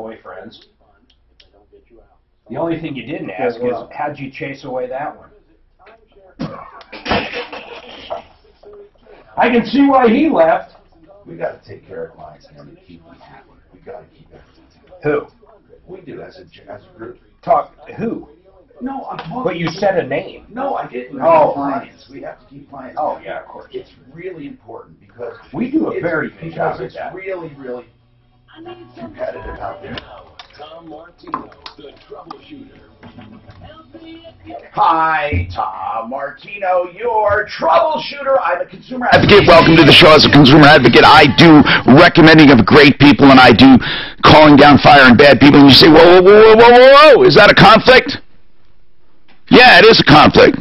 boyfriends. The only thing you didn't ask is, how'd you chase away that one? I can see why he left. We got to take care of clients and keep them happy. We got to keep everything. Who? We do as a group. Talk who? No, I'm talking. But you said a name. No, I didn't. Oh, clients. We have to keep clients. Oh, happy. yeah, of course. It's really important because we do a very good job at it's that. really, really competitive out there. Tom Martino, the Troubleshooter. Hi, Tom Martino, your troubleshooter. I'm a consumer advocate. Welcome to the show. As a consumer advocate, I do recommending of great people, and I do calling down fire and bad people. And you say, whoa, whoa, whoa, whoa, whoa, whoa. Is that a conflict? Yeah, it is a conflict.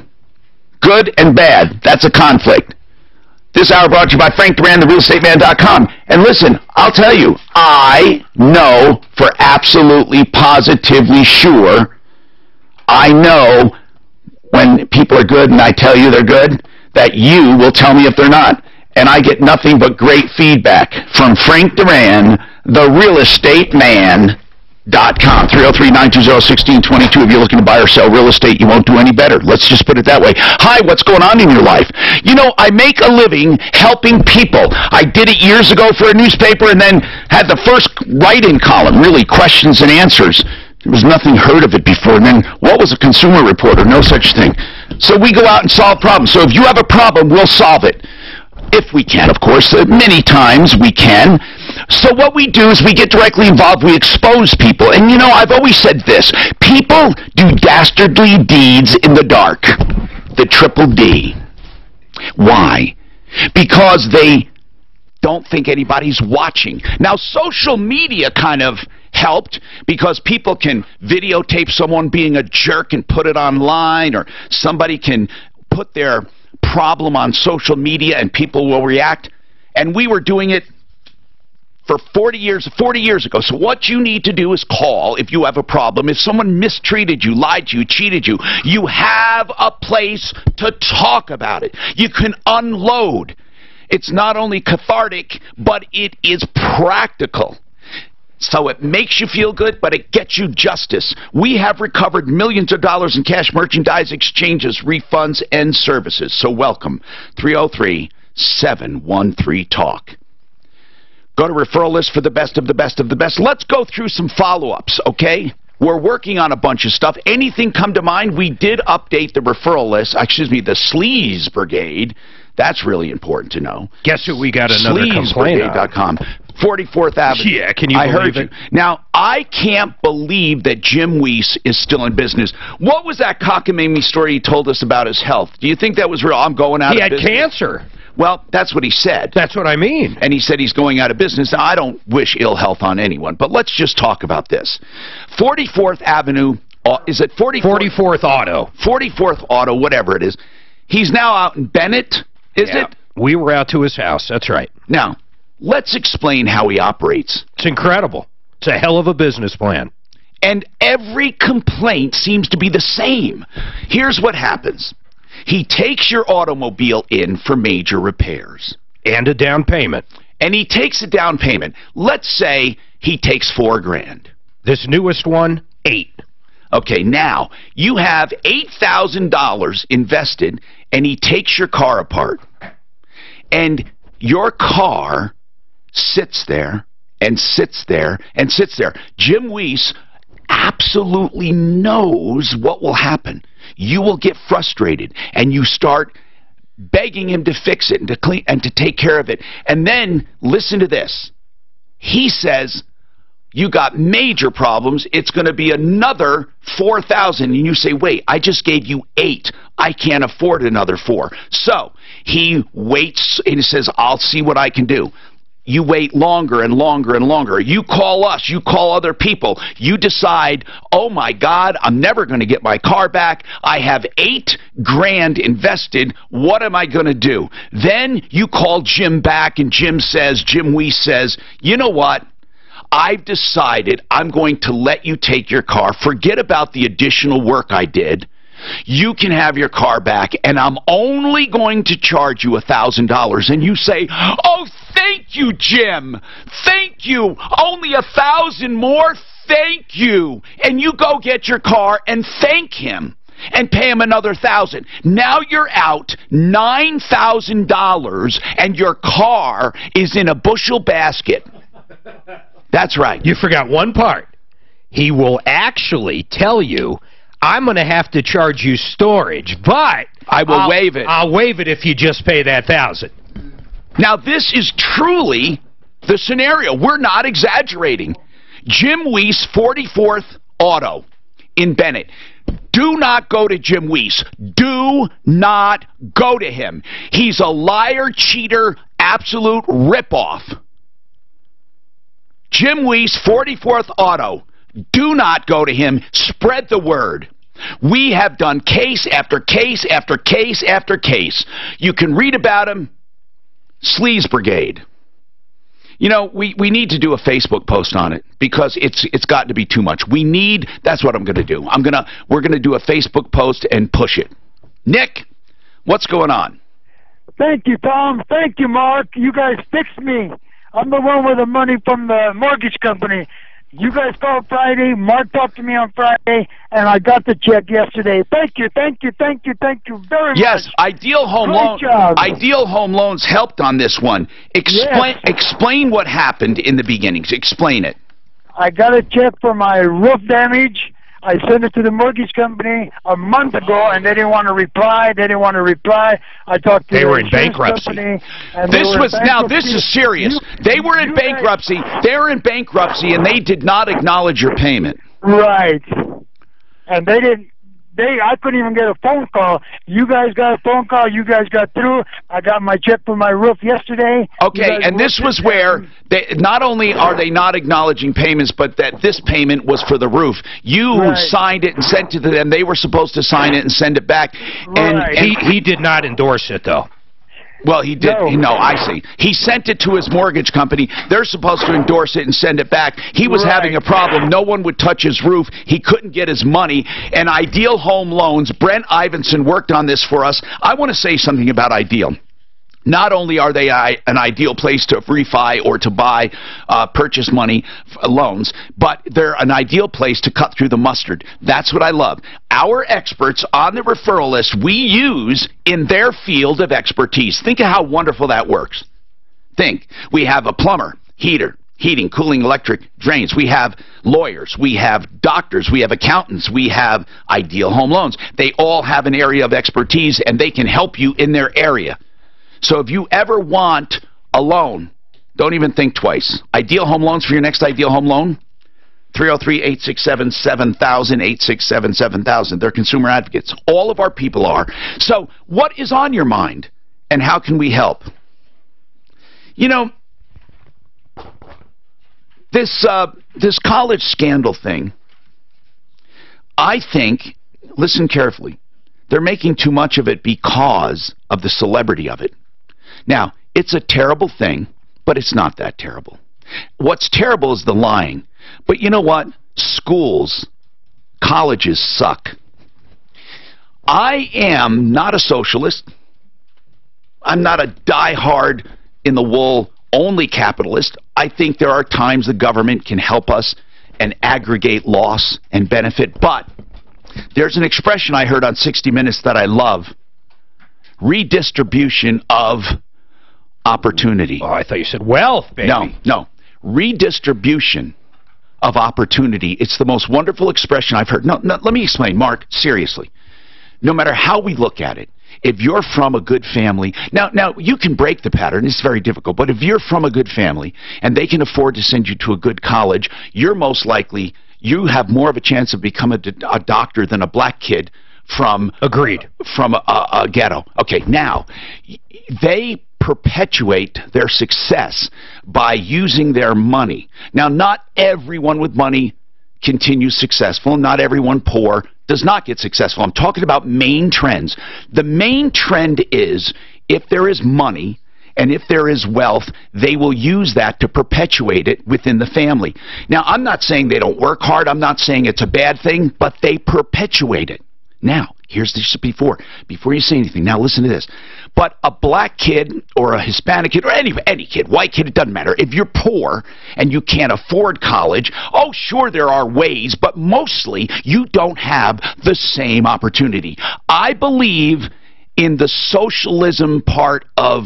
Good and bad. That's a conflict. This hour brought to you by Frank Duran, therealestateman.com. And listen, I'll tell you, I know for absolutely positively sure, I know when people are good and I tell you they're good, that you will tell me if they're not. And I get nothing but great feedback from Frank Duran, therealestateman.com. 303-920-1622. If you're looking to buy or sell real estate, you won't do any better. Let's just put it that way. Hi, what's going on in your life? You know, I make a living helping people. I did it years ago for a newspaper and then had the first write-in column, really, questions and answers. There was nothing heard of it before. And then, what was a consumer reporter? No such thing. So we go out and solve problems. So if you have a problem, we'll solve it. If we can, of course. Many times we can. So what we do is we get directly involved. We expose people. And, you know, I've always said this. People do dastardly deeds in the dark. The triple D. Why? Because they don't think anybody's watching. Now, social media kind of helped because people can videotape someone being a jerk and put it online, or somebody can put their problem on social media and people will react. And we were doing it for 40 years ago. So what you need to do is call if you have a problem. If someone mistreated you, lied to you, cheated you, you have a place to talk about it. You can unload. It's not only cathartic, but it is practical. So it makes you feel good, but it gets you justice. We have recovered millions of dollars in cash, merchandise, exchanges, refunds, and services. So welcome. 303-713-TALK. Go to referral list for the best of the best of the best. Let's go through some follow-ups, okay? We're working on a bunch of stuff. Anything come to mind? We did update the referral list, the Sleaze Brigade. That's really important to know. Guess who we got another complaint on? 44th Avenue. Yeah, can you believe I heard it? You. Now, I can't believe that Jim Weiss is still in business. What was that cockamamie story he told us about his health? Do you think that was real? I'm going out of business. He had cancer. Well, that's what he said. That's what I mean. And he said he's going out of business. Now, I don't wish ill health on anyone, but let's just talk about this. 44th Avenue, is it 44th? 44th Auto. 44th Auto, whatever it is. He's now out in Bennett, is it? We were out to his house, that's right. Now, let's explain how he operates. It's incredible. It's a hell of a business plan. And every complaint seems to be the same. Here's what happens. He takes your automobile in for major repairs. And a down payment. And he takes a down payment. Let's say he takes $4,000. This newest one, $8,000. Okay, now, you have $8,000 invested, and he takes your car apart. And your car sits there and sits there and sits there. Jim Weiss absolutely knows what will happen. You will get frustrated, and you start begging him to fix it and to clean and to take care of it. And then, listen to this. He says, you got major problems. It's going to be another $4,000. And you say, wait, I just gave you $8,000. I can't afford another $4,000. So he waits and he says, I'll see what I can do. You wait longer and longer and longer. You call us. You call other people. You decide, oh, my God, I'm never going to get my car back. I have $8,000 invested. What am I going to do? Then you call Jim back, and Jim Weiss says, you know what? I've decided I'm going to let you take your car. Forget about the additional work I did. You can have your car back, and I'm only going to charge you $1,000. And you say, oh, thank you, Jim. Thank you. Only $1,000 more? thank you. And you go get your car and thank him and pay him another $1,000. Now you're out $9,000 and your car is in a bushel basket. That's right. You forgot one part. He will actually tell you, I'm going to have to charge you storage, but I will waive it. I'll waive it if you just pay that $1,000. Now, this is truly the scenario. We're not exaggerating. Jim Weiss, 44th Auto in Bennett. Do not go to Jim Weiss. Do not go to him. He's a liar, cheater, absolute ripoff. Jim Weiss, 44th Auto. Do not go to him. Spread the word. We have done case after case after case after case. You can read about him. Sleaze Brigade. You know, we need to do a Facebook post on it because it's gotten to be too much. That's what I'm going to do. We're going to do a Facebook post and push it. Nick, what's going on? Thank you, Tom. Thank you, Mark. You guys fixed me. I'm the one with the money from the mortgage company. You guys called Friday. Mark talked to me on Friday, and I got the check yesterday. Thank you, thank you, thank you, thank you very much. Yes, Ideal Home Loans helped on this one. Explain what happened in the beginnings. Explain it. I got a check for my roof damage. I sent it to the mortgage company a month ago, and they didn't want to reply. I talked to they the were in insurance bankruptcy. company. And This is serious. They were in bankruptcy. They were in bankruptcy, and they did not acknowledge your payment. Right. And they didn't. I couldn't even get a phone call. You guys got a phone call. You guys got through. I got my check for my roof yesterday. Okay, and this was where not only are they not acknowledging payments, but that this payment was for the roof. You signed it and sent it to them. They were supposed to sign it and send it back. And he did not endorse it, though. Well, he did. No, I see. He sent it to his mortgage company. They're supposed to endorse it and send it back. He was having a problem. No one would touch his roof. He couldn't get his money. And Ideal Home Loans, Brent Ivinson worked on this for us. I want to say something about Ideal. Not only are they an ideal place to refi or to buy purchase money loans, but they're an ideal place to cut through the mustard. That's what I love. Our experts on the referral list we use in their field of expertise. Think of how wonderful that works. Think. We have a plumber, heating, cooling, electric, drains. We have lawyers. We have doctors. We have accountants. We have Ideal Home Loans. They all have an area of expertise, and they can help you in their area. So if you ever want a loan, don't even think twice. Ideal Home Loans for your next Ideal Home Loan, 303-867-7000, 867-7000. They're consumer advocates. All of our people are. So what is on your mind, and how can we help? You know, this college scandal thing, I think, listen carefully, they're making too much of it because of the celebrity of it. Now, it's a terrible thing, but it's not that terrible. What's terrible is the lying. But you know what? Schools, colleges suck. I am not a socialist. I'm not a die-hard, in-the-wool, only capitalist. I think there are times the government can help us and aggregate loss and benefit, but there's an expression I heard on 60 Minutes that I love. Redistribution of opportunity. Oh, I thought you said wealth, baby. No. Redistribution of opportunity. It's the most wonderful expression I've heard. No, let me explain, Mark, seriously. No matter how we look at it, if you're from a good family, now you can break the pattern, it's very difficult, but if you're from a good family and they can afford to send you to a good college, you're most likely, you have more of a chance of becoming a doctor than a black kid from a ghetto. Okay, now, they perpetuate their success by using their money. Now, not everyone with money continues successful. Not everyone poor does not get successful. I'm talking about main trends. The main trend is if there is money and if there is wealth, they will use that to perpetuate it within the family. Now, I'm not saying they don't work hard. I'm not saying it's a bad thing, but they perpetuate it. Now, here's this before you say anything. Now, listen to this. But a black kid or a Hispanic kid or any kid, white kid, it doesn't matter. If you're poor and you can't afford college, oh, sure, there are ways, but mostly you don't have the same opportunity. I believe in the socialism part of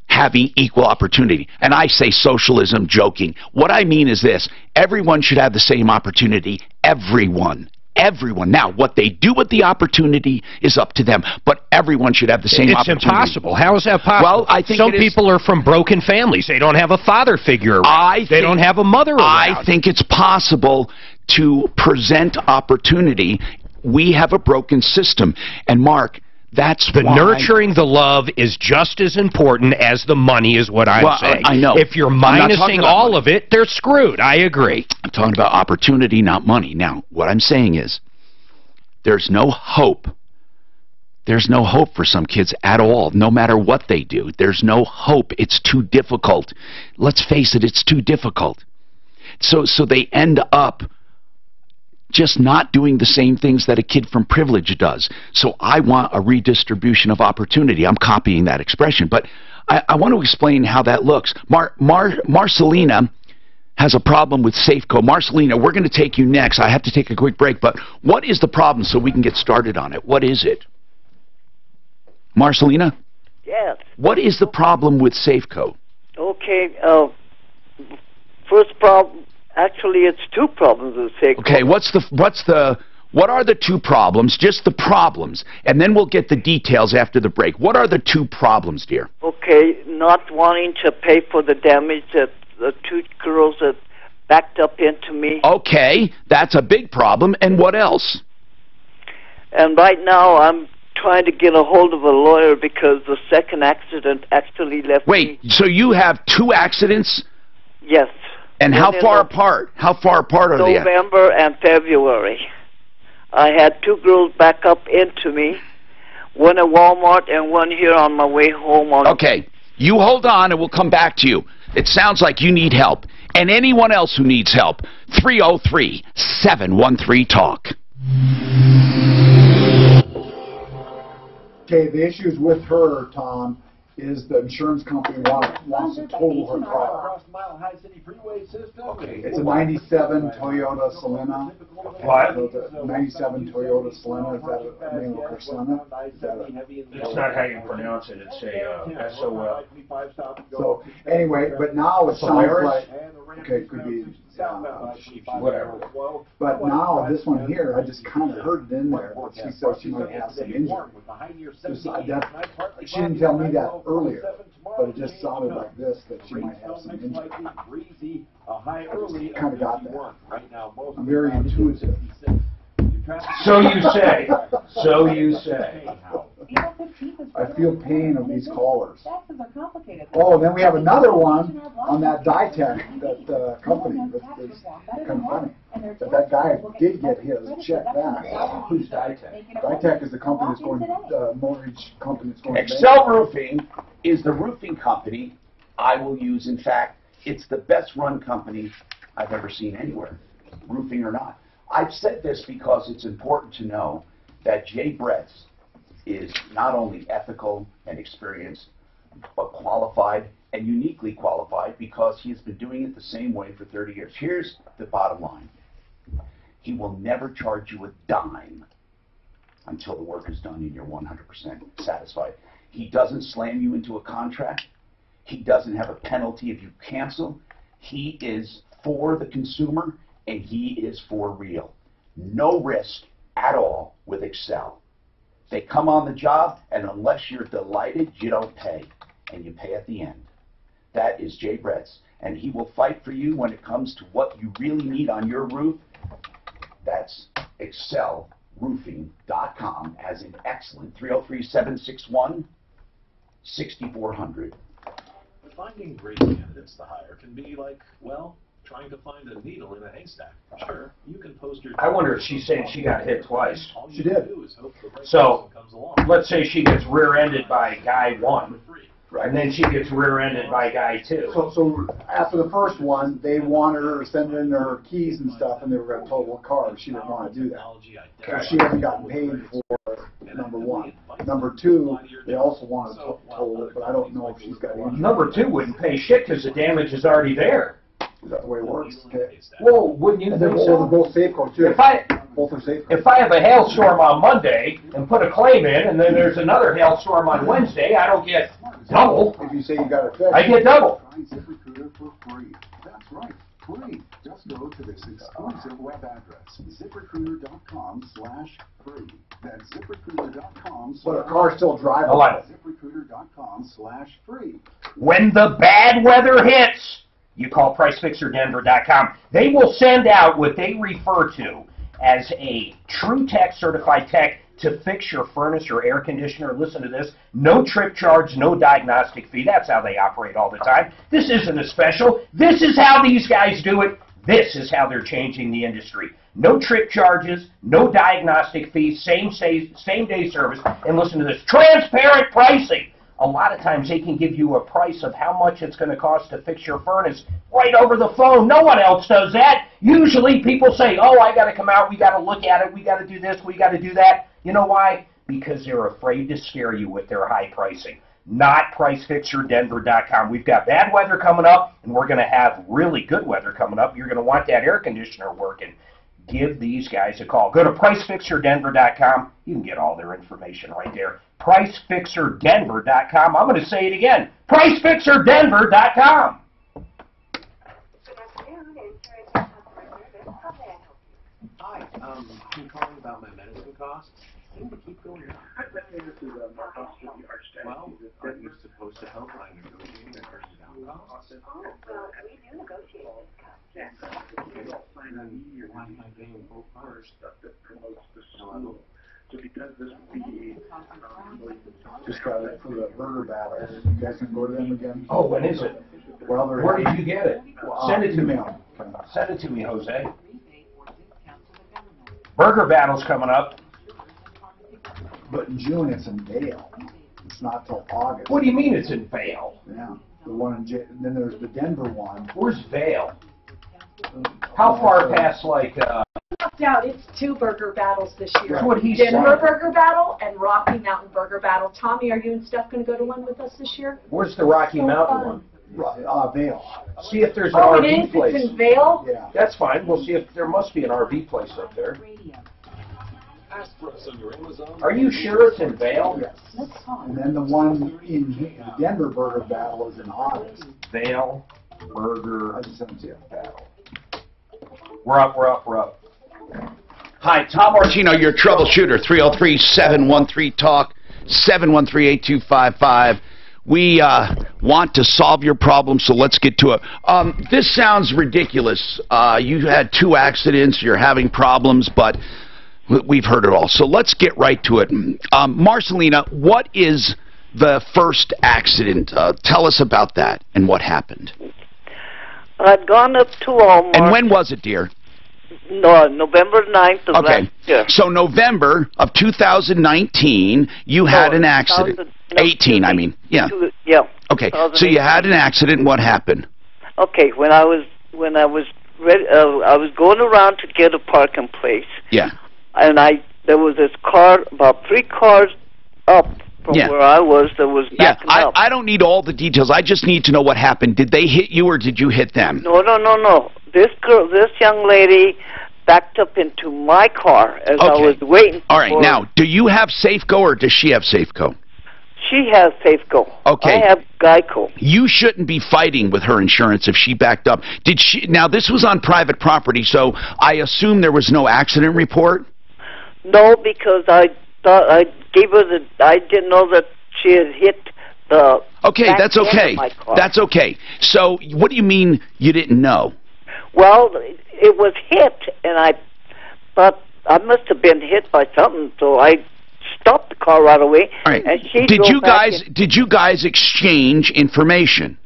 having equal opportunity. And I say socialism joking. What I mean is this: everyone should have the same opportunity. Everyone. Everyone. Now, what they do with the opportunity is up to them, but everyone should have the same opportunity. It's impossible. How is that possible? Well, I think some people are from broken families. They don't have a father figure around. They don't have a mother around. I think it's possible to present opportunity. We have a broken system. And Mark, that's the nurturing, the love is just as important as the money, is what I'm saying. I know. If you're minusing all of it, they're screwed. I agree. I'm talking about opportunity, not money. Now, what I'm saying is there's no hope. There's no hope for some kids at all, no matter what they do. There's no hope. It's too difficult. Let's face it, it's too difficult. So they end up just not doing the same things that a kid from privilege does. So I want a redistribution of opportunity. I'm copying that expression, but I want to explain how that looks. Marcelina has a problem with Safeco. Marcelina, we're going to take you next. I have to take a quick break, but what is the problem so we can get started on it? What is it? Marcelina? Yes. What is the problem with Safeco? Okay, first problem, actually it's two problems with Safeco. Okay, what are the two problems? Just the problems, and then we'll get the details after the break. What are the two problems, dear? Okay, not wanting to pay for the damage that the two girls that backed up into me. Okay, that's a big problem. And what else? And right now I'm trying to get a hold of a lawyer because the second accident actually left me. Wait, so you have two accidents? Yes. And how far apart? How far apart are they? November and February. I had two girls back up into me, one at Walmart and one here on my way home. Okay, you hold on and we'll come back to you. It sounds like you need help. And anyone else who needs help, 303-713-TALK. Okay, the issues with her, Tom, is the insurance company wants to total her car. It's a 97 Toyota Selena. What? The 97 Toyota Selena, is that the name of her Selena? It's not how you pronounce it. It's a S-O-L. So, anyway, but now it sounds like, okay, it could be, Whatever. but now this one here, I just kind of heard it in there. She said she might have some injury. She didn't tell me that earlier, but it just sounded like this, that she might have some injury. I just kind of got that. I'm very intuitive. So you say. So you say. I feel pain of these callers. Oh, and then we have another one on that Ditech, that company. That's kind of funny. That guy did get his check back. Who's Ditech? Ditech is the company that's going, mortgage company that's going. Excel Roofing is the roofing company I will use. In fact, it's the best run company I've ever seen anywhere, roofing or not. I've said this because it's important to know that Jay Bretz is not only ethical and experienced, but qualified and uniquely qualified because he has been doing it the same way for 30 years. Here's the bottom line. He will never charge you a dime until the work is done and you're 100% satisfied. He doesn't slam you into a contract. He doesn't have a penalty if you cancel. He is for the consumer and he is for real. No risk at all with Excel. They come on the job, and unless you're delighted, you don't pay, and you pay at the end. That is Jay Bretz, and he will fight for you when it comes to what you really need on your roof. That's excelroofing.com, as in excellent, 303-761-6400. Finding great candidates to hire can be like, well, trying to find a needle in a haystack. Sure, you can post your... I wonder if she's saying she got hit twice. She did. So, let's say she gets rear-ended by guy 1, and then she gets rear-ended by guy 2. So after the first one, they wanted her to send in her keys and stuff, and they were going to total her car. She didn't want to do that. So she hasn't gotten paid for number one. Number two, they also want to toll it, but I don't know if she's got insurance. Number two wouldn't pay shit because the damage is already there. Is that the way it works? Okay. Well, wouldn't you And think they're so? both Safeco too. Both are Safeco. If I have a hailstorm on Monday and put a claim in, and then there's another hailstorm on Wednesday, I don't get double. If you say you got it fixed. I get double. Try ZipRecruiter for free. That's right, free. Just go to this exclusive web address, ZipRecruiter.com/free. That's ZipRecruiter.com. But a car's still driving. Oh, I know. ZipRecruiter.com/free. When the bad weather hits, you call PriceFixerDenver.com. They will send out what they refer to as a True Tech certified tech to fix your furnace or air conditioner. Listen to this. No trip charge, no diagnostic fee. That's how they operate all the time. This isn't a special. This is how these guys do it. This is how they're changing the industry. No trip charges, no diagnostic fees, same-day service. And listen to this. Transparent pricing. A lot of times they can give you a price of how much it's going to cost to fix your furnace right over the phone. No one else does that. Usually people say, oh, I got to come out, we got to look at it, we got to do this, we got to do that. You know why? Because they're afraid to scare you with their high pricing. Not PriceFixerDenver.com. We've got bad weather coming up, and we're going to have really good weather coming up. You're going to want that air conditioner working. Give these guys a call. Go to PriceFixerDenver.com. You can get all their information right there. PriceFixerDenver.com. I'm going to say it again. PriceFixerDenver.com. Hi, I'm calling about my medicine costs. Seem to keep going up. Well, aren't you supposed to help by negotiating a person's costs? Oh, well, we do negotiate this cost. Yes. Why am I paying both first? So because this would be Just for the burger battle. You guys can go to them again? Oh, when is it? Well, Where did you get it? Send it to me. email. Send it to me, Jose. Burger Battle's coming up. But in June, it's in Vail. It's not till August. What do you mean it's in Vail? Yeah. The one in and then there's the Denver one. Where's Vail? How far past, like, Out, it's 2 burger battles this year. That's what he Denver said. Burger Battle and Rocky Mountain Burger Battle. Tommy, are you and Steph going to go to one with us this year? Where's the Rocky So Mountain fun. one? Vail. See if there's an Oh, it RV is? place. It's in Vail? Yeah. That's fine. We'll see if there must be an RV place up there. Ask for us on your Amazon. Are you sure it's in Vail? Yes. And then the one in the Denver Burger Battle is in August. Vail Burger I just sent it to you. Battle. We're up. Hi, Tom Martino, your troubleshooter, 303-713-TALK, 713-8255. We want to solve your problem, so let's get to it. This sounds ridiculous. You had 2 accidents, you're having problems, but we've heard it all. So let's get right to it. Marcelina, what is the first accident? Tell us about that and what happened. I'd gone up to Walmart. And when was it, dear? No, November 9th of last year. So November of 2019, you had an accident. 18, I mean. Yeah. Yeah. Okay. So you had an accident. What happened? Okay. When I was ready, I was going around to get a parking place. Yeah. And there was this car about 3 cars up from where I was that was backing up. I don't need all the details. I just need to know what happened. Did they hit you or did you hit them? No. This young lady backed up into my car as I was waiting. All right. Now, do you have Safeco or does she have Safeco? She has Safeco. Okay. I have Geico. You shouldn't be fighting with her insurance if she backed up. Did she? Now, this was on private property, so I assume there was no accident report? No, because I thought I gave her I didn't know that she had hit the. Okay, that's okay. That's okay. So, what do you mean you didn't know? Well, it was hit, and I thought I must have been hit by something, so I stopped the car right away. All right. And she did you guys exchange information?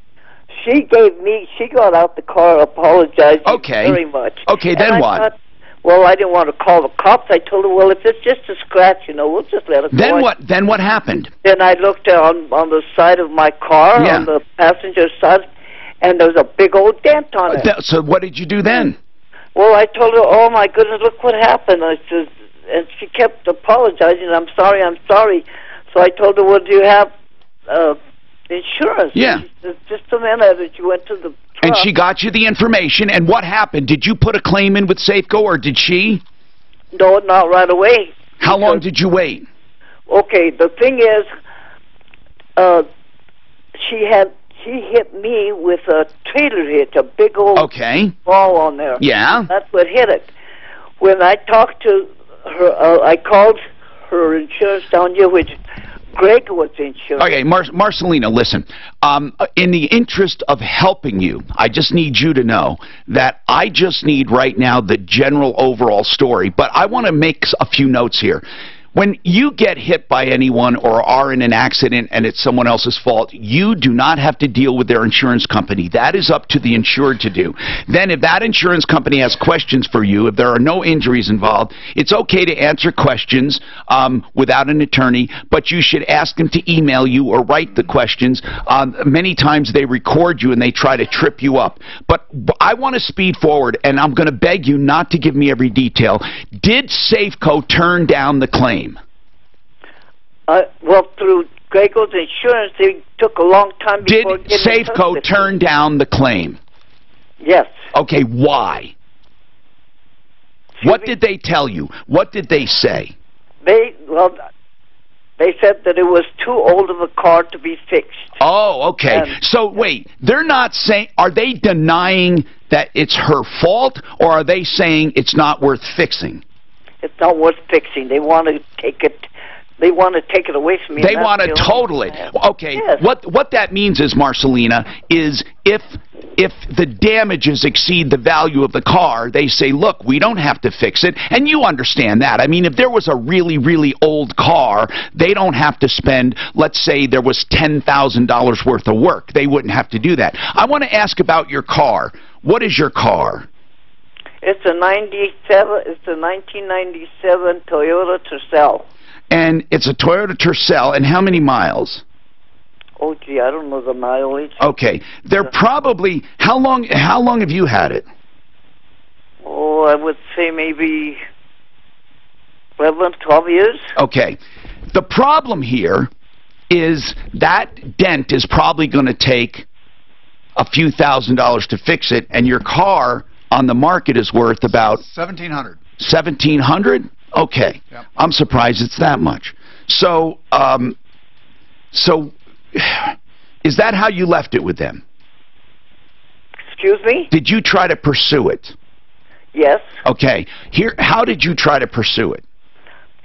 She got out the car, apologized very much. Okay, then what? Well, I didn't want to call the cops. I told her, well, if it's just a scratch, we'll just let it go. Then what happened? Then I looked on the side of my car, on the passenger side, and there was a big old dent on it. So what did you do then? Well, I told her, oh, my goodness, look what happened. I said, and she kept apologizing. I'm sorry, I'm sorry. So I told her, well, do you have insurance? Yeah. She said, just a minute. And she went to the truck. And she got you the information, and what happened? Did you put a claim in with Safeco, or did she? No, not right away. How long did you wait? Okay, the thing is, she hit me with a trailer hitch, a big old ball on there. Yeah. That's what hit it. When I talked to her, I called her insurance down here, which Greg was insured. Okay, Marcelina, listen. In the interest of helping you, I just need you to know that I just need right now the general overall story, but I want to make a few notes here. When you get hit by anyone or are in an accident and it's someone else's fault, you do not have to deal with their insurance company. That is up to the insured to do. Then if that insurance company has questions for you, if there are no injuries involved, it's okay to answer questions without an attorney, but you should ask them to email you or write the questions. Many times they record you and they try to trip you up. But I want to speed forward, and I'm going to beg you not to give me every detail. Did Safeco turn down the claim? Well, through Grego's insurance, they took a long time before Did Safeco turn down the claim? Yes. Okay, why? What did they tell you? What did they say? They said that it was too old of a car to be fixed. Oh, okay. So, wait, they're not saying, are they denying that it's her fault, or are they saying it's not worth fixing? It's not worth fixing. They want to take it. They want to take it away from me. They want to total it. Okay. Yes. What that means is, Marcelina, is if the damages exceed the value of the car, they say, look, we don't have to fix it. And you understand that. I mean, if there was a really, really old car, they don't have to spend, let's say there was $10,000 worth of work. They wouldn't have to do that. I want to ask about your car. What is your car? It's a 1997 Toyota Tercel. And it's a Toyota Tercel, and how many miles? Oh, gee, I don't know the mileage. Okay. They're probably, how long have you had it? Oh, I would say maybe 11, 12 years. Okay. The problem here is that dent is probably going to take a few $1,000s to fix it, and your car on the market is worth about $1,700. $1,700? Okay. Yep. I'm surprised it's that much. So, is that how you left it with them? Excuse me? Did you try to pursue it? Yes. Okay. How did you try to pursue it?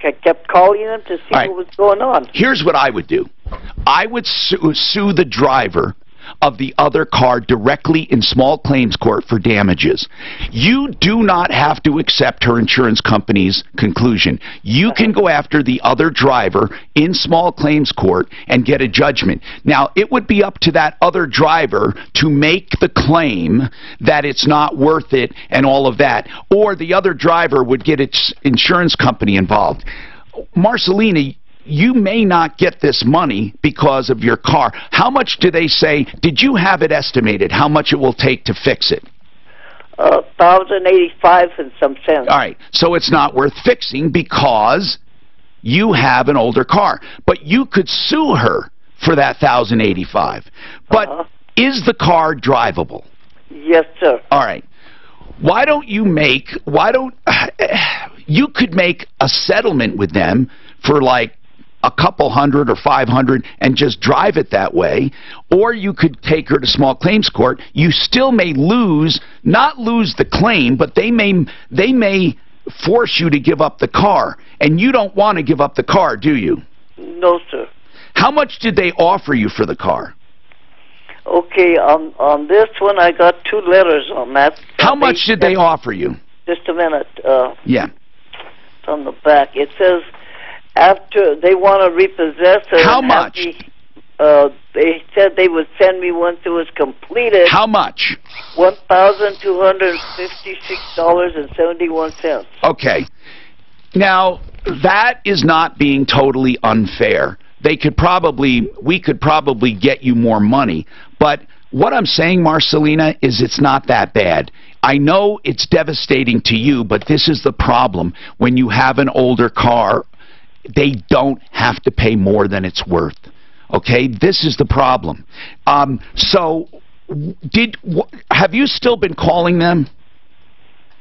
I kept calling them to see what was going on. Here's what I would do. I would sue the driver of the other car directly in small claims court for damages. You do not have to accept her insurance company's conclusion. You can go after the other driver in small claims court and get a judgment. Now, it would be up to that other driver to make the claim that it's not worth it and all of that, or the other driver would get its insurance company involved. Marcelina, you may not get this money because of your car. How much do they say? Did you have it estimated how much it will take to fix it? $1,085 and some cents. All right. So it's not worth fixing because you have an older car. But you could sue her for that $1,085. But is the car drivable? Yes, sir. All right. You could make a settlement with them for like a couple $100 or $500 and just drive it that way, or you could take her to small claims court. You still may not lose the claim, but they may force you to give up the car, and you don't want to give up the car, do you? No, sir. How much did they offer you for the car? Okay, on this one I got 2 letters on that. How much did they offer you? Just a minute. Yeah. It's on the back. It says after they want to repossess it. How much? They said they would send me once it was completed. How much? $1,256.71. Okay. Now, that is not being totally unfair. We could probably get you more money, but what I'm saying, Marcelina, is it's not that bad. I know it's devastating to you, but this is the problem. When you have an older car, they don't have to pay more than it's worth. Okay? This is the problem. So, have you still been calling them?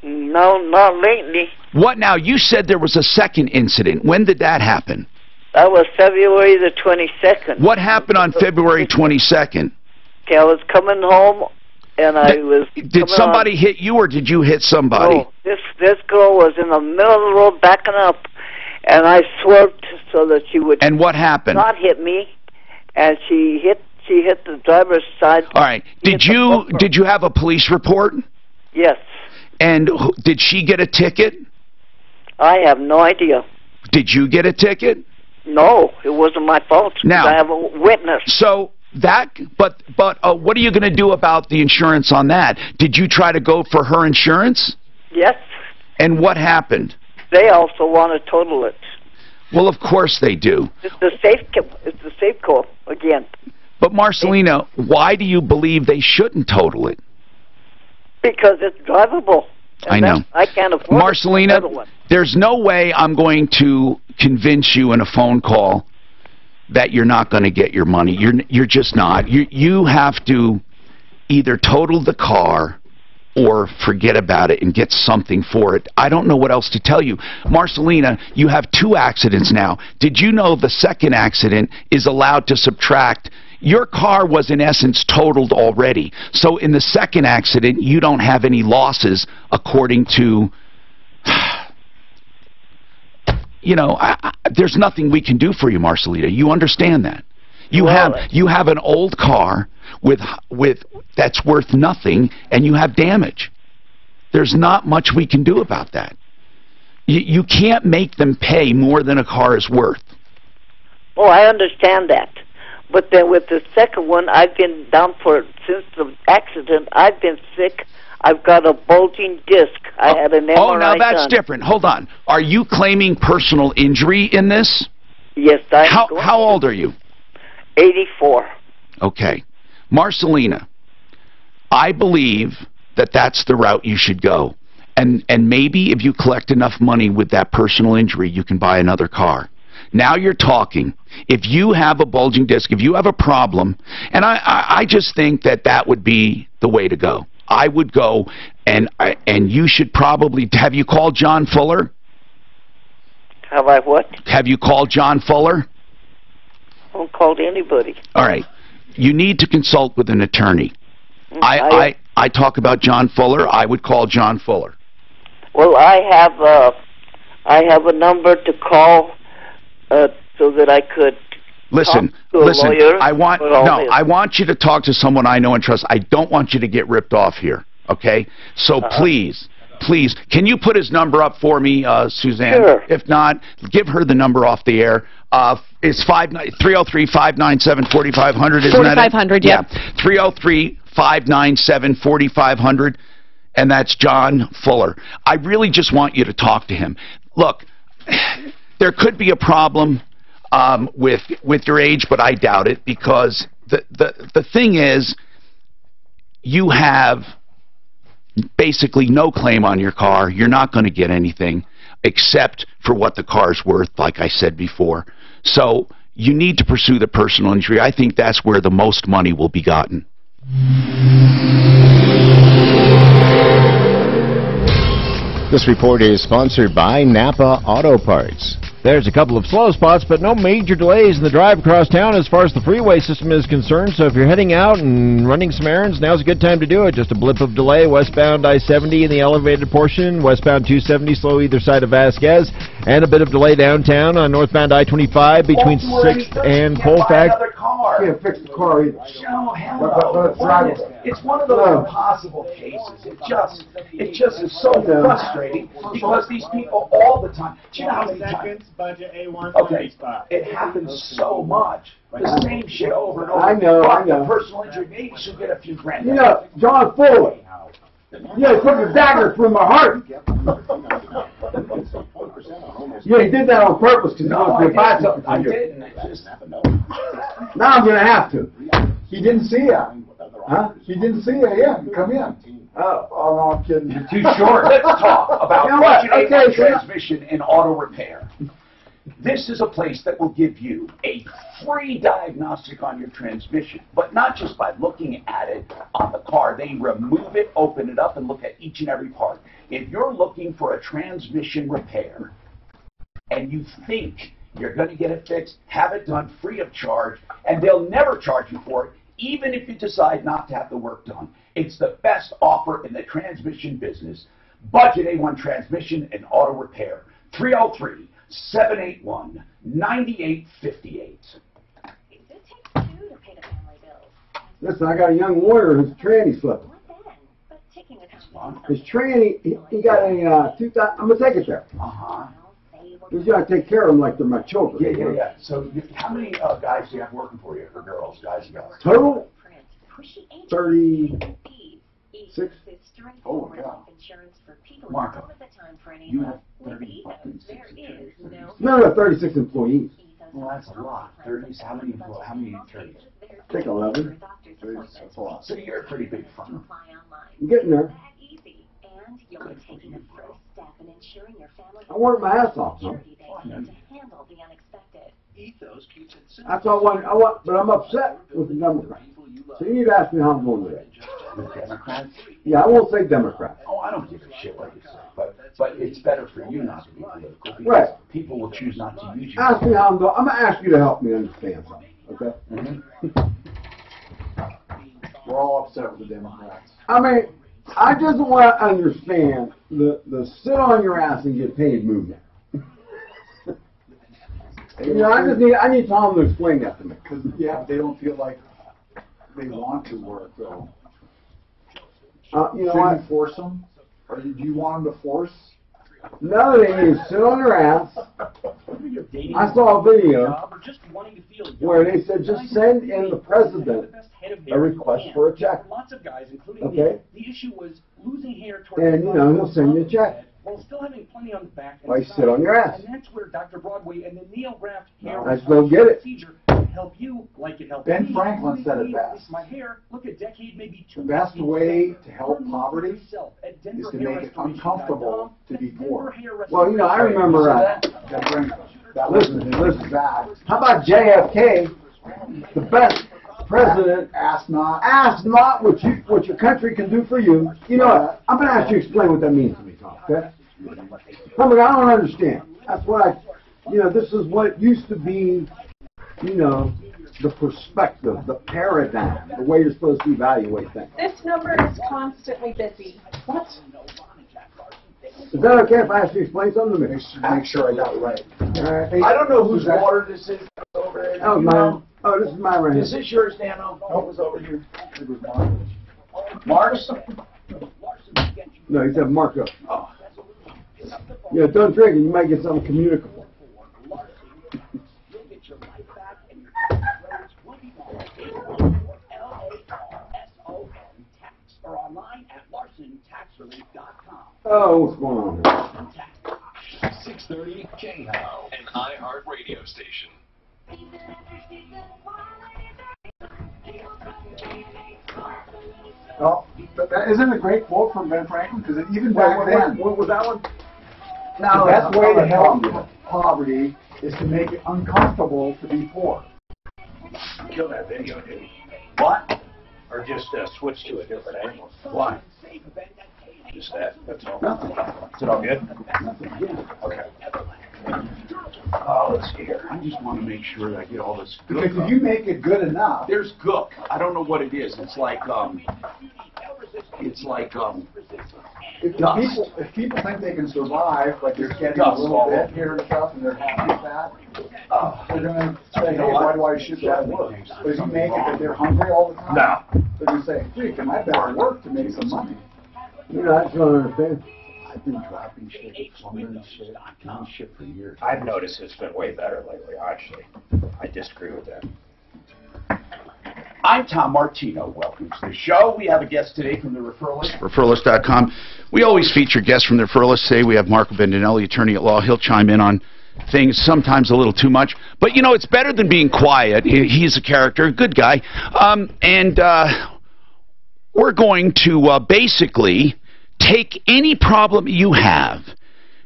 No, not lately. What now? You said there was a second incident. When did that happen? That was February the 22nd. What happened on February 22nd? Okay, I was coming home, and I was... Did somebody hit you, or did you hit somebody? No, this girl was in the middle of the road backing up, and I swerved so that she would... And what happened? Not hit me, and she hit the driver's side. All right. Did you have a police report? Yes. And did she get a ticket? I have no idea. Did you get a ticket? No, it wasn't my fault. Now, I have a witness. So but what are you going to do about the insurance on that? Did you try to go for her insurance? Yes. And what happened? They also want to total it. Well, of course they do. It's the safe call again. But Marcelina, why do you believe they shouldn't total it? Because it's drivable. I know. I can't afford Marcelina, there's no way I'm going to convince you in a phone call that you're not going to get your money. You're just not. You have to either total the car or forget about it and get something for it. I don't know what else to tell you. Marcelina, you have 2 accidents now. Did you know the second accident is allowed to subtract? Your car was, in essence, totaled already. So in the second accident, you don't have any losses according to... You know, there's nothing we can do for you, Marcelina. You understand that. You have an old car with that's worth nothing, and you have damage. There's not much we can do about that. You can't make them pay more than a car is worth. Oh, I understand that. But then with the second one, I've been down since the accident. I've been sick. I've got a bulging disc. I had an MRI Oh, now that's done. different. Hold on. Are you claiming personal injury in this? Yes, I am. How old are you? 84. Okay. Marcelina, I believe that that's the route you should go. And maybe if you collect enough money with that personal injury, you can buy another car. Now you're talking. If you have a bulging disc, if you have a problem, and I just think that would be the way to go. I would go, and you should probably... Have you called John Fuller? Have I what? Have you called John Fuller? I haven't called anybody. All right. You need to consult with an attorney. I talk about John Fuller. I would call John Fuller. Well, I have a number to call so that I could... Listen. Lawyer, I want you to talk to someone I know and trust. I don't want you to get ripped off here. Okay? So please, can you put his number up for me, Suzanne? Sure. If not, give her the number off the air. It's 303-597-4500. Isn't that it? 4500, yeah. 303-597-4500, and that's John Fuller. I really just want you to talk to him. Look, there could be a problem with your age, but I doubt it, because the thing is, you have basically no claim on your car. You're not going to get anything except for what the car's worth, like I said before. So you need to pursue the personal injury. I think that's where the most money will be gotten. This report is sponsored by Napa Auto Parts. There's a couple of slow spots, but no major delays in the drive across town as far as the freeway system is concerned. So if you're heading out and running some errands, now's a good time to do it. Just a blip of delay westbound I-70 in the elevated portion, westbound 270 slow either side of Vasquez, and a bit of delay downtown on northbound I-25 between 6th and Colfax. Can't fix the car either. No, hell no. It's one of those impossible cases. It just is so frustrating because these people all the time. Do you know how many times? Budget A1. Okay, it happens so much. The same shit over and over. I know. The personal injury, maybe she'll get a few grand. You know, John Fuller. Yeah, he took a dagger through my heart. Yeah, he did that on purpose because he wanted to buy something from you. I didn't. Now I'm going to have to. He didn't see you. Huh? He didn't see you. Yeah, come in. Oh, no, I'm kidding. You're too short. Let's talk about You know what? budget Okay, transmission and auto repair. This is a place that will give you a free diagnostic on your transmission, but not just by looking at it on the car. They remove it, open it up, and look at each and every part. If you're looking for a transmission repair and you think you're going to get it fixed, have it done free of charge, and they'll never charge you for it, even if you decide not to have the work done. It's the best offer in the transmission business. Budget A1 Transmission and Auto Repair. 303-781-9858. Listen, I got a young lawyer who's tranny slipping. His tranny, he got a 2000. I'm gonna take it there. He's got to take care of them like they're my children. Yeah. So, how many guys do you have working for you, or girls, guys and girls? Total 36. Oh my God. Marco, you have 36. No, 36 employees. Well, that's a lot. 30s. How many attorneys? I think 11. That's a lot. So you're a pretty big firm. I'm getting there. I work my ass off, huh? That's all I want, but I'm upset with the Democrats. So you need to ask me how I'm going with it. The Democrats? Yeah, I won't say Democrats. Oh, I don't give a shit what you say, but it's better for you not to be political. Because right. People will choose not to use you. Ask me how I'm going. I'm going to ask you to help me understand something, okay? We're all upset with the Democrats. I mean, I just want to understand the sit on your ass and get paid movement. You know, I need Tom to explain that to me. Because, yeah, they don't feel like they want to work, though. You know Should what? you force them? Or do you want them to force? No, they need to sit on their ass. I saw a video where they said just send in the president a request for a check. Okay? The issue was losing hair and, you know, he'll send you a check. While still having plenty on the back and Why sit on your ass? And that's where Dr. Broadway and the Neil Graft hair I still get it. procedure help you like it helped Ben me. Franklin said it best. My hair, look a decade, maybe two. The best way to help poverty is to make it uncomfortable to be poor. Well, you know, I remember, listen, how about JFK, the best president, ask not what your country can do for you. You know what? I'm going to ask you to explain what that means to me, Tom, okay? I mean, I don't understand. That's what this is what it used to be, you know, the perspective, the paradigm, the way you're supposed to evaluate things. This number is constantly busy. What? Is that okay if I ask you to explain something to me? Make sure I got it right. Hey, I don't know whose water this is over there. Oh, mine. Oh, this is mine right here. Is this yours, Dano? No, it was over here. It was Mark. Mark's? No, he said Marco. Oh. Yeah, don't drink it. You might get something communicable. Or online at LarsonTaxRelief.com. Oh, what's going on here? 630 K-How, an iHeart radio station. Oh, isn't it a great quote from Ben Franklin? Because even back then, what was that one? the best way to help poverty is to make it uncomfortable to be poor. Kill that video, dude. What? Or just switch to a different angle. Why? Just that. That's all. Nothing. Is it all good? Nothing. Yeah. Okay. Oh, let's see here. I just want to make sure that I get all this gook. Because if you make it good enough, There's gook. I don't know what it is. It's like if people think they can survive, like they're getting Dust a little all bit over. here and stuff, and they're happy with that, they're going to say, hey, why do I should that work? But if you make it that they're hungry all the time, they're going to say, freaking, I better work to make some money. You know, I just don't understand. I've been dropping shit, plumbing shit, doing shit for years. I've noticed it's been way better lately, actually. I disagree with that. I'm Tom Martino. Welcome to the show. We have a guest today from the Referral List. Referralist.com. We always feature guests from the Referral List. Today we have Marco Vendinelli, attorney at law. He'll chime in on things, sometimes a little too much. But, you know, it's better than being quiet. He's a character, a good guy. we're going to basically take any problem you have,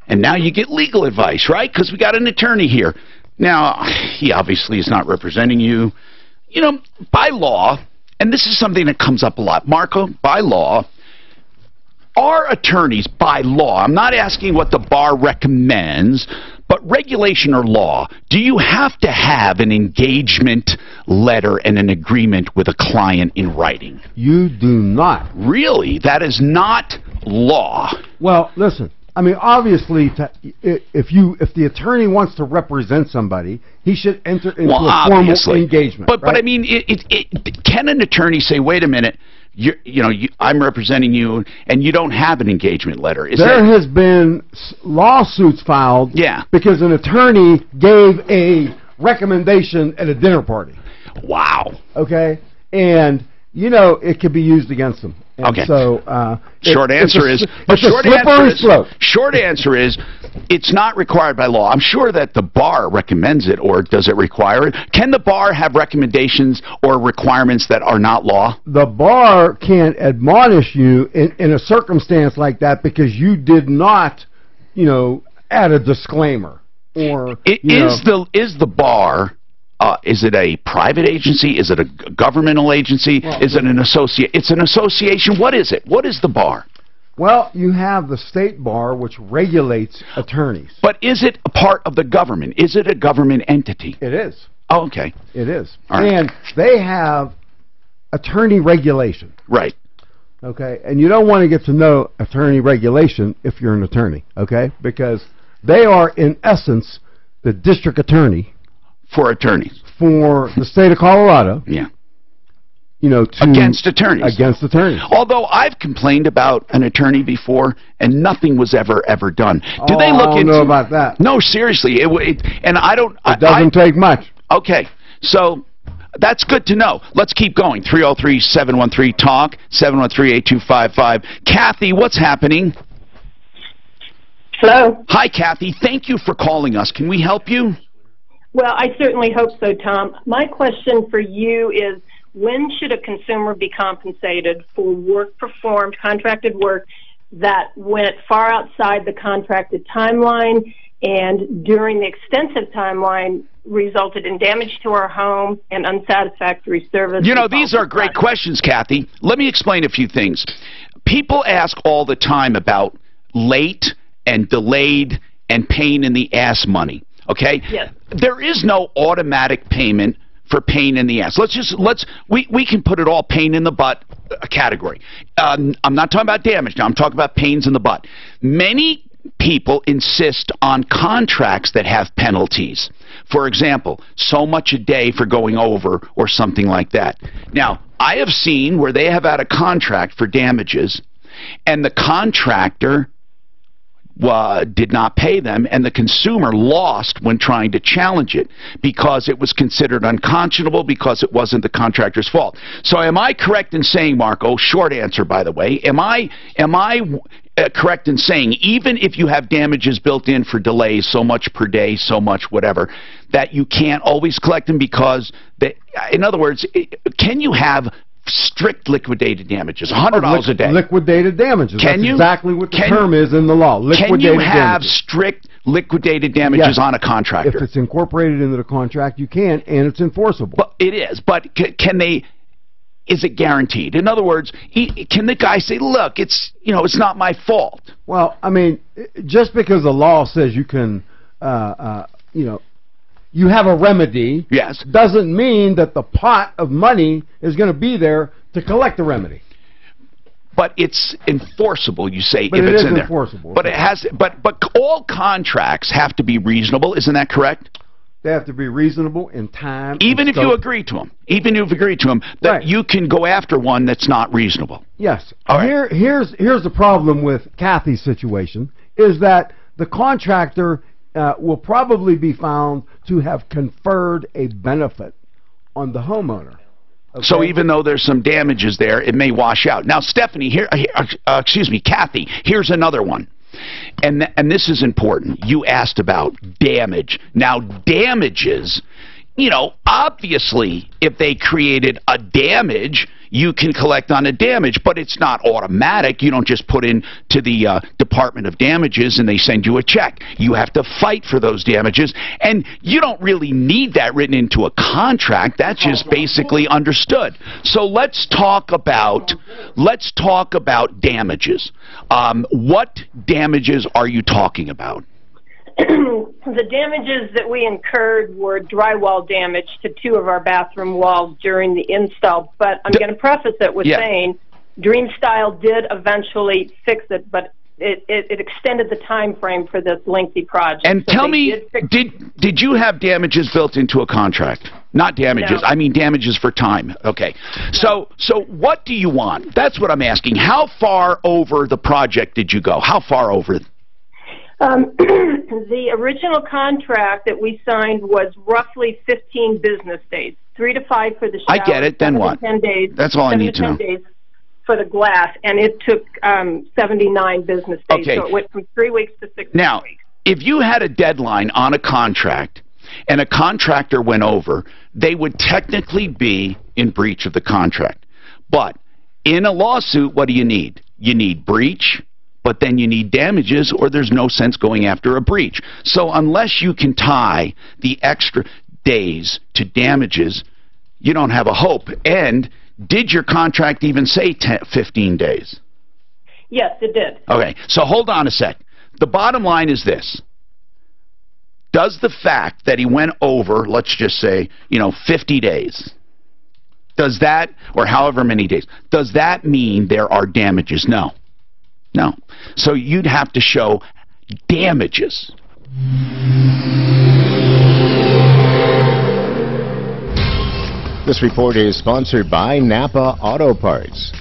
and now you get legal advice, right? Because we got an attorney here. Now, he obviously is not representing you. You know, by law, and this is something that comes up a lot, Marco, by law, our attorneys, by law, I'm not asking what the bar recommends, but regulation or law, do you have to have an engagement letter and an agreement with a client in writing? You do not. Really? That is not law. Well, listen. I mean, obviously, if the attorney wants to represent somebody, he should enter into a formal engagement. But I mean, can an attorney say, "Wait a minute, I'm representing you, and you don't have an engagement letter"? There has been lawsuits filed, because an attorney gave a recommendation at a dinner party. Wow. Okay, and it could be used against them. And okay. So, short answer is it's not required by law. I'm sure that the bar recommends it, or does it require it? Can the bar have recommendations or requirements that are not law? The bar can't admonish you in a circumstance like that because you did not, add a disclaimer or is the bar. Is it a private agency? Is it a governmental agency? Is it an associate? It's an association. What is it? What is the bar? Well, you have the state bar, which regulates attorneys. But is it a part of the government? Is it a government entity? It is. Oh, okay. It is. All right. And they have attorney regulation. Right. Okay. And you don't want to get to know attorney regulation if you're an attorney, okay? Because they are, in essence, the district attorney. For attorneys. For the state of Colorado. Yeah. Against attorneys. Against attorneys. Although I've complained about an attorney before, and nothing was ever done. Do they look into? I don't know about that. No, seriously. And I don't. It doesn't take much. Okay. So that's good to know. Let's keep going. 303-713-TALK, 713-8255. Kathy, what's happening? Hello. Hi, Kathy. Thank you for calling us. Can we help you? Well, I certainly hope so, Tom. My question for you is, when should a consumer be compensated for work performed, contracted work, that went far outside the contracted timeline and during the extensive timeline resulted in damage to our home and unsatisfactory service? These are great questions, Kathy. Let me explain a few things. People ask all the time about late and delayed and pain in the ass money. Okay? Yes. There is no automatic payment for pain in the ass. We can put it all pain in the butt category. I'm not talking about damage now. I'm talking about pains in the butt. Many people insist on contracts that have penalties. For example, so much a day for going over or something like that. Now, I have seen where they have had a contract for damages and the contractor did not pay them, and the consumer lost when trying to challenge it because it was considered unconscionable because it wasn't the contractor's fault. So am I correct in saying, Marco, short answer by the way, am I correct in saying even if you have damages built in for delays, so much per day, so much whatever, that you can't always collect them because, in other words, can you have strict liquidated damages, $100 a day? Liquidated damages. That's exactly what the term is in the law. Liquidated can you have damages. Strict liquidated damages on a contractor? If it's incorporated into the contract, you can, and it's enforceable. But it is. But can they? Is it guaranteed? In other words, can the guy say, "Look, it's it's not my fault"? Well, I mean, just because the law says you can, you have a remedy, yes, doesn't mean that the pot of money is going to be there to collect the remedy. But it's enforceable, you say, but if it's in there. Enforceable. But it has. But all contracts have to be reasonable. Isn't that correct? They have to be reasonable in time. Even if you agree to them. Even if you've agreed to them, that you can go after one that's not reasonable. Yes. All right. Here's the problem with Kathy's situation is that the contractor will probably be found to have conferred a benefit on the homeowner. Okay? So even though there's some damages there, it may wash out. Now, Stephanie, Kathy, here's another one. And this is important. You asked about damage. Now, damages, obviously, if they created a damage, you can collect on a damage, but it's not automatic. You don't just put in to the Department of Damages and they send you a check. You have to fight for those damages, and you don't really need that written into a contract. That's just basically understood. So let's talk about damages. What damages are you talking about? The damages that we incurred were drywall damage to 2 of our bathroom walls during the install. But I'm going to preface it with saying DreamStyle did eventually fix it, but it extended the time frame for this lengthy project. And tell me, did you have damages built into a contract? Not damages. No. I mean damages for time. Okay. No. So what do you want? That's what I'm asking. How far over the project did you go? How far over? The original contract that we signed was roughly 15 business days, 3 to 5 for the shower. I get it. Then what? 10 days. That's all I need to know. 10 days for the glass, and it took 79 business days. Okay. So it went from 3 weeks to 6 now, weeks. If you had a deadline on a contract and a contractor went over, they would technically be in breach of the contract. But in a lawsuit, what do you need? You need breach, but then you need damages, or there's no sense going after a breach. So unless you can tie the extra days to damages, you don't have a hope. And did your contract even say 15 days? Yes, it did. Okay, so hold on a sec. The bottom line is this. Does the fact that he went over, let's just say, 50 days, does that, or however many days, does that mean there are damages? No. No. So you'd have to show damages. This report is sponsored by Napa Auto Parts.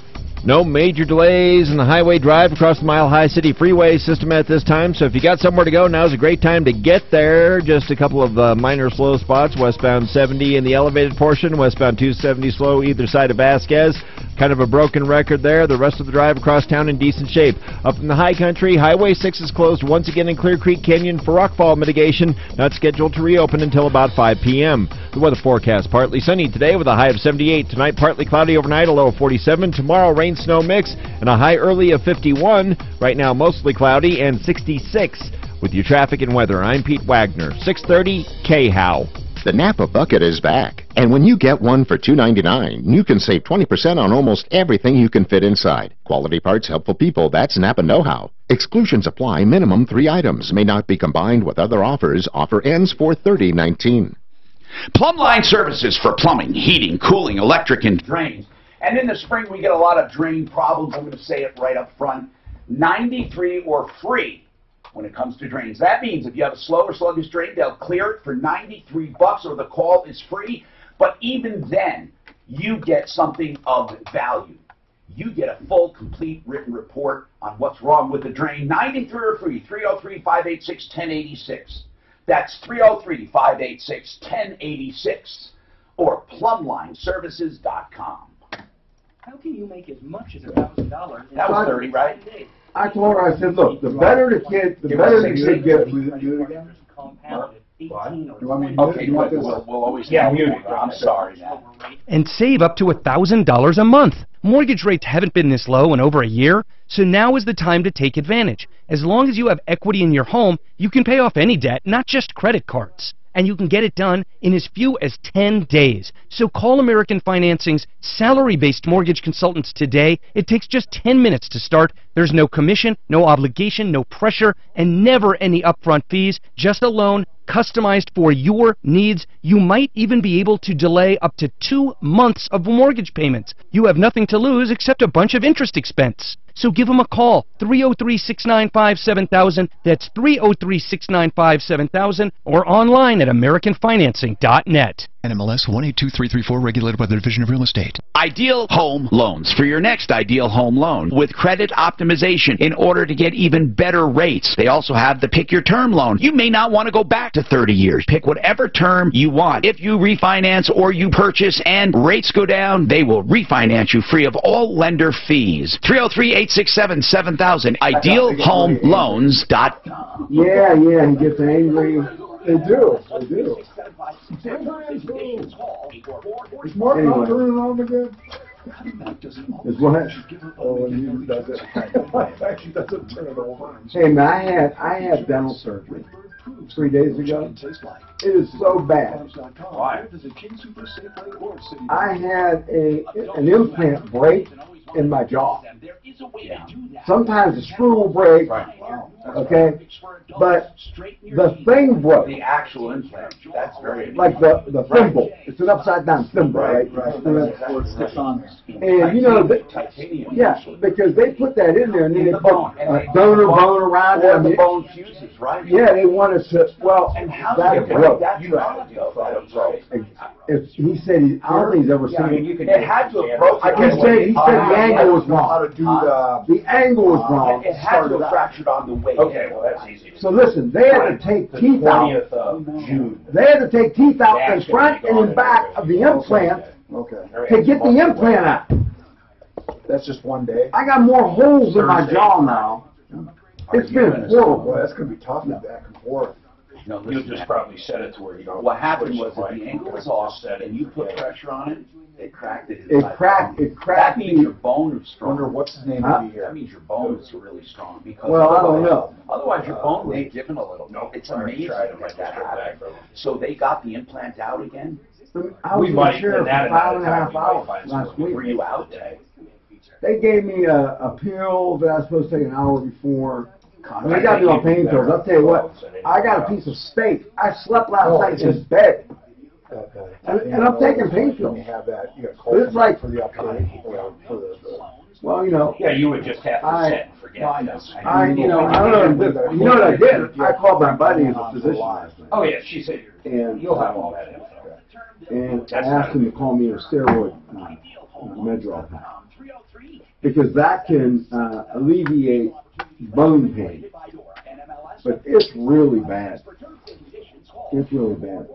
No major delays in the highway drive across the Mile High City Freeway system at this time, so if you got somewhere to go, now's a great time to get there. Just a couple of minor slow spots, westbound 70 in the elevated portion, westbound 270 slow either side of Vasquez. Kind of a broken record there. The rest of the drive across town in decent shape. Up in the high country, Highway 6 is closed once again in Clear Creek Canyon for rockfall mitigation, not scheduled to reopen until about 5 p.m. The weather forecast, partly sunny today with a high of 78. Tonight, partly cloudy overnight, a low of 47. Tomorrow, rain, snow mix, and a high early of 51. Right now, mostly cloudy and 66. With your traffic and weather, I'm Pete Wagner, 630 KHOW. The Napa Bucket is back, and when you get one for $2.99, you can save 20% on almost everything you can fit inside. Quality parts, helpful people, that's Napa know-how. Exclusions apply, minimum 3 items, may not be combined with other offers. Offer ends 4/30/19. Plumbline services for plumbing, heating, cooling, electric, and drains. And in the spring, we get a lot of drain problems. I'm going to say it right up front. 93 or free when it comes to drains. That means if you have a slow or sluggish drain, they'll clear it for $93 or the call is free. But even then, you get something of value. You get a full, complete written report on what's wrong with the drain. 93 or free, 303-586-1086. That's 303-586-1086 or plumlineservices.com. How can you make as much as $1,000? That was 30, right? I told her, I said, look, the better the kid, the better the kid gets. Do it again? Okay, we'll always mute it. I'm sorry, man. And save up to $1,000 a month. Mortgage rates haven't been this low in over a year, so now is the time to take advantage. As long as you have equity in your home, you can pay off any debt, not just credit cards. And you can get it done in as few as 10 days. So call American Financing's salary-based mortgage consultants today. It takes just 10 minutes to start. There's no commission, no obligation, no pressure, and never any upfront fees. Just a loan customized for your needs. You might even be able to delay up to 2 months of mortgage payments. You have nothing to lose except a bunch of interest expense. So give them a call, 303-695-7000. That's 303-695-7000 or online at AmericanFinancing.net. NMLS 182334, regulated by the Division of Real Estate. Ideal Home Loans for your next ideal home loan with credit optimization in order to get even better rates. They also have the Pick Your Term loan. You may not want to go back to 30 years. Pick whatever term you want. If you refinance or you purchase and rates go down, they will refinance you free of all lender fees. 303-867-7000. IdealHomeLoans.com. Yeah, he gets angry. They do. Is Mark not turning on again? Is what? Oh, and he does it. He doesn't turn it over. Hey man, I had dental surgery 3 days ago. It is so bad. Why? I had an implant break in my jaw. Sometimes the screw will break, okay, but the thing broke. The actual implant. That's very like the thimble. It's an upside down thimble, right? And you know, yeah, because they put that in there and then they put a donor bone around it. The bone fuses, right? Yeah, they want us to. Well, and how that do you broke. break that? You have to go. He said I don't think he's ever seen it. It had to have broken. He said the angle was wrong. How to do the angle was wrong. It had to have fractured on the way. Okay, well that's easy. So listen, they had to take teeth out. They had to take teeth out in front and in back of the implant to get the implant out. That's just one day? I got more holes in my jaw now. It's been horrible. Boy, that's going to be tough back and forth. No, you'll just probably set it to where you don't. What happened was that the angle was off, and you put pressure on it, it cracked it. It cracked. That means your bone is strong. Wonder what's the name of the year? That means your bone is really strong. Because well, I don't know. Otherwise, your bone would be given a little. No, it's amazing that that happened. So they got the implant out again. I was in chair for 5.5 hours last week. Were you out? They gave me a pill that I was supposed to take an hour before. And they got me on painkillers. I'll tell you what, I got a piece of steak. I slept last night in bed. And I'm taking painkillers. But it's like, well, you know. Yeah, you would just have to sit and forget. I don't know. You know what I did? I called my buddy who's a physician last night. Oh yeah, she said you'll have all that info. And I asked him to call me a steroid Medrol pack. Because that can alleviate bone pain. But it's really bad. It's really bad.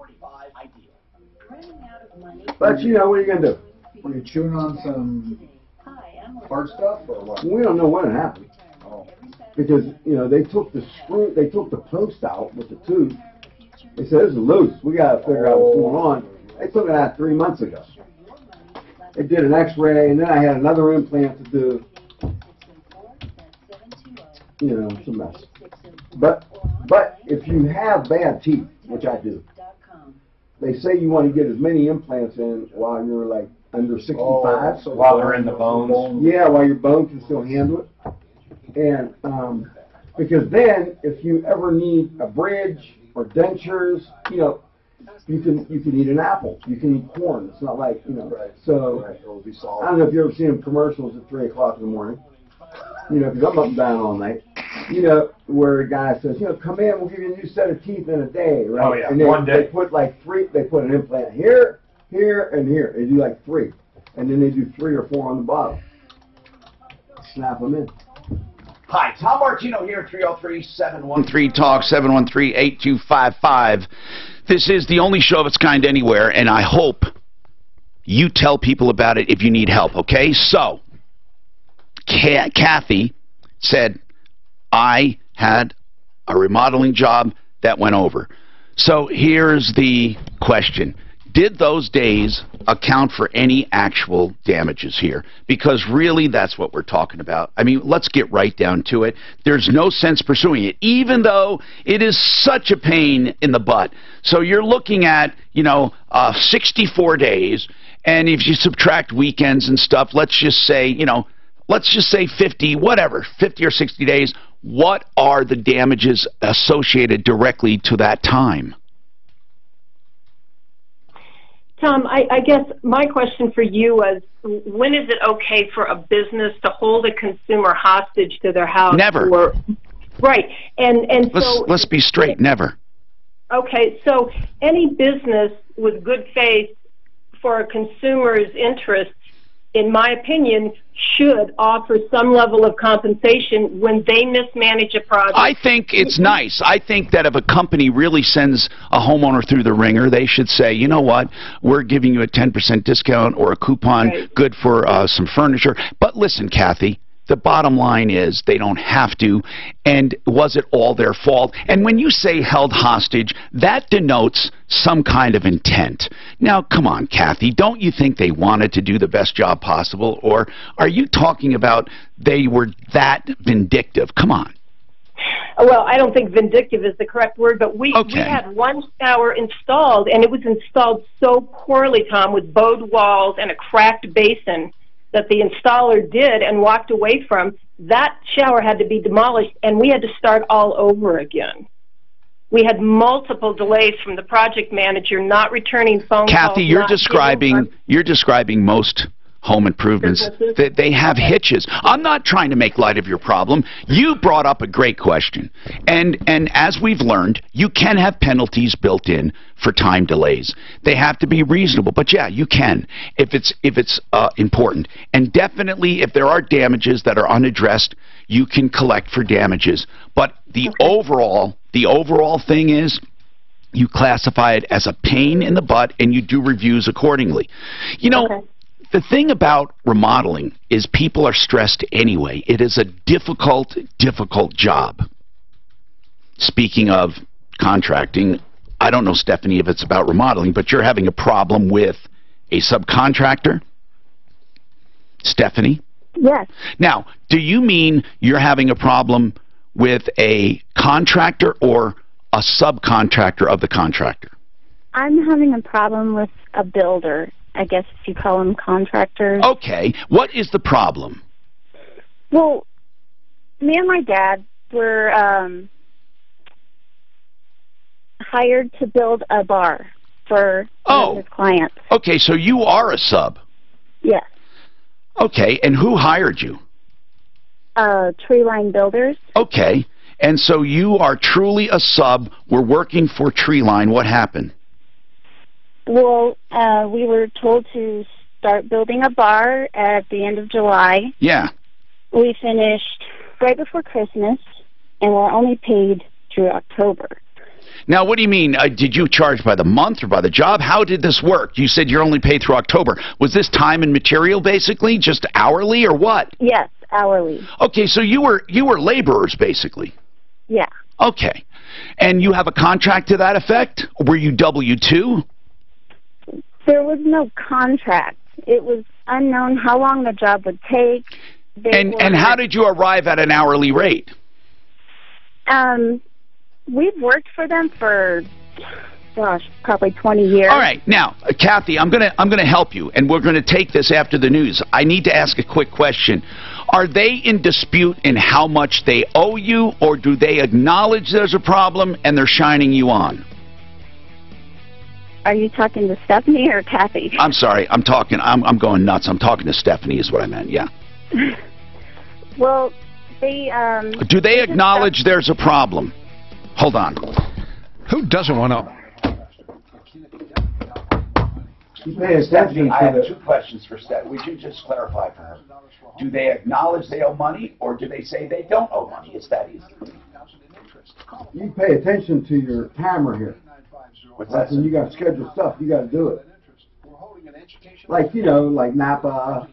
But you know, what are you going to do? Were you chewing on some hard stuff or what? We don't know when it happened. Because, you know, they took the screw, they took the post out with the tooth. They said, this is loose. We got to figure out what's going on. They took it out 3 months ago. They did an x-ray, and then I had another implant to do. You know, it's a mess. But if you have bad teeth, which I do, they say you want to get as many implants in while you're like under 65. So while they're in the bones? Yeah, while your bone can still handle it. And because then, if you ever need a bridge or dentures, you know, you can eat an apple. You can eat corn. It's not like, you know. So I don't know if you've ever seen commercials at 3 o'clock in the morning. You know, because I'm up and down all night. You know, where a guy says, you know, come in, we'll give you a new set of teeth in a day, right? Oh, yeah, and then one day. They put like 3, they put an implant here, here, and here. They do like 3. And then they do 3 or 4 on the bottom. Snap them in. Hi, Tom Martino here, 303-713. Talk 713-8255. This is the only show of its kind anywhere, and I hope you tell people about it if you need help, okay? So, Kathy said, I had a remodeling job that went over. So here's the question. Did those days account for any actual damages here? Because really that's what we're talking about. I mean, let's get right down to it. There's no sense pursuing it, even though it is such a pain in the butt. So you're looking at, you know, 64 days, and if you subtract weekends and stuff, let's just say, you know, let's just say 50, whatever, 50 or 60 days. What are the damages associated directly to that time? Tom, I guess my question for you was, when is it okay for a business to hold a consumer hostage to their house? Never. Right. And let's be straight, never. Okay, so any business with good faith for a consumer's interest, in my opinion, should offer some level of compensation when they mismanage a project. I think it's nice. I think that if a company really sends a homeowner through the ringer, they should say, you know what, we're giving you a 10% discount or a coupon, good for some furniture. But listen, Kathy, the bottom line is they don't have to, and was it all their fault? And when you say held hostage, that denotes some kind of intent. Now, come on, Kathy, don't you think they wanted to do the best job possible, or are you talking about they were that vindictive? Come on. Well, I don't think vindictive is the correct word, but we had one shower installed, and it was installed so poorly, Tom, with bowed walls and a cracked basin that the installer did and walked away from. That shower had to be demolished, and we had to start all over again. We had multiple delays from the project manager not returning phone calls. Kathy, you're describing most home improvements. They have hitches. I'm not trying to make light of your problem. You brought up a great question. And as we've learned, you can have penalties built in for time delays. They have to be reasonable. But yeah, you can if it's important. And definitely if there are damages that are unaddressed, you can collect for damages. But the overall thing is you classify it as a pain in the butt and you do reviews accordingly. You know, the thing about remodeling is people are stressed anyway. It is a difficult, difficult job. Speaking of contracting, I don't know, Stephanie, if it's about remodeling, but you're having a problem with a subcontractor? Stephanie? Yes. Now, do you mean you're having a problem with a contractor or a subcontractor of the contractor? I'm having a problem with a builder. I guess if you call them contractors. Okay. What is the problem? Well, me and my dad were hired to build a bar for one of his clients. Okay, so you are a sub. Yes. Okay, and who hired you? Tree Line Builders. Okay, and so you are truly a sub. We're working for Tree Line. What happened? Well, we were told to start building a bar at the end of July. Yeah. We finished right before Christmas, and we're only paid through October. Now, what do you mean? Did you charge by the month or by the job? How did this work? You said you're only paid through October. Was this time and material, basically, just hourly, or what? Yes, hourly. Okay, so you were laborers, basically. Yeah. Okay. And you have a contract to that effect? Were you W-2? There was no contract. It was unknown how long the job would take. And how did you arrive at an hourly rate? We've worked for them for, gosh, probably 20 years. All right. Now, Kathy, I'm gonna help you, and we're gonna take this after the news. I need to ask a quick question. Are they in dispute in how much they owe you, or do they acknowledge there's a problem and they're shining you on? Are you talking to Stephanie or Kathy? I'm sorry. I'm going nuts. I'm talking to Stephanie is what I meant, yeah. Well, they... do they acknowledge there's a problem? Hold on. Who doesn't want to... Stephanie, I have two questions for Stephanie. Would you just clarify for her? Do they acknowledge they owe money, or do they say they don't owe money? It's that easy. You pay attention to your hammer here. What's that? When you got scheduled stuff, you got to do it. Like, you know, like Napa.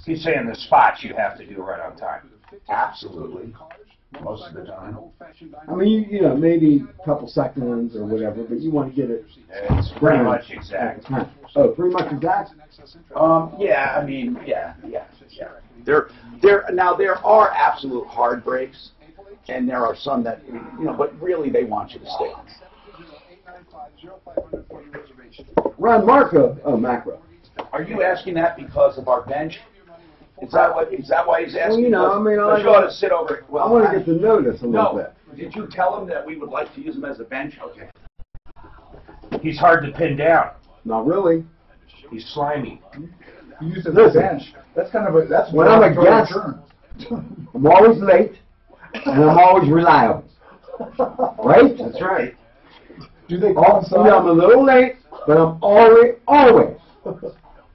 He's saying the spots you have to do right on time. Absolutely. Most of the time. I mean, you know, maybe a couple seconds or whatever, but you want to get it. It's pretty much exact. Oh, pretty much exact? Yeah, I mean, yeah. Now, there are absolute hard breaks, and there are some that, you know, but really they want you to stay. Run Marco. Oh, macro. Are you asking that because of our bench? Is that why he's asking? Well, you know, I mean, you ought to sit over. Well, I want to get to know this a little bit. Did you tell him that we would like to use him as a bench? Okay. He's hard to pin down. Not really. He's slimy. You use it as a bench. That's kind of that's when I'm a guest. I'm always late, and I'm always reliable. Right? That's right. Do they call I'm a little late, but I'm always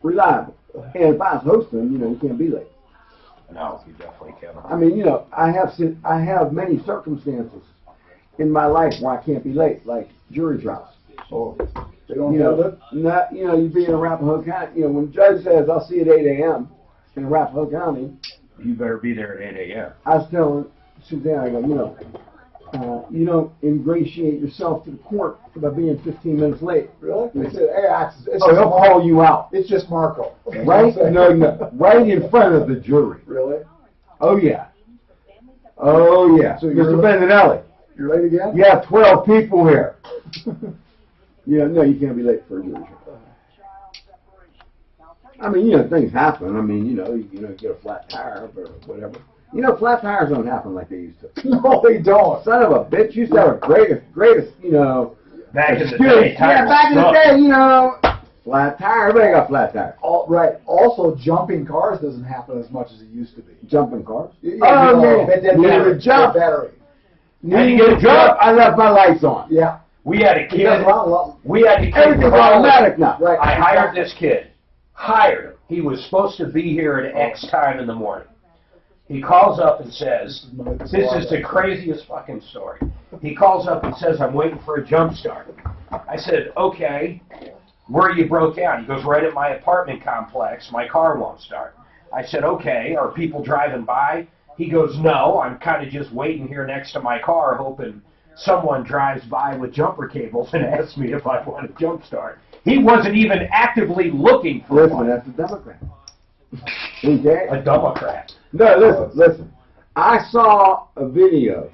reliable. And if I was hosting, you know, you can't be late. No, you definitely can't. I mean, you know, I have many circumstances in my life where I can't be late, like jury trials. Oh, they don't know it? Not, you know, you be in Arapahoe County, you know, when the judge says, I'll see you at 8 a.m. in Arapahoe County, You better be there at 8 a.m. I was telling Suzanne, I go, you don't ingratiate yourself to the court by being 15 minutes late. Really? They said, hey, they'll call you out. It's just Marco. Right? No, right in front of the jury. Really? Oh, yeah. Oh, yeah. So Mr. Bendinelli. You're late again? You have 12 people here. No, you can't be late for a jury trial. I mean, things happen. I mean, you get a flat tire or whatever. Flat tires don't happen like they used to. No, they don't. Son of a bitch, used to have a greatest, back in excuse. the day. Yeah, back in the day, flat tire. Everybody got flat tires. Right. Also, jumping cars doesn't happen as much as it used to be. Jumping cars? Yeah, Needed a jump. Battery. Needed a jump. I left my lights on. Yeah. We had a kid. We had a kid. Everything's automatic now. Right. I hired this kid. Hired him. He was supposed to be here at X time in the morning. He calls up and says, this is the craziest fucking story. He calls up and says, I'm waiting for a jump start. I said, okay, where you broke down? He goes, right at my apartment complex. My car won't start. I said, okay, are people driving by? He goes, no, I'm kind of just waiting here next to my car hoping someone drives by with jumper cables and asks me if I want a jump start. He wasn't even actively looking for one. That's a Democrat. Okay? A Democrat. No, listen. I saw a video.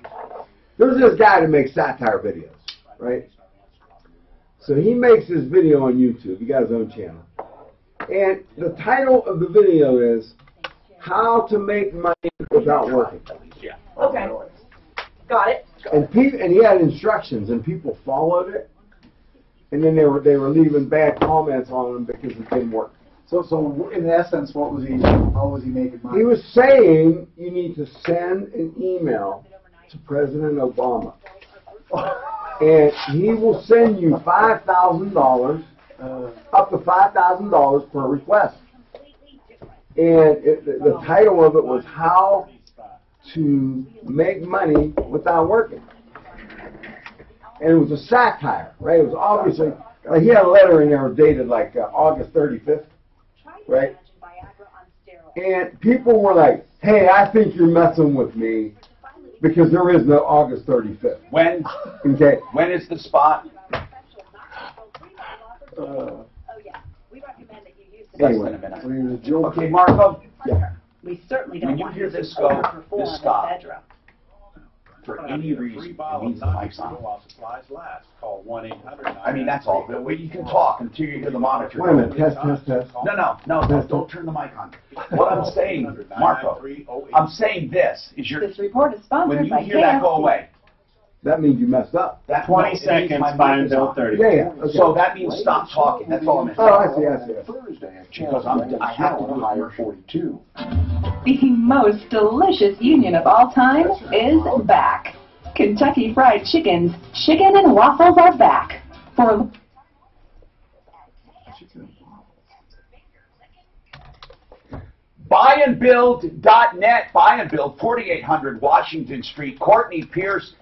There's this guy that makes satire videos, right? So he makes this video on YouTube. He got his own channel. And the title of the video is How to Make Money Without Working. Yeah. Okay. Got it. And he had instructions, and people followed it. And then they were leaving bad comments on him because it didn't work. So in essence, how was he making money? He was saying you need to send an email to President Obama, and he will send you $5,000, up to $5,000 per request. And the title of it was How to Make Money Without Working. And it was a satire, right? It was obviously, he had a letter in there dated like August 35th. Right? And people were like, hey, I think you're messing with me because there is no August 35th. When? Okay. When is the spot? Anyway. Okay, Marco. Yeah. We certainly don't When you want hear him to this go, overperform this in stop. the bedroom. For any reason, it means the mic's on. While supplies last, call 1-800. I mean, that's all. But you can talk until you hear the monitor. Wait a minute. Test. No, don't turn the mic on. What I'm saying, Marco, I'm saying this is This report is sponsored when you by hear that go away. That means you messed up. That 20 seconds, buy and bill 30. Yeah. Okay. So that means stop talking. That's all I'm saying. Oh, I see. Thursday, Because I have to do higher 42. The most delicious union of all time is back. Kentucky Fried Chicken's Chicken and Waffles are back. For Buyandbuild.net, Buy and Build, 4800 Washington Street. Courtney Pierce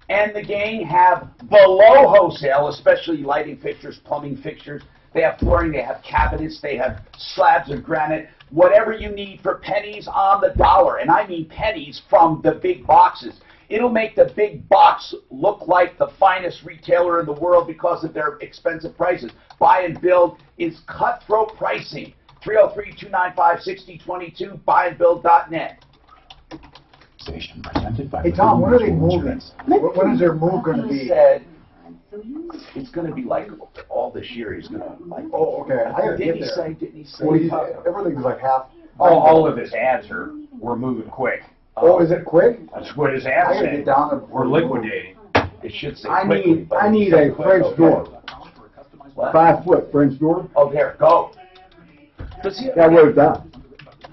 and the gang have below wholesale, especially lighting fixtures, plumbing fixtures. They have flooring, they have cabinets, they have slabs of granite. Whatever you need for pennies on the dollar, and I mean pennies from the big boxes. It'll make the big box look like the finest retailer in the world because of their expensive prices. Buy and Build is cutthroat pricing. 303-295-6022, buyandbuild.net. Station presented by Hey, Tom, when are they moving? When is their move going to be? He said it's going to be like all this year. He's going to like. Oh, okay. I gotta get there. Didn't he say? Well, everything's like half. All of his ads we're moving quick. Oh, is it quick? That's what his I ads gotta say. get down there. We're liquidating. It should say I quickly, need but a quick, French okay. door. What? 5 foot French door. Oh, there, go. Yeah, I wrote it down.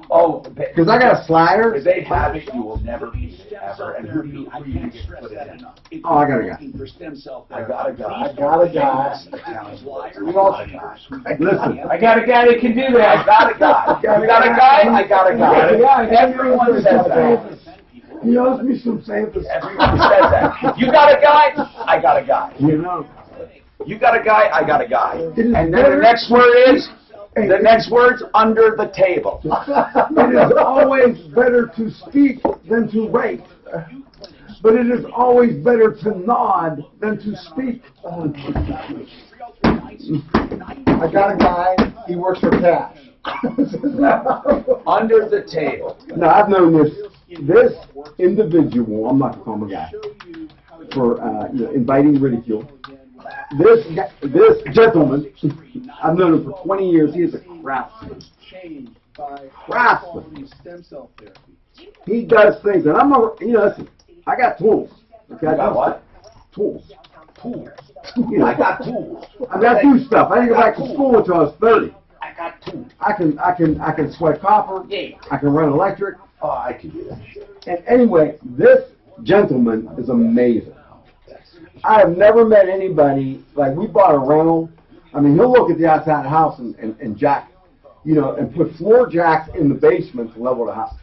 Oh, Because I got a slider. If they have it, you will never be ever. And who do you put it in? Oh, I got a guy. I got a guy. I got a guy. Listen. I got a guy that can do that. I got a guy. You got a guy? I got a guy. Everyone says that. He owes me some samples. Everyone says that. You got a guy? I got a guy. You know. You got a guy? I got a guy. It is And then better- the next word is The next word's under the table. It is always better to speak than to write. But it is always better to nod than to speak. I got a guy, he works for cash. Under the table. Now, I've known this individual, I'm not going to call him a guy, for inviting ridicule. This gentleman, I've known him for 20 years. He is a craftsman. Craftsman. He does things, and I'm a, listen, I got tools. Okay, You got what? Tools. Tools. I got tools. I do stuff. I didn't go back to school until I was 30. I got tools. I can sweat copper. Yeah. I can run electric. Oh, I can do that. And anyway, this gentleman is amazing. I have never met anybody, like we bought a rental. I mean, he'll look at the outside of the house and jack, and put floor jacks in the basement to level the house.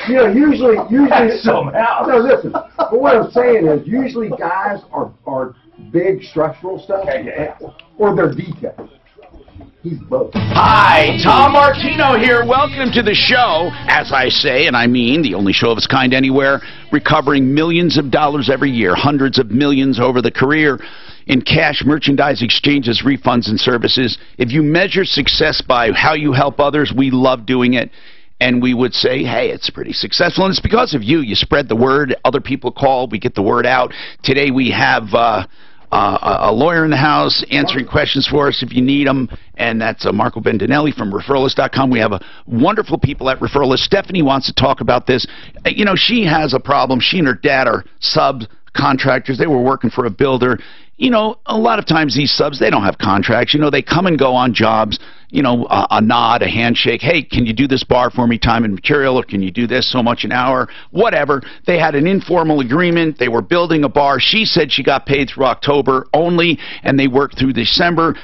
Usually. That's some house. No, listen. But what I'm saying is, usually guys are big structural stuff, or they're detailed. He's both. Hi, Tom Martino here. Welcome to the show. As I say, and I mean, the only show of its kind anywhere, recovering millions of dollars every year, hundreds of millions over the career in cash, merchandise, exchanges, refunds, and services. If you measure success by how you help others, we love doing it. And we would say, hey, it's pretty successful. And it's because of you. You spread the word. Other people call. We get the word out. Today we have a lawyer in the house answering questions for us if you need them, and that's Marco Bendinelli from Referralist.com. We have wonderful people at Referralist. Stephanie wants to talk about this. She has a problem. She and her dad are subcontractors. They were working for a builder. A lot of times these subs, they don't have contracts. They come and go on jobs. A nod, a handshake. Hey, can you do this bar for me, time and material, or can you do this so much an hour? Whatever. They had an informal agreement. They were building a bar. She said she got paid through October only, and they worked through December.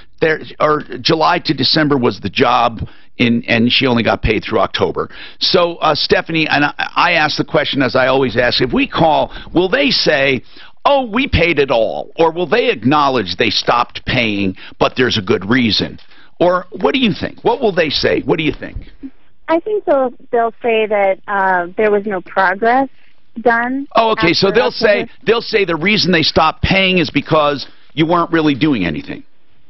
July to December was the job, and she only got paid through October. So, Stephanie, and I asked the question as I always ask, if we call, will they say, oh, we paid it all? Or will they acknowledge they stopped paying, but there's a good reason? Or what do you think? What will they say? What do you think? I think they'll say that there was no progress done. Oh, okay. So they'll say the reason they stopped paying is because you weren't really doing anything.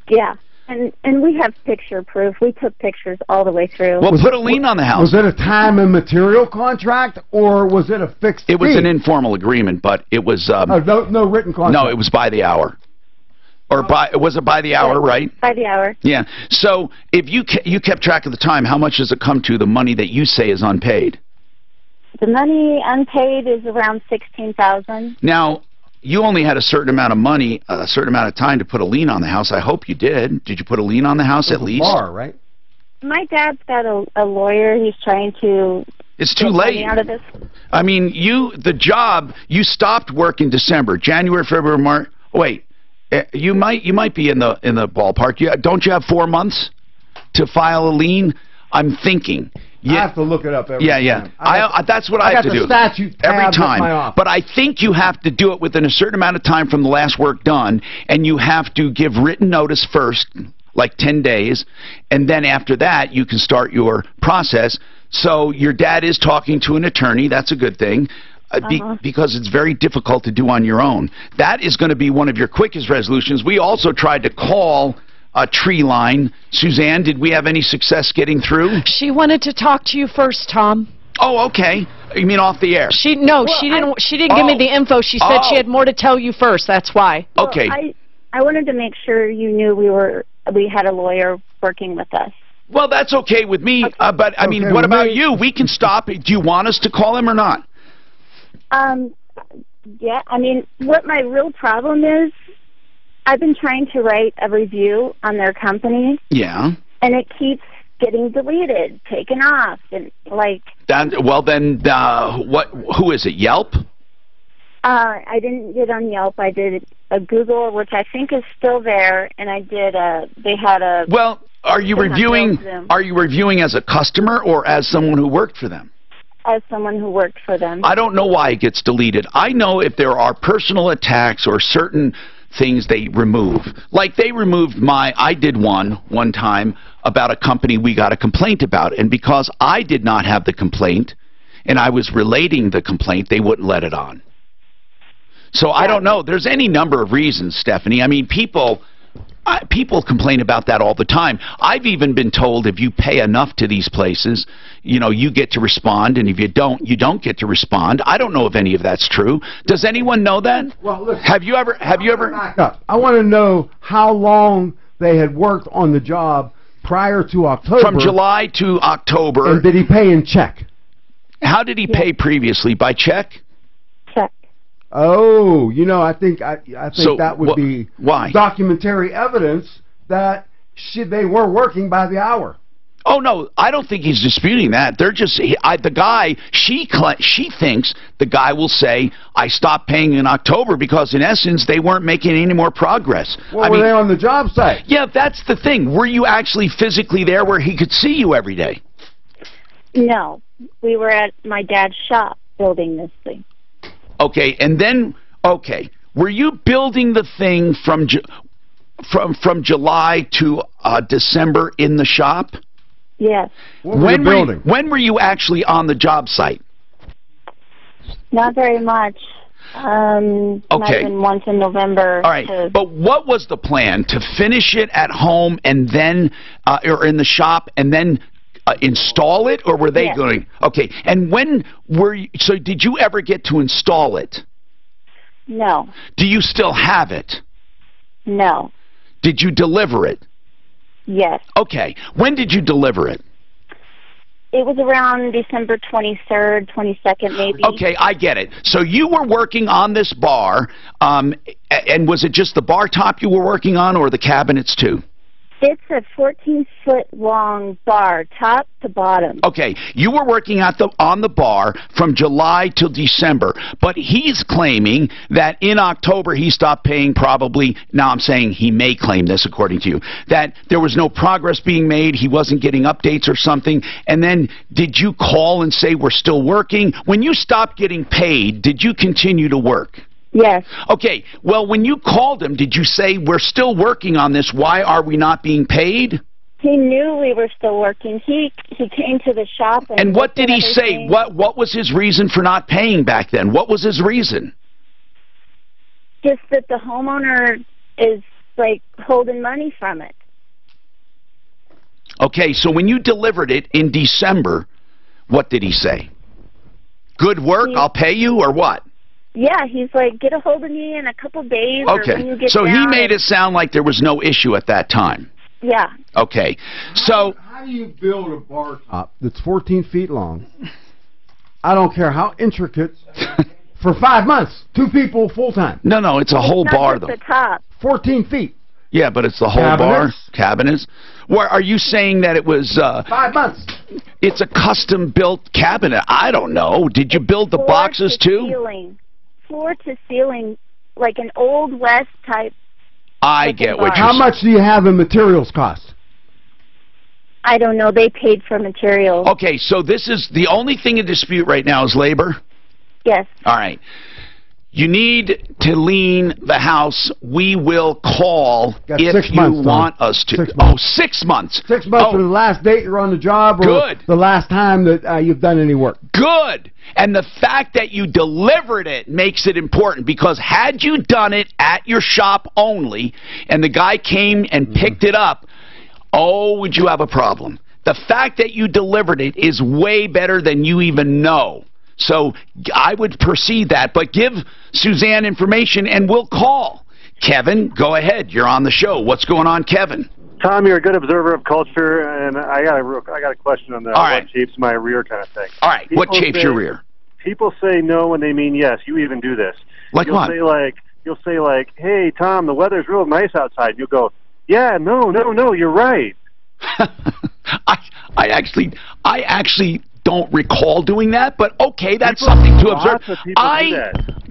Yeah. And we have picture proof. We took pictures all the way through. Well, put a lien on the house. Was it a time and material contract, or was it a fixed fee? It was an informal agreement, but it was... no written contract? No, it was by the hour. Or was it by the hour, right? By the hour. Yeah. So if you kept track of the time, how much does it come to, the money that you say is unpaid? The money unpaid is around $16,000. Now, you only had a certain amount of money, a certain amount of time to put a lien on the house. I hope you did. Did you put a lien on the house at least? Bar, right? My dad's got a lawyer. He's trying to... It's too late. Out of this. I mean, the job, you stopped work in December, January, February, March. Wait, you might be in the ballpark. Don't you have 4 months to file a lien? I'm thinking. I have to look it up every time. That's what I have to do. Statute every time. But I think you have to do it within a certain amount of time from the last work done, and you have to give written notice first, like 10 days, and then after that you can start your process. So your dad is talking to an attorney. That's a good thing. Because it's very difficult to do on your own. That is going to be one of your quickest resolutions. We also tried to call a tree line. Suzanne, did we have any success getting through? She wanted to talk to you first, Tom. Oh, okay. You mean off the air? She didn't give me the info. She said she had more to tell you first. That's why. Okay. Well, I wanted to make sure you knew we had a lawyer working with us. Well, that's okay with me. Okay. But I mean, what about you? We can stop. Do you want us to call him or not? Yeah, I mean, what my real problem is, I've been trying to write a review on their company. Yeah. And it keeps getting deleted, taken off, and like... Well, then, who is it, Yelp? I didn't get on Yelp. I did a Google, which I think is still there, and I did they had a... Well, are you reviewing as a customer or as someone who worked for them? As someone who worked for them. I don't know why it gets deleted. I know if there are personal attacks or certain things they remove. Like they removed I did one time about a company we got a complaint about, and because I did not have the complaint and I was relating the complaint, they wouldn't let it on. So I don't know. There's any number of reasons, Stephanie. I mean, people complain about that all the time. I've even been told if you pay enough to these places, you know, you get to respond, and if you don't get to respond. I don't know if any of that's true. Does anyone know that? Well, listen, have you ever back up. I want to know how long they had worked on the job prior to October. From July to October. And did he pay in check? How did he pay previously? By check? Check. Oh, you know, I think that would be documentary evidence that they were working by the hour. Oh no, I don't think he's disputing that. They're just she thinks the guy will say I stopped paying in October because in essence they weren't making any more progress. Well, were they on the job site? Yeah, that's the thing. Were you actually physically there where he could see you every day? No, we were at my dad's shop building this thing. Okay, and then were you building the thing from July to December in the shop? Yes. When were you actually on the job site? Not very much. Might have been once in November. All right, but what was the plan? To finish it at home and then, or in the shop, and then install it, or were they going? Okay, and when were you? So did you ever get to install it? No. Do you still have it? No. Did you deliver it? Yes. Okay. When did you deliver it? It was around December 23rd, 22nd, maybe. Okay, I get it. So you were working on this bar, and was it just the bar top you were working on, or the cabinets too? It's a 14-foot long bar, top to bottom. Okay, you were working on the bar from July till December, but he's claiming that in October he stopped paying probably, now I'm saying he may claim this according to you, that there was no progress being made, he wasn't getting updates or something, and then did you call and say we're still working? When you stopped getting paid, did you continue to work? Yes. Okay, well, when you called him, did you say, we're still working on this, why are we not being paid? He knew we were still working. He came to the shop. And what did he say? What was his reason for not paying back then? What was his reason? Just that the homeowner is, like, holding money from it. Okay, so when you delivered it in December, what did he say? Good work, I'll pay you, or what? Yeah, he's like, get a hold of me in a couple days. Okay, or when you get so down he made it sound like there was no issue at that time. Yeah. Okay, so how do you build a bar top that's 14 feet long? I don't care how intricate. For 5 months, 2 people full time. No, it's a whole bar though. The top. 14 feet. Yeah, but it's the whole bar. Cabinets. Where are you saying that it was? 5 months. It's a custom built cabinet. I don't know. Did you build the boxes too? Ceiling. Floor to ceiling, like an old West type. I get what you're saying. How much do you have in materials cost? I don't know. They paid for materials. Okay, so this is the only thing in dispute right now is labor? Yes. All right. You need to lean the house. We will call if you want us to. 6 months. Oh, 6 months. 6 months from the last date you're on the job, or the last time that you've done any work. Good. And the fact that you delivered it makes it important, because had you done it at your shop only and the guy came and picked it up, oh, would you have a problem? The fact that you delivered it is way better than you even know. So I would proceed that, but give Suzanne information and we'll call. Kevin, go ahead. You're on the show. What's going on, Kevin? Tom, you're a good observer of culture, and I got a question on that. All right. What shapes my rear kind of thing. All right. What shapes your rear? People say no when they mean yes. You even do this. Like what? You'll say like, hey, Tom, the weather's real nice outside. You'll go, yeah, no, you're right. I actually don't recall doing that, but okay, that's something to observe.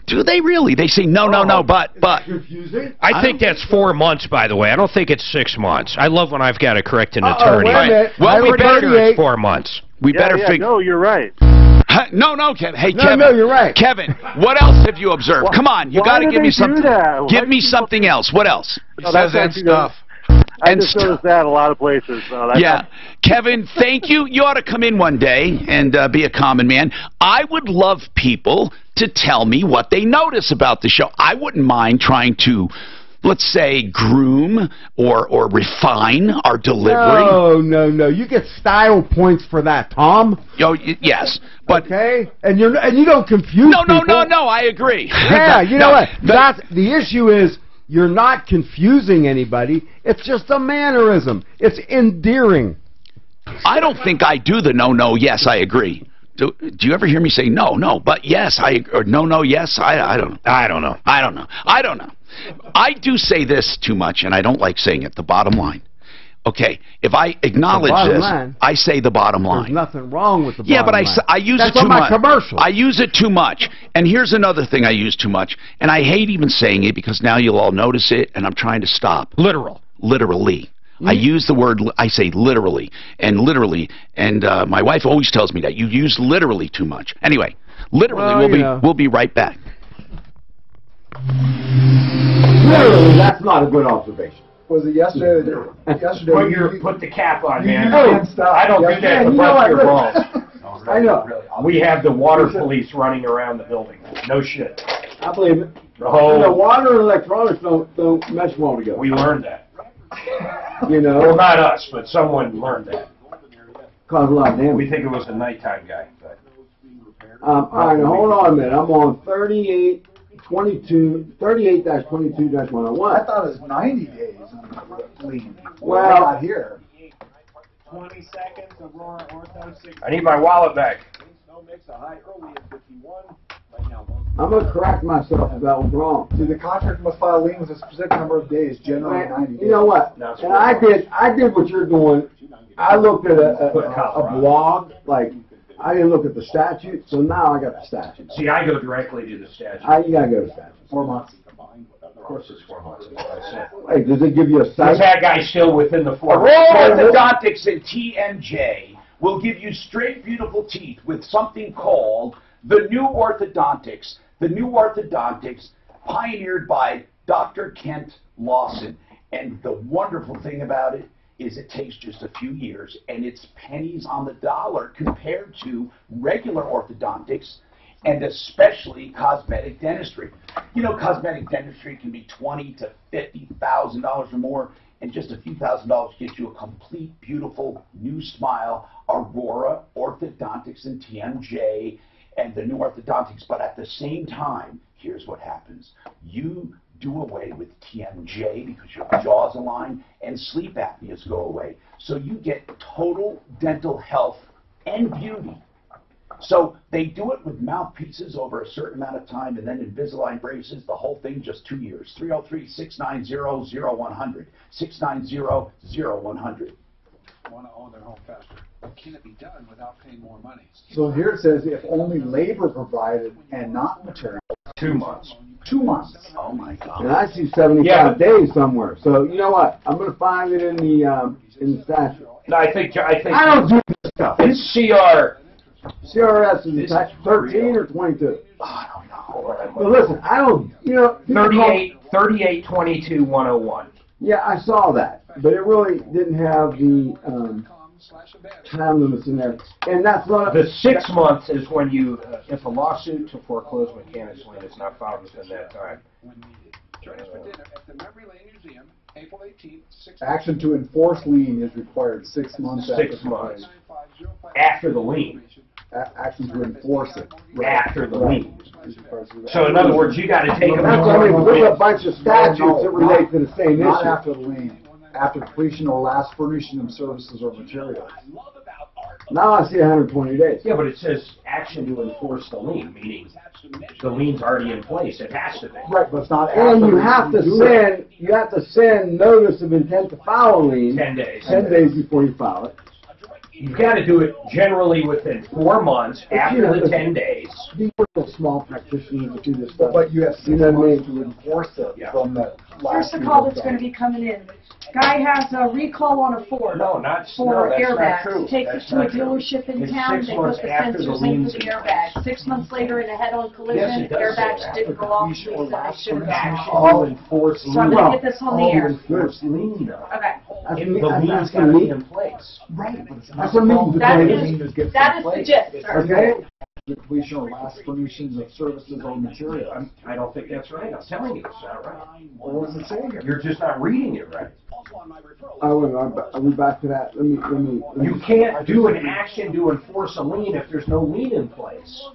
Do they really? They say no, but. Confusing. I think that's 4 months, by the way. I don't think it's 6 months. I love when I've got to correct an attorney. Wait a minute. Well, we better it's 4 months. We better figure. No, you're right. No, Kevin. Hey, No, Kevin. no, you're right. Kevin, what else have you observed? Come on, you got to give me something. Give me Why something else. What else? No, that's actually stuff. I just noticed that a lot of places. Yeah. Kevin, thank you. You ought to come in one day and be a common man. I would love people to tell me what they notice about the show. I wouldn't mind trying to, let's say, groom or refine our delivery. No. You get style points for that, Tom. Yes, but okay, and you don't confuse people. No. I agree. Yeah, you know what? That's the issue is. You're not confusing anybody. It's just a mannerism. It's endearing. I don't think I do the no, yes, I agree. Do you ever hear me say no, but yes, or no, yes? I don't know. I do say this too much, and I don't like saying it. The bottom line. Okay, if I acknowledge this, I say the bottom line. There's nothing wrong with the bottom line. Yeah, but I use That's it too much. Commercial. I use it too much. And here's another thing I use too much, and I hate even saying it because now you'll all notice it, and I'm trying to stop. Literally. I use the word, I say literally, and my wife always tells me that you use literally too much. Anyway, literally, we'll be right back. Literally, that's not a good observation. Was it yesterday? Put the cap on, man. I don't do that to bust your balls. I know. We have the water police running around the building. No shit. I believe it. Water and electronics don't mesh well together. We learned that. Well, not us, but someone learned that. Caused a lot of damage. We think it was a nighttime guy. But. All right, now hold on a minute. I'm on 38-22-101. I thought it was 90 days on the lean. Well, not here. 20 seconds, Aurora Ortho 6. I need my wallet back. No mix, a high early at 51. Right now, I'm going to correct myself if that was wrong. See, the contractor must file a lien with a specific number of days, generally 90 days. You know what? And I did what you're doing. I looked at a blog, like, I didn't look at the statute, so now I got the statute. See, I go directly to the statute. You got to go to the statute. 4 months. Of course it's 4 months. That's what I said. Wait, does it give you a site? Is that guy still within the 4 Aurora months? Orthodontics and TMJ will give you straight, beautiful teeth with something called the New Orthodontics. The New Orthodontics, pioneered by Dr. Kent Lawson. And the wonderful thing about it is it takes just a few years, and it's pennies on the dollar compared to regular orthodontics, and especially cosmetic dentistry. Cosmetic dentistry can be $20,000 to $50,000 or more, and just a few $1,000s gets you a complete, beautiful, new smile. Aurora Orthodontics and TMJ and the New Orthodontics. But at the same time, here's what happens. You do away with TMJ because your jaw's aligned, and sleep apneas go away. So you get total dental health and beauty. So they do it with mouthpieces over a certain amount of time, and then Invisalign braces, the whole thing, just 2 years. 303-690-0100. 690-0100. Want to own their home faster. Can it be done without paying more money? So here it says if only labor provided and not material. 2 months. 2 months. Oh my God. And I see 75 days somewhere. So you know what? I'm going to find it in the statute. No, I think I don't do this stuff. It's CRS is attached 13 or 22. I don't know. But listen, I don't. 38-22-101. Yeah, I saw that, but it really didn't have the time limits in there. And that's not the 6 months is when you, if a lawsuit to foreclose mechanics lien is not filed within that time. Join us for dinner at the Memory Lane Museum, April 18th. Action to enforce lien is required 6 months. 6 months after the lien. Action to enforce it after the lien. So in other words, you got to take them. There's a bunch of statutes that relate to the same issue. Not after the lien. After completion or last furnishing of services or materials. Now I see 120 days. Yeah, but it says action to enforce the lien, meaning the lien's already in place. It has to be. Right, but it's not. And you have to send notice of intent to file a lien 10 days. 10 days before you file it. You've got to do it generally within 4 months after the 10 days. These are small practitioners that do this stuff. But you have 6 months to enforce it from the Here's last the year call of that's going to done. be coming in. Guy has a recall on a Ford No, for that's not airbags. true. Takes That's it to a not true. dealership in It's town. 6 They months put the after the sensors in liens for the are airbags. 6 months later, in a head-on collision, Yes, it does say airbags that. didn't go off. They Or said they last should have permission back. All enforce So I'm going to get this on the air. enforce lien, though. Okay. The lien's got to be in place. Right, but it's That's not what That means. is the gist, sir. Okay? the completion or last furnishings of services or materials. I don't think that's right. I'm telling you, it's not right. Well, what does it say here? You're just not reading it right. Are we back to that? Let me. You can't do an action to enforce a lien if there's no lien in place.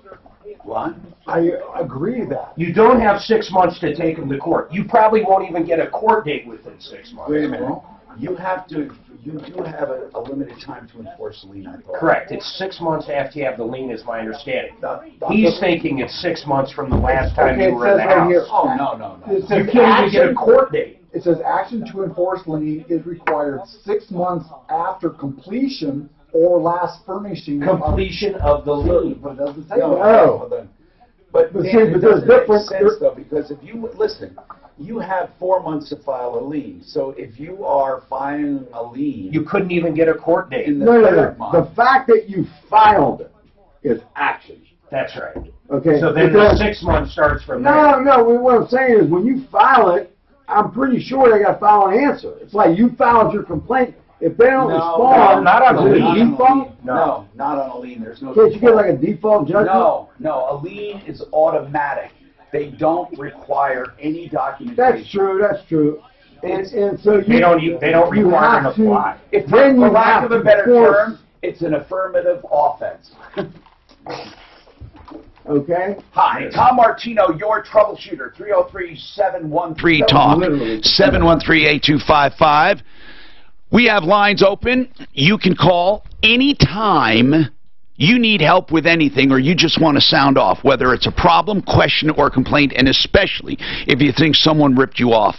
What? I agree that. You don't have 6 months to take them to court. You probably won't even get a court date within 6 months. Wait a minute. You do have a limited time to enforce a lien, I thought. Correct. It's 6 months after you have the lien, is my understanding. He's thinking it's 6 months from the last time you were in the house. Oh, no. You can't even get a court date. It says action to enforce lien is required 6 months after completion or last furnishing. Completion of the lien. But it doesn't say No. that. But But Dan, see, it but there's doesn't make different- sense though, because if you listen, you have 4 months to file a lien. So if you are filing a lien, You couldn't even get a court date. in the No. third month, The fact that you filed it is action. That's right. Okay. So then the 6 months starts from there. No. What I'm saying is when you file it, I'm pretty sure they got to file an answer. It's like you filed your complaint. If they don't respond, not on is a it lien. a default? No, not on a lien. There's no. Can't you get like a default judgment? No. A lien is automatic. They don't require any documentation. That's true. And so you They don't you require have an to- apply. If Then for you lack have of a to better force- term, it's an affirmative offense. Okay. Hi, Tom Martino, your troubleshooter. 303-713 Talk 713-8255. We have lines open. You can call anytime you need help with anything or you just want to sound off, whether it's a problem, question, or complaint, and especially if you think someone ripped you off.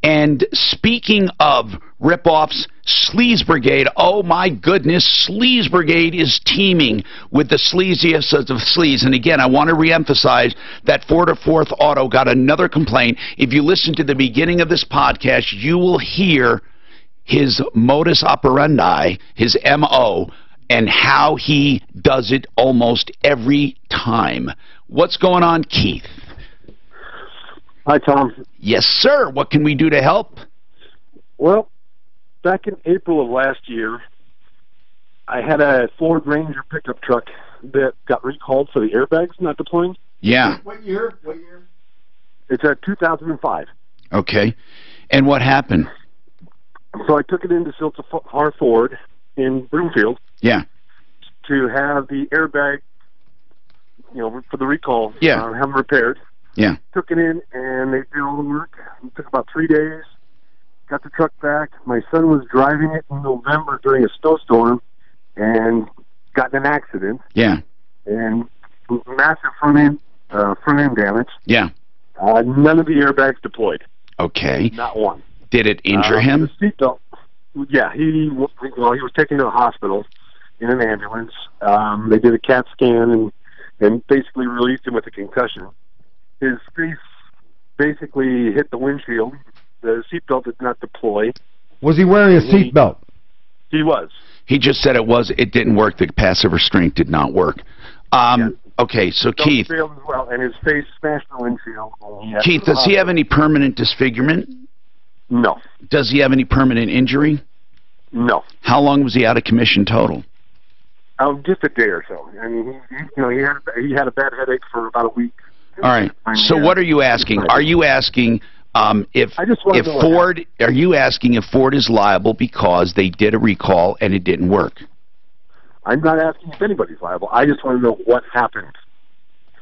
And speaking of rip-offs, Sleaze Brigade, oh my goodness, Sleaze Brigade is teaming with the sleaziest of the sleaze. And again, I want to reemphasize that 4-to-4th Auto got another complaint. If you listen to the beginning of this podcast, you will hear his modus operandi, his MO, and how he does it almost every time. What's going on, Keith? Hi, Tom. Yes, sir. What can we do to help? Well, back in April of last year, I had a Ford Ranger pickup truck that got recalled for the airbags not deploying. Yeah. What year? It's a 2005. Okay. And what happened? So I took it into Siltahar Ford in Broomfield. Yeah. To have the airbag, for the recall. Yeah. Have them repaired. Yeah. Took it in, and they did all the work. It took about 3 days. Got the truck back. My son was driving it in November during a snowstorm and got in an accident. Yeah. And massive front end damage. Yeah. None of the airbags deployed. Okay. Not one. Did it injure him? The seatbelt. Yeah, he was taken to the hospital in an ambulance. They did a CAT scan and basically released him with a concussion. His face basically hit the windshield. The seatbelt did not deploy. Was he wearing a seatbelt? He was. He just said it didn't work. The passive restraint did not work. Okay, so Keith. Failed as well, and his face smashed the windshield. Keith, does he have any permanent disfigurement? No. Does he have any permanent injury? No. How long was he out of commission total? Just a day or so. I mean, he had a bad headache for about a week. All right. So what are you asking? Are you asking if Ford? Are you asking if Ford is liable because they did a recall and it didn't work? I'm not asking if anybody's liable. I just want to know what happened.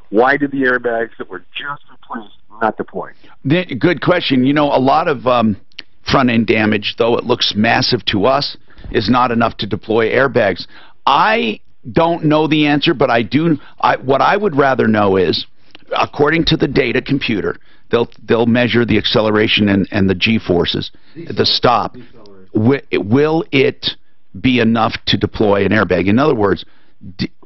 Why did the airbags that were just replaced not deploy? Good question. A lot of front-end damage, though it looks massive to us, is not enough to deploy airbags. I don't know the answer, but I do. What I would rather know is, according to the data computer, they'll measure the acceleration and the G-forces, the stop. Will it be enough to deploy an airbag? In other words,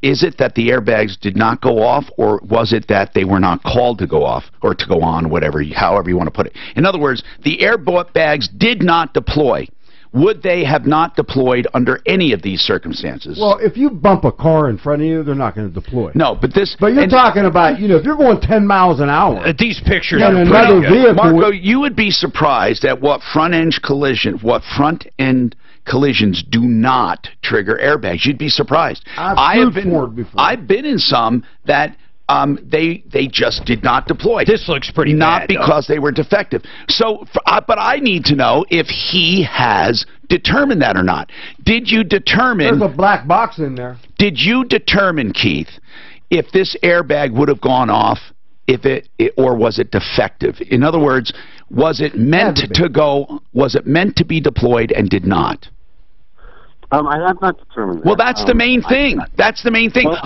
is it that the airbags did not go off, or was it that they were not called to go off or to go on, however you want to put it? In other words, the airbags did not deploy. Would they have not deployed under any of these circumstances? Well, if you bump a car in front of you, they're not going to deploy. No, but you're talking about, if you're going 10 miles an hour. These pictures and are another vehicle. Marco, you would be surprised at what front-end collisions do not trigger airbags. You'd be surprised. I've been in some that they just did not deploy. This looks pretty not bad, because they were defective. So, but I need to know if he has determined that or not. Did you determine? There's a black box in there. Did you determine, Keith, if this airbag would have gone off, or was it defective? In other words, was it meant to go? Was it meant to be deployed and did not? I have not determined that. Well, that's the main thing. That's the main thing. Well,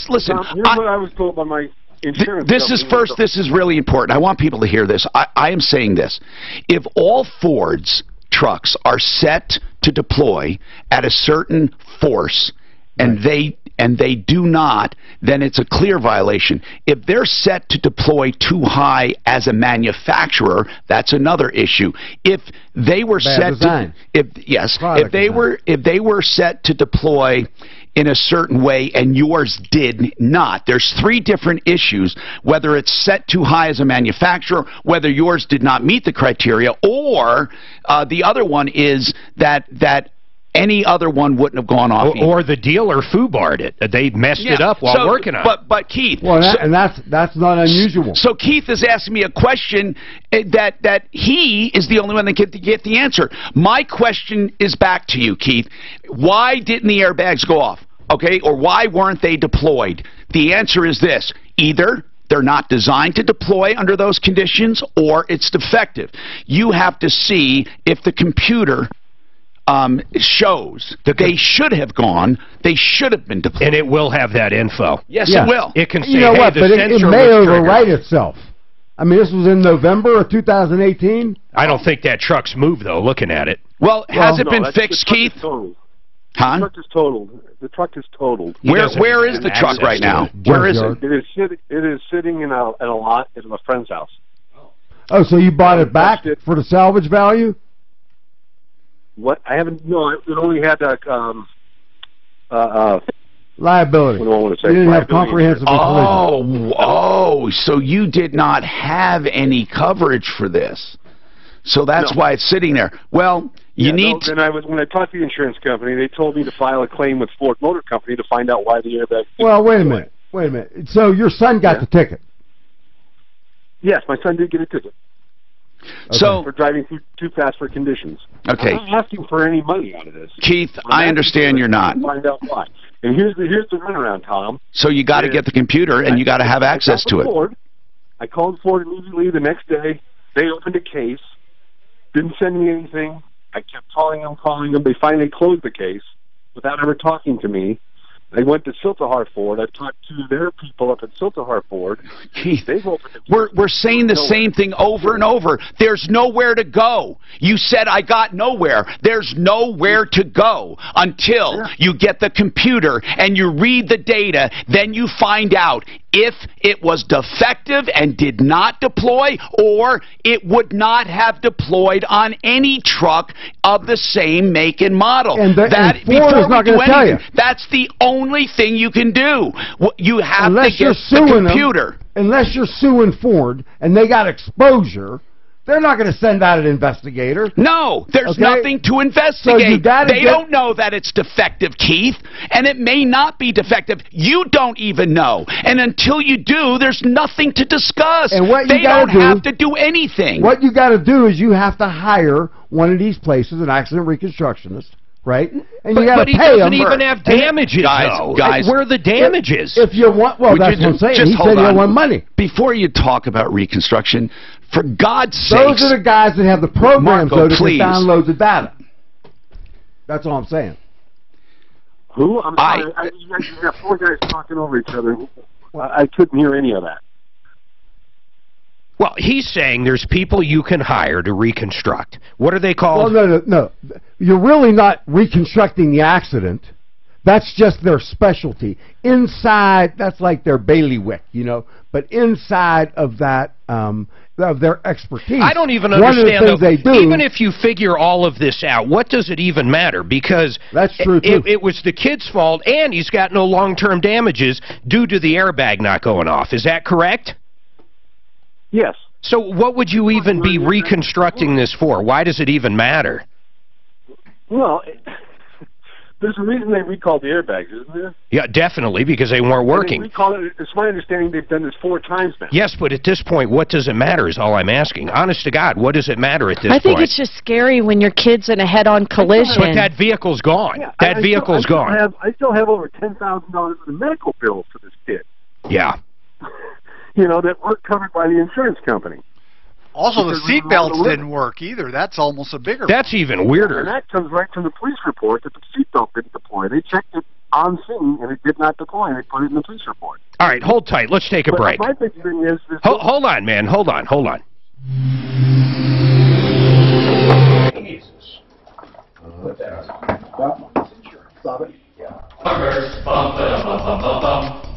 listen. Here's what I was told by my insurance company. This is really important. I want people to hear this. I am saying this. If all Ford's trucks are set to deploy at a certain force, and they do not, then it's a clear violation. If they're set to deploy too high as a manufacturer, that's another issue. If they were if they were set to deploy in a certain way and yours did not, there's three different issues: whether it's set too high as a manufacturer, whether yours did not meet the criteria, or the other one is that any other one wouldn't have gone off. Or the dealer foobarred it. They messed it up while working on it. But Keith... Well, that's not unusual. So Keith is asking me a question that he is the only one that can get the answer. My question is back to you, Keith. Why didn't the airbags go off? Okay? Or why weren't they deployed? The answer is this. Either they're not designed to deploy under those conditions, or it's defective. You have to see if the computer shows that they should have gone, they should have been deployed. And it will have that info. Yes, it will. It can say, you know what, hey, but the it sensor may was overwrite triggered. itself. I mean, this was in November of 2018. I don't think that truck's moved, though, looking at it. Well, has it been fixed, Keith? Huh? The truck is totaled. The truck is totaled. Where is the truck right now? Where is it? It is sitting in a lot at a friend's house. Oh, so you bought it back for the salvage value? What? I haven't. No, it only had liability. What do I want to say? You didn't have comprehensive collision. So you did not have any coverage for this. So that's why it's sitting there. Well, you need. When I talked to the insurance company, they told me to file a claim with Ford Motor Company to find out why the airbag. Well, wait a minute. So your son got the ticket. Yes, my son did get a ticket. Okay. So for driving too fast for conditions. Okay. I'm not asking for any money out of this. Keith, I understand you're not. Find out why. And here's the runaround, Tom. So you got to get the computer and you got to have access to it. Ford. I called Ford immediately the next day. They opened a case. Didn't send me anything. I kept calling them. They finally closed the case without ever talking to me. I went to Siltahar Ford. I talked to their people up at Siltahar Ford. Keith, we're saying the same thing over and over. There's nowhere to go. You said I got nowhere. There's nowhere to go until you get the computer and you read the data. Then you find out if it was defective and did not deploy, or it would not have deployed on any truck of the same make and model. And Ford is not going to tell you. That's the only thing you can do. You have unless to get the computer. Unless you're suing Ford and they got exposure, they're not going to send out an investigator. No, there's nothing to investigate. So they don't know that it's defective, Keith, and it may not be defective. You don't even know. And until you do, there's nothing to discuss. And what they don't have to do anything. What you got to do is you have to hire one of these places, an accident reconstructionist, right? And you got to pay them. But he doesn't even have damages, guys. Where are the damages? If you want, well, that's what I'm saying. He said you want money. Before you talk about reconstruction, for God's sake, those are the guys that have the programs, Marco, though, that can download the data. That's all I'm saying. Who? I'm sorry. You got four guys talking over each other. I couldn't hear any of that. Well, he's saying there's people you can hire to reconstruct. What are they called? Well, no. You're really not reconstructing the accident. That's just their specialty. Inside, that's like their bailiwick, you know. But inside of that, of their expertise. I don't even understand, though, even if you figure all of this out, what does it even matter? Because that's true, too. It was the kid's fault, and he's got no long-term damages due to the airbag not going off. Is that correct? Yes. So what would you even be reconstructing this for? Why does it even matter? Well, there's a reason they recalled the airbags, isn't there? Yeah, definitely, because they weren't working. It's my understanding they've done this 4 times now. Yes, but at this point, what does it matter is all I'm asking. Honest to God, what does it matter at this point? I think it's just scary when your kid's in a head-on collision. But that vehicle's gone. Yeah, that vehicle's gone. I still have over $10,000 in medical bills for this kid. Yeah. You know, that weren't covered by the insurance company. Also, the seat belts didn't work either. That's almost a bigger That's even weirder. And that comes right from the police report that the seat belt didn't deploy. They checked it on scene, and it did not deploy. They put it in the police report. All right, hold tight. Let's take a break. My big thing is... Hold on, man. Hold on. Jesus. Stop it.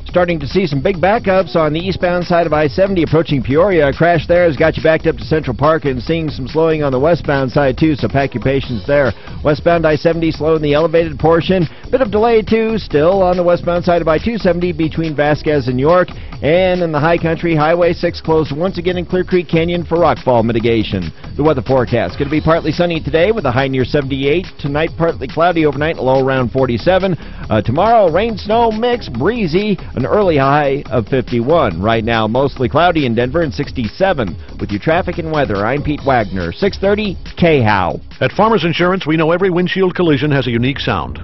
Starting to see some big backups on the eastbound side of I-70 approaching Peoria. A crash there has got you backed up to Central Park, and seeing some slowing on the westbound side too, so pack your patience there. Westbound I-70 slow in the elevated portion. Bit of delay too still on the westbound side of I-270 between Vasquez and York. And in the high country, Highway 6 closed once again in Clear Creek Canyon for rockfall mitigation. The weather forecast going to be partly sunny today with a high near 78. Tonight partly cloudy overnight, low around 47. Tomorrow rain snow mix, breezy, an early high of 51. Right now mostly cloudy in Denver and 67. With your traffic and weather, I'm Pete Wagner, 630 KHOW. At Farmers Insurance, we know every windshield collision has a unique sound.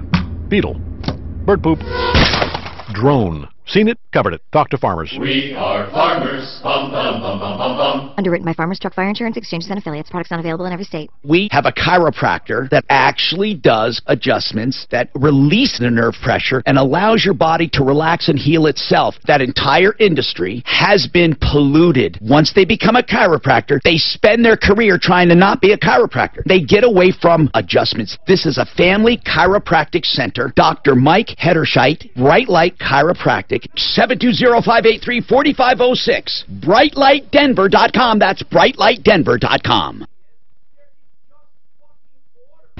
Beetle, bird poop, drone. Seen it, covered it. Talk to Farmers. We are Farmers. Bum, bum, bum, bum, bum, bum. Underwritten by Farmers Truck Fire Insurance Exchanges and Affiliates. Products not available in every state. We have a chiropractor that actually does adjustments that release the nerve pressure and allows your body to relax and heal itself. That entire industry has been polluted. Once they become a chiropractor, they spend their career trying to not be a chiropractor. They get away from adjustments. This is a family chiropractic center. Dr. Mike Hederscheit, Bright Light Chiropractic. 720-583-4506. BrightLightDenver.com. That's BrightLightDenver.com.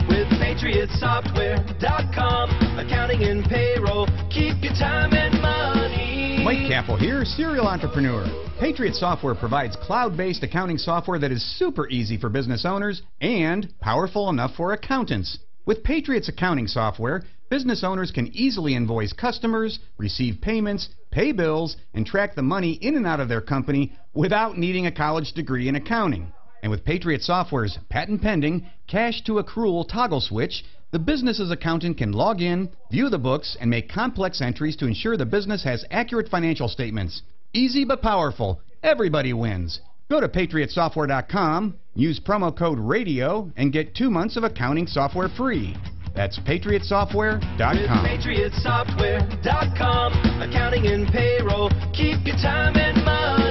With PatriotSoftware.com, accounting and payroll, keep your time and money. Mike Campbell here, serial entrepreneur. Patriot Software provides cloud-based accounting software that is super easy for business owners and powerful enough for accountants. With Patriot's accounting software, business owners can easily invoice customers, receive payments, pay bills, and track the money in and out of their company without needing a college degree in accounting. And with Patriot Software's patent-pending cash-to-accrual toggle switch, the business's accountant can log in, view the books, and make complex entries to ensure the business has accurate financial statements. Easy but powerful. Everybody wins. Go to PatriotSoftware.com, use promo code RADIO, and get 2 months of accounting software free. That's PatriotSoftware.com. PatriotSoftware.com, accounting and payroll, keep your time and money.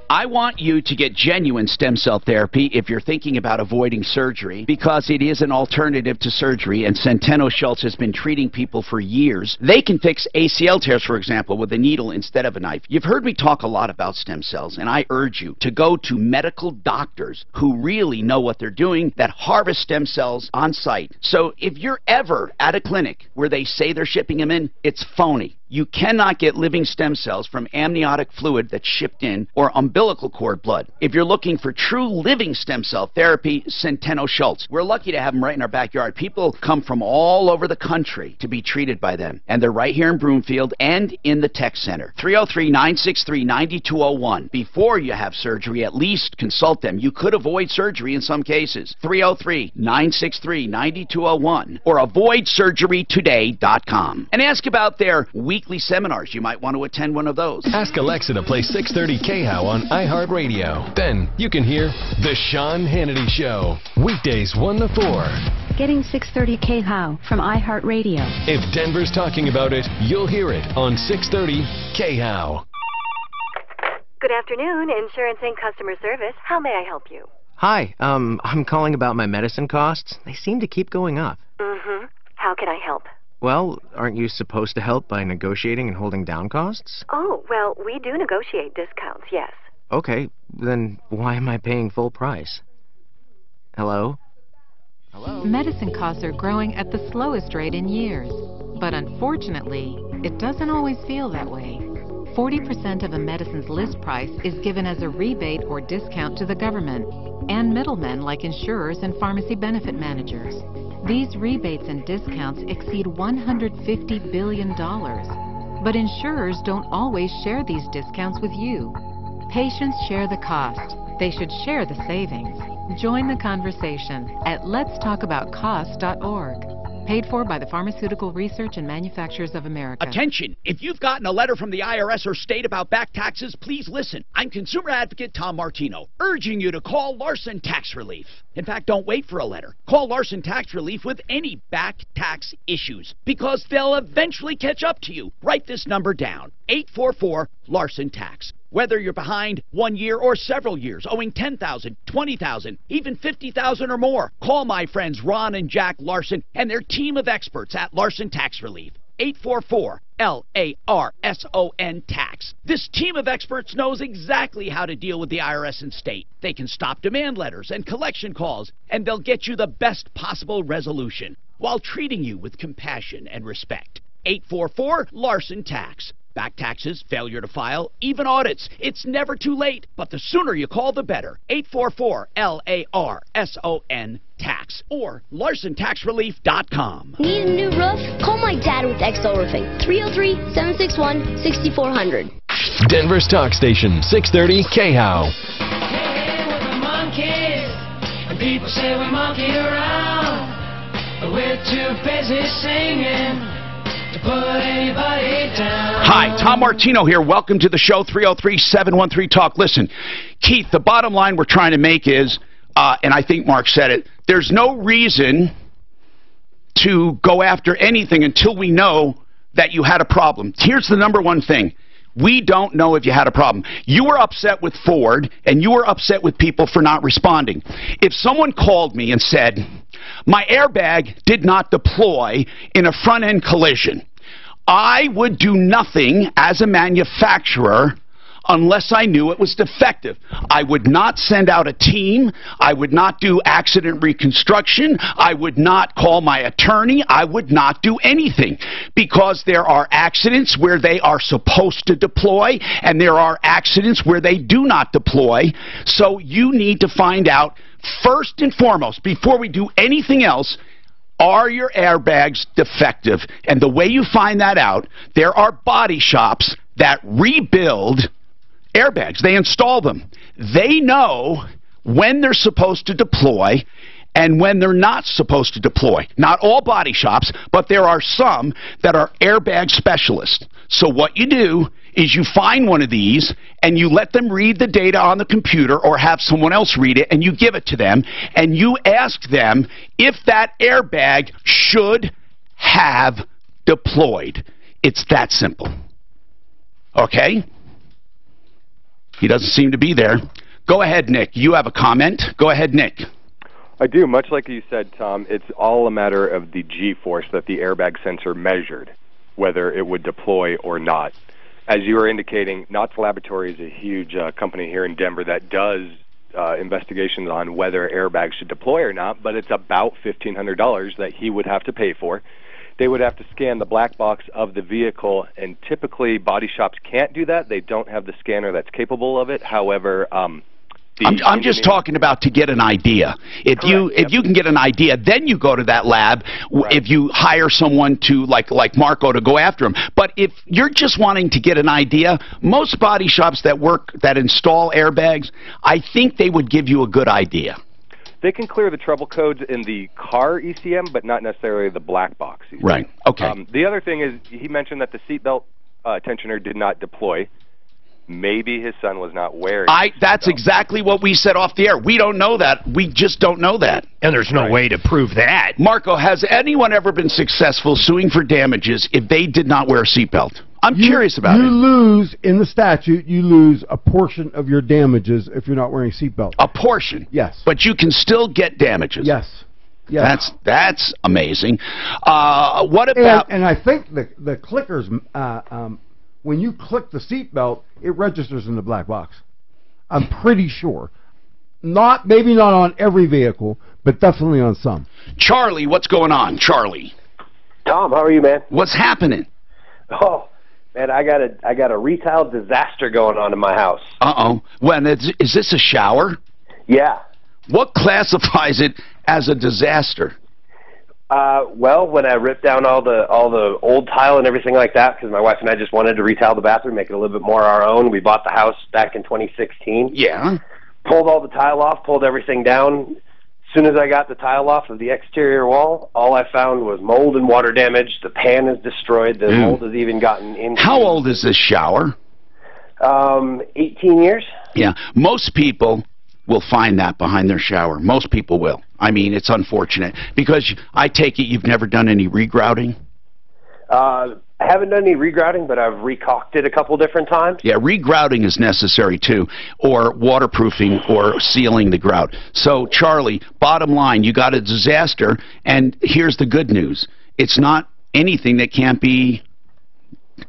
I want you to get genuine stem cell therapy if you're thinking about avoiding surgery, because it is an alternative to surgery, and Centeno Schultz has been treating people for years. They can fix ACL tears, for example, with a needle instead of a knife. You've heard me talk a lot about stem cells, and I urge you to go to medical doctors who really know what they're doing, that harvest stem cells on site. So if you're ever at a clinic where they say they're shipping them in, it's phony. You cannot get living stem cells from amniotic fluid that's shipped in or umbilical cord blood. If you're looking for true living stem cell therapy, Centeno Schultz. We're lucky to have them right in our backyard. People come from all over the country to be treated by them. And they're right here in Broomfield and in the Tech Center. 303-963-9201. Before you have surgery, at least consult them. You could avoid surgery in some cases. 303-963-9201 or avoidsurgerytoday.com. And ask about their weekly seminars. You might want to attend one of those. Ask Alexa to play 630 KHOW on iHeartRadio. Then you can hear The Sean Hannity Show. Weekdays 1 to 4. Getting 630 KHOW from iHeartRadio. If Denver's talking about it, you'll hear it on 630 KHOW. Good afternoon, Insurance and Customer Service. How may I help you? Hi, I'm calling about my medicine costs. They seem to keep going up. Mm-hmm. How can I help? Well, aren't you supposed to help by negotiating and holding down costs? Oh, well, we do negotiate discounts, yes. Okay, then why am I paying full price? Hello? Hello? Medicine costs are growing at the slowest rate in years. But unfortunately, it doesn't always feel that way. 40% of a medicine's list price is given as a rebate or discount to the government and middlemen like insurers and pharmacy benefit managers. These rebates and discounts exceed $150 billion. But insurers don't always share these discounts with you. Patients share the cost. They should share the savings. Join the conversation at letstalkaboutcost.org. Paid for by the Pharmaceutical Research and Manufacturers of America. Attention! If you've gotten a letter from the IRS or state about back taxes, please listen. I'm consumer advocate Tom Martino, urging you to call Larson Tax Relief. In fact, don't wait for a letter. Call Larson Tax Relief with any back tax issues, because they'll eventually catch up to you. Write this number down, 844-LARSON-TAX. Whether you're behind 1 year or several years, owing $10,000, $20,000, even $50,000 or more, call my friends Ron and Jack Larson and their team of experts at Larson Tax Relief. 844-LARSON-TAX. This team of experts knows exactly how to deal with the IRS and state. They can stop demand letters and collection calls, and they'll get you the best possible resolution while treating you with compassion and respect. 844-LARSON-TAX. Back taxes, failure to file, even audits. It's never too late, but the sooner you call, the better. 844-LARSON-TAX or LarsonTaxRelief.com. Need a new roof? Call my dad with XL Roofing. 303-761-6400. Denver's talk station, 630 KHOW. And people say we monkey around, but we're too busy singing to put anybody down. Hi, Tom Martino here. Welcome to the show, 303-713-TALK. Listen, Keith, the bottom line we're trying to make is, and I think Mark said it, there's no reason to go after anything until we know that you had a problem. Here's the number one thing. We don't know if you had a problem. You were upset with Ford, and you were upset with people for not responding. If someone called me and said, my airbag did not deploy in a front-end collision, I would do nothing as a manufacturer unless I knew it was defective. I would not send out a team. I would not do accident reconstruction. I would not call my attorney. I would not do anything, because there are accidents where they are supposed to deploy and there are accidents where they do not deploy. So you need to find out first and foremost, before we do anything else, are your airbags defective? And the way you find that out, there are body shops that rebuild airbags. They install them. They know when they're supposed to deploy and when they're not supposed to deploy. Not all body shops, but there are some that are airbag specialists. So what you do is you find one of these and you let them read the data on the computer or have someone else read it, and you give it to them and you ask them if that airbag should have deployed. It's that simple. Okay? He doesn't seem to be there. Go ahead, Nick. You have a comment. Go ahead, Nick. I do. Much like you said, Tom, it's all a matter of the G-force that the airbag sensor measured, whether it would deploy or not. As you were indicating, Knott's Laboratory is a huge company here in Denver that does investigations on whether airbags should deploy or not, but it's about $1,500 that he would have to pay for. They would have to scan the black box of the vehicle, and typically body shops can't do that. They don't have the scanner that's capable of it. However, I'm just talking about to get an idea. If you can get an idea, then you go to that lab. Right. If you hire someone to like Marco to go after him. But if you're just wanting to get an idea, most body shops that install airbags, I think they would give you a good idea. They can clear the trouble codes in the car ECM, but not necessarily the black box ECM. Right. Okay. The other thing is, he mentioned that the seatbelt tensioner did not deploy. Maybe his son was not wearing it. That's exactly what we said off the air. We don't know that. We just don't know that. And there's no way to prove that. Marco, has anyone ever been successful suing for damages if they did not wear a seatbelt? I'm curious about it. You lose, in the statute, you lose a portion of your damages if you're not wearing a seatbelt. A portion? Yes. But you can still get damages? Yes. Yes. That's amazing. What about... And I think the clickers, when you click the seatbelt, it registers in the black box. I'm pretty sure. Maybe not on every vehicle, but definitely on some. Charlie, what's going on? Charlie. Tom, how are you, man? What's happening? Oh, man, I got a retail disaster going on in my house. Uh-oh. When is this a shower? Yeah. What classifies it as a disaster? Well, when I ripped down all the old tile and everything like that, because my wife and I just wanted to retile the bathroom, make it a little bit more our own. We bought the house back in 2016. Yeah. Pulled all the tile off, pulled everything down. As soon as I got the tile off of the exterior wall, all I found was mold and water damage. The pan is destroyed. The mold has even gotten into... How old is this shower? 18 years. Yeah. Most people will find that behind their shower. Most people will. I mean, it's unfortunate. Because I take it you've never done any regrouting? I haven't done any regrouting, but I've recaulked it a couple different times. Yeah, regrouting is necessary too, or waterproofing or sealing the grout. So, Charlie, bottom line, you got a disaster, and here's the good news. It's not anything that can't be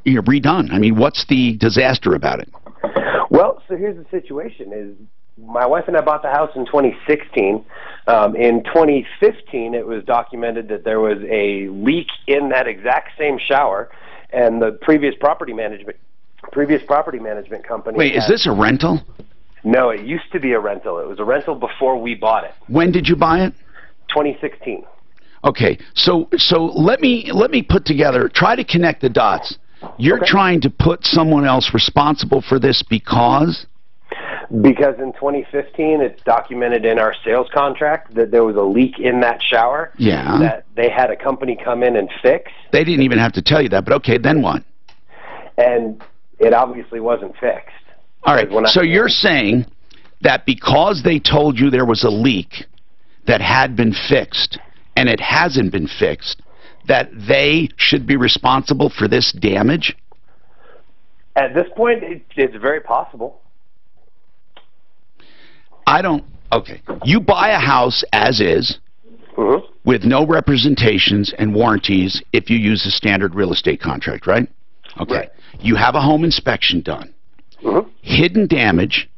redone. I mean, what's the disaster about it? Well, so here's the situation is my wife and I bought the house in 2016. In 2015, it was documented that there was a leak in that exact same shower, and the previous property management company... Wait, is this a rental? No, it used to be a rental. It was a rental before we bought it. When did you buy it? 2016. Okay, so let me put together, try to connect the dots. You're trying to put someone else responsible for this because... Because in 2015, it's documented in our sales contract that there was a leak in that shower. Yeah. That they had a company come in and fix. They didn't even have to tell you that, but okay, then what? And it obviously wasn't fixed. All right, so you're saying that because they told you there was a leak that had been fixed, and it hasn't been fixed, that they should be responsible for this damage? At this point, it's very possible. Okay. You buy a house as is, with no representations and warranties if you use a standard real estate contract, right? Okay. Right. You have a home inspection done. Hidden damage,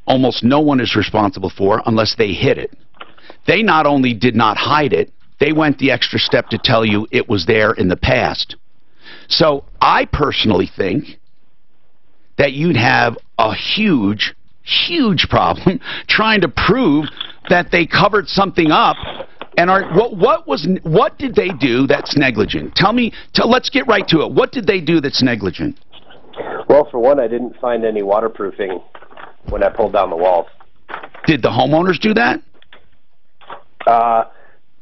almost no one is responsible for unless they hid it. They not only did not hide it, they went the extra step to tell you it was there in the past. So I personally think that you'd have a huge problem trying to prove that they covered something up. And what did they do that's negligent? Let's get right to it. What did they do that's negligent? Well, for one, I didn't find any waterproofing when I pulled down the walls. Did the homeowners do that?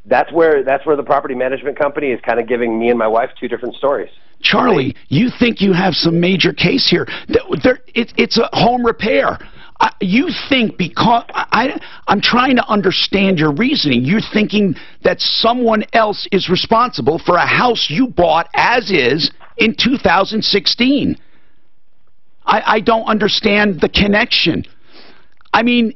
That's where the property management company is kind of giving me and my wife two different stories. Charlie, you think you have some major case here. It's a home repair. You think because... I'm trying to understand your reasoning. You're thinking that someone else is responsible for a house you bought as is in 2016. I don't understand the connection. I mean...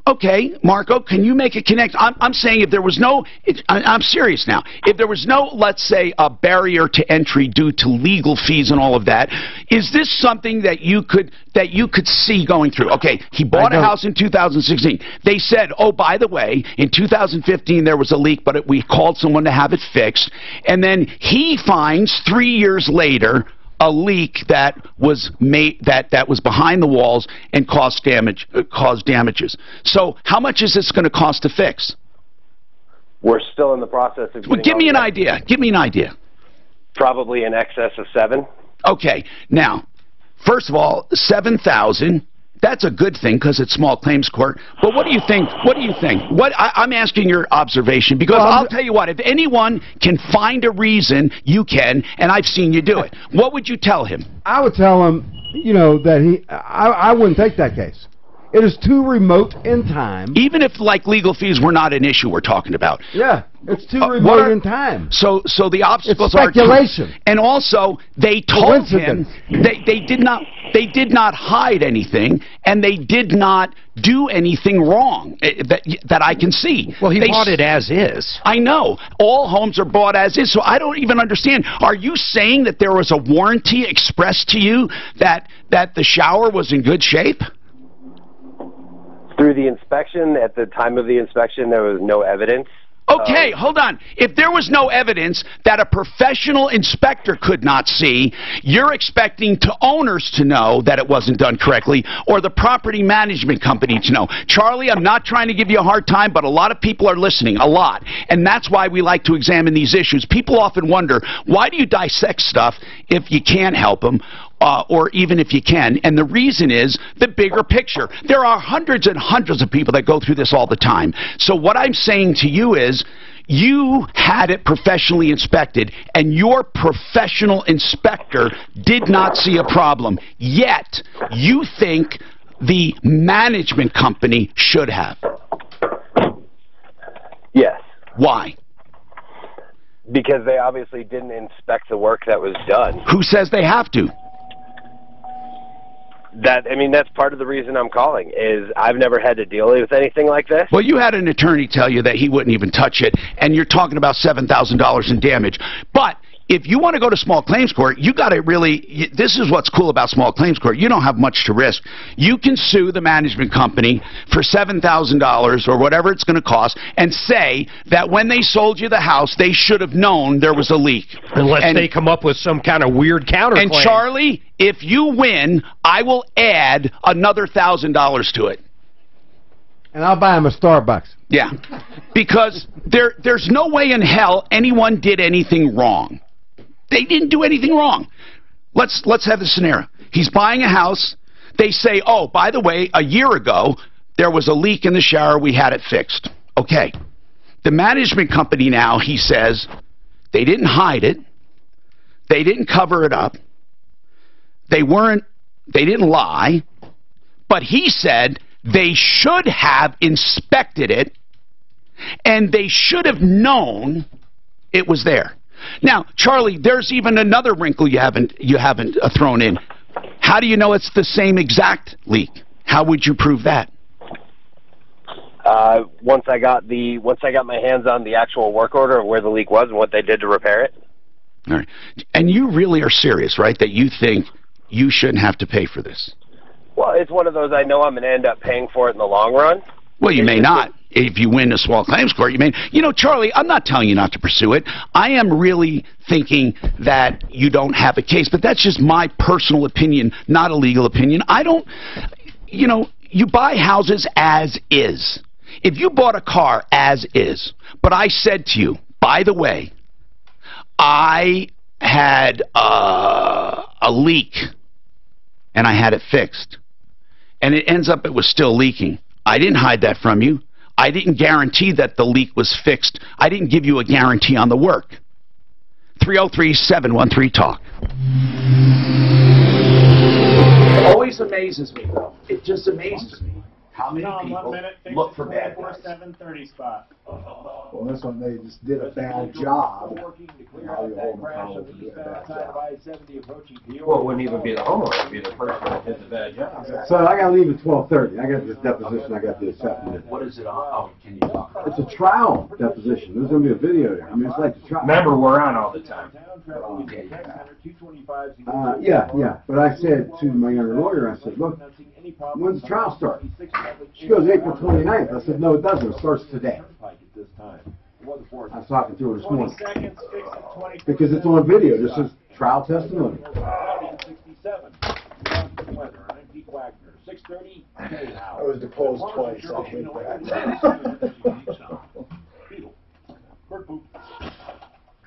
Okay, Marco, can you make a connection? I'm saying if there was no, I'm serious now, if there was no, let's say, a barrier to entry due to legal fees and all of that, is this something that you could see going through? Okay, he bought a house in 2016. They said, oh, by the way, in 2015 there was a leak, but we called someone to have it fixed. And then he finds 3 years later a leak that was behind the walls and caused damages. So how much is this going to cost to fix? We're still in the process of... Well, give me an idea. Give me an idea. Probably in excess of 7. Okay. Now, first of all, 7,000. That's a good thing because it's small claims court. But what do you think? What do you think? I'm asking your observation because I'll tell you what. If anyone can find a reason, you can, and I've seen you do it. What would you tell him? I would tell him, that I wouldn't take that case. It is too remote in time. Even if, like, legal fees were not an issue we're talking about. Yeah, it's too remote in time. So the obstacles it's speculation. And also, they told him they did not hide anything, and they did not do anything wrong that I can see. Well, he bought it as is. I know. All homes are bought as is, so I don't even understand. Are you saying that there was a warranty expressed to you that the shower was in good shape? Through the inspection, at the time of the inspection, there was no evidence. Okay, hold on. If there was no evidence that a professional inspector could not see, you're expecting owners to know that it wasn't done correctly, or the property management company to know. Charlie, I'm not trying to give you a hard time, but a lot of people are listening, a lot. And that's why we like to examine these issues. People often wonder, why do you dissect stuff if you can't help them? Or even if you can. And the reason is the bigger picture. There are hundreds and hundreds of people that go through this all the time. So what I'm saying to you is, you had it professionally inspected, and your professional inspector did not see a problem. Yet, you think the management company should have. Yes. Why? Because they obviously didn't inspect the work that was done. Who says they have to? That's part of the reason I'm calling, is I've never had to deal with anything like this. Well, you had an attorney tell you that he wouldn't even touch it, and you're talking about $7,000 in damage. But if you want to go to small claims court, you got to really, this is what's cool about small claims court, you don't have much to risk. You can sue the management company for $7,000 or whatever it's going to cost, and say that when they sold you the house, they should have known there was a leak. Unless they come up with some kind of weird counterclaim. And Charlie, if you win, I will add another $1,000 to it. And I'll buy him a Starbucks. Yeah, because there's no way in hell anyone did anything wrong. They didn't do anything wrong. Let's have the scenario. He's buying a house. They say, oh, by the way, a year ago, there was a leak in the shower. We had it fixed. Okay. The management company now, he says, they didn't hide it. They didn't cover it up. They didn't lie. But he said they should have inspected it, and they should have known it was there. Now, Charlie, there's even another wrinkle you haven't thrown in. How do you know it's the same exact leak? How would you prove that? Once I got my hands on the actual work order of where the leak was and what they did to repair it. All right. And you really are serious, right, that you think you shouldn't have to pay for this? Well, it's one of those, I know I'm going to end up paying for it in the long run. Well, you may not. If you win a small claims court, you may. You know, Charlie, I'm not telling you not to pursue it. I am really thinking that you don't have a case, but that's just my personal opinion, not a legal opinion. I don't, you buy houses as is. If you bought a car as is, but I said to you, by the way, I had a leak, and I had it fixed, and it ends up it was still leaking. I didn't hide that from you. I didn't guarantee that the leak was fixed. I didn't give you a guarantee on the work. 303-713-TALK. It always amazes me, though. It just amazes me how many people look for bad guys. 730 spot. Well, this one, they just did a bad job. Now you're holding accountable for doing a bad job. Well, it wouldn't even be the homeowner. It would be the person that did the bad job. So I got to leave at 12:30. I got this deposition I got to do this afternoon. What is it on? Oh, can you talk about It's a trial deposition. There's going to be a video there. I mean, it's like the trial. Remember, we're on all the time. Yeah. But I said to my younger lawyer, I said, look, when's the trial start? She goes, April 29th. I said, no, it doesn't. It starts today. I was talking to her this morning. Because it's on video. This is trial testimony. I was deposed twice. I'll take that.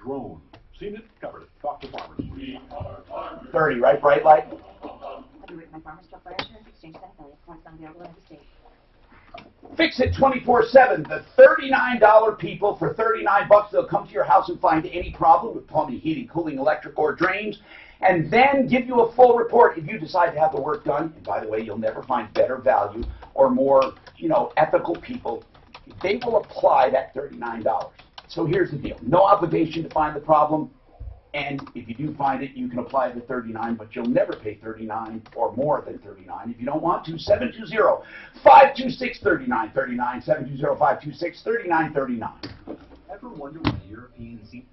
Drone. Seen it? Covered it. Talk to farmers. 30, right? Bright light? Fix It 24/7. The $39 people for $39. They'll come to your house and find any problem with plumbing, heating, cooling, electric, or drains, and then give you a full report if you decide to have the work done. And by the way, you'll never find better value or more, ethical people, they will apply that $39. So here's the deal. No obligation to find the problem. And if you do find it, you can apply the $39, but you'll never pay $39 or more than $39 if you don't want to. 720-526-3939. 720-526-3939. Ever wonder why European seat?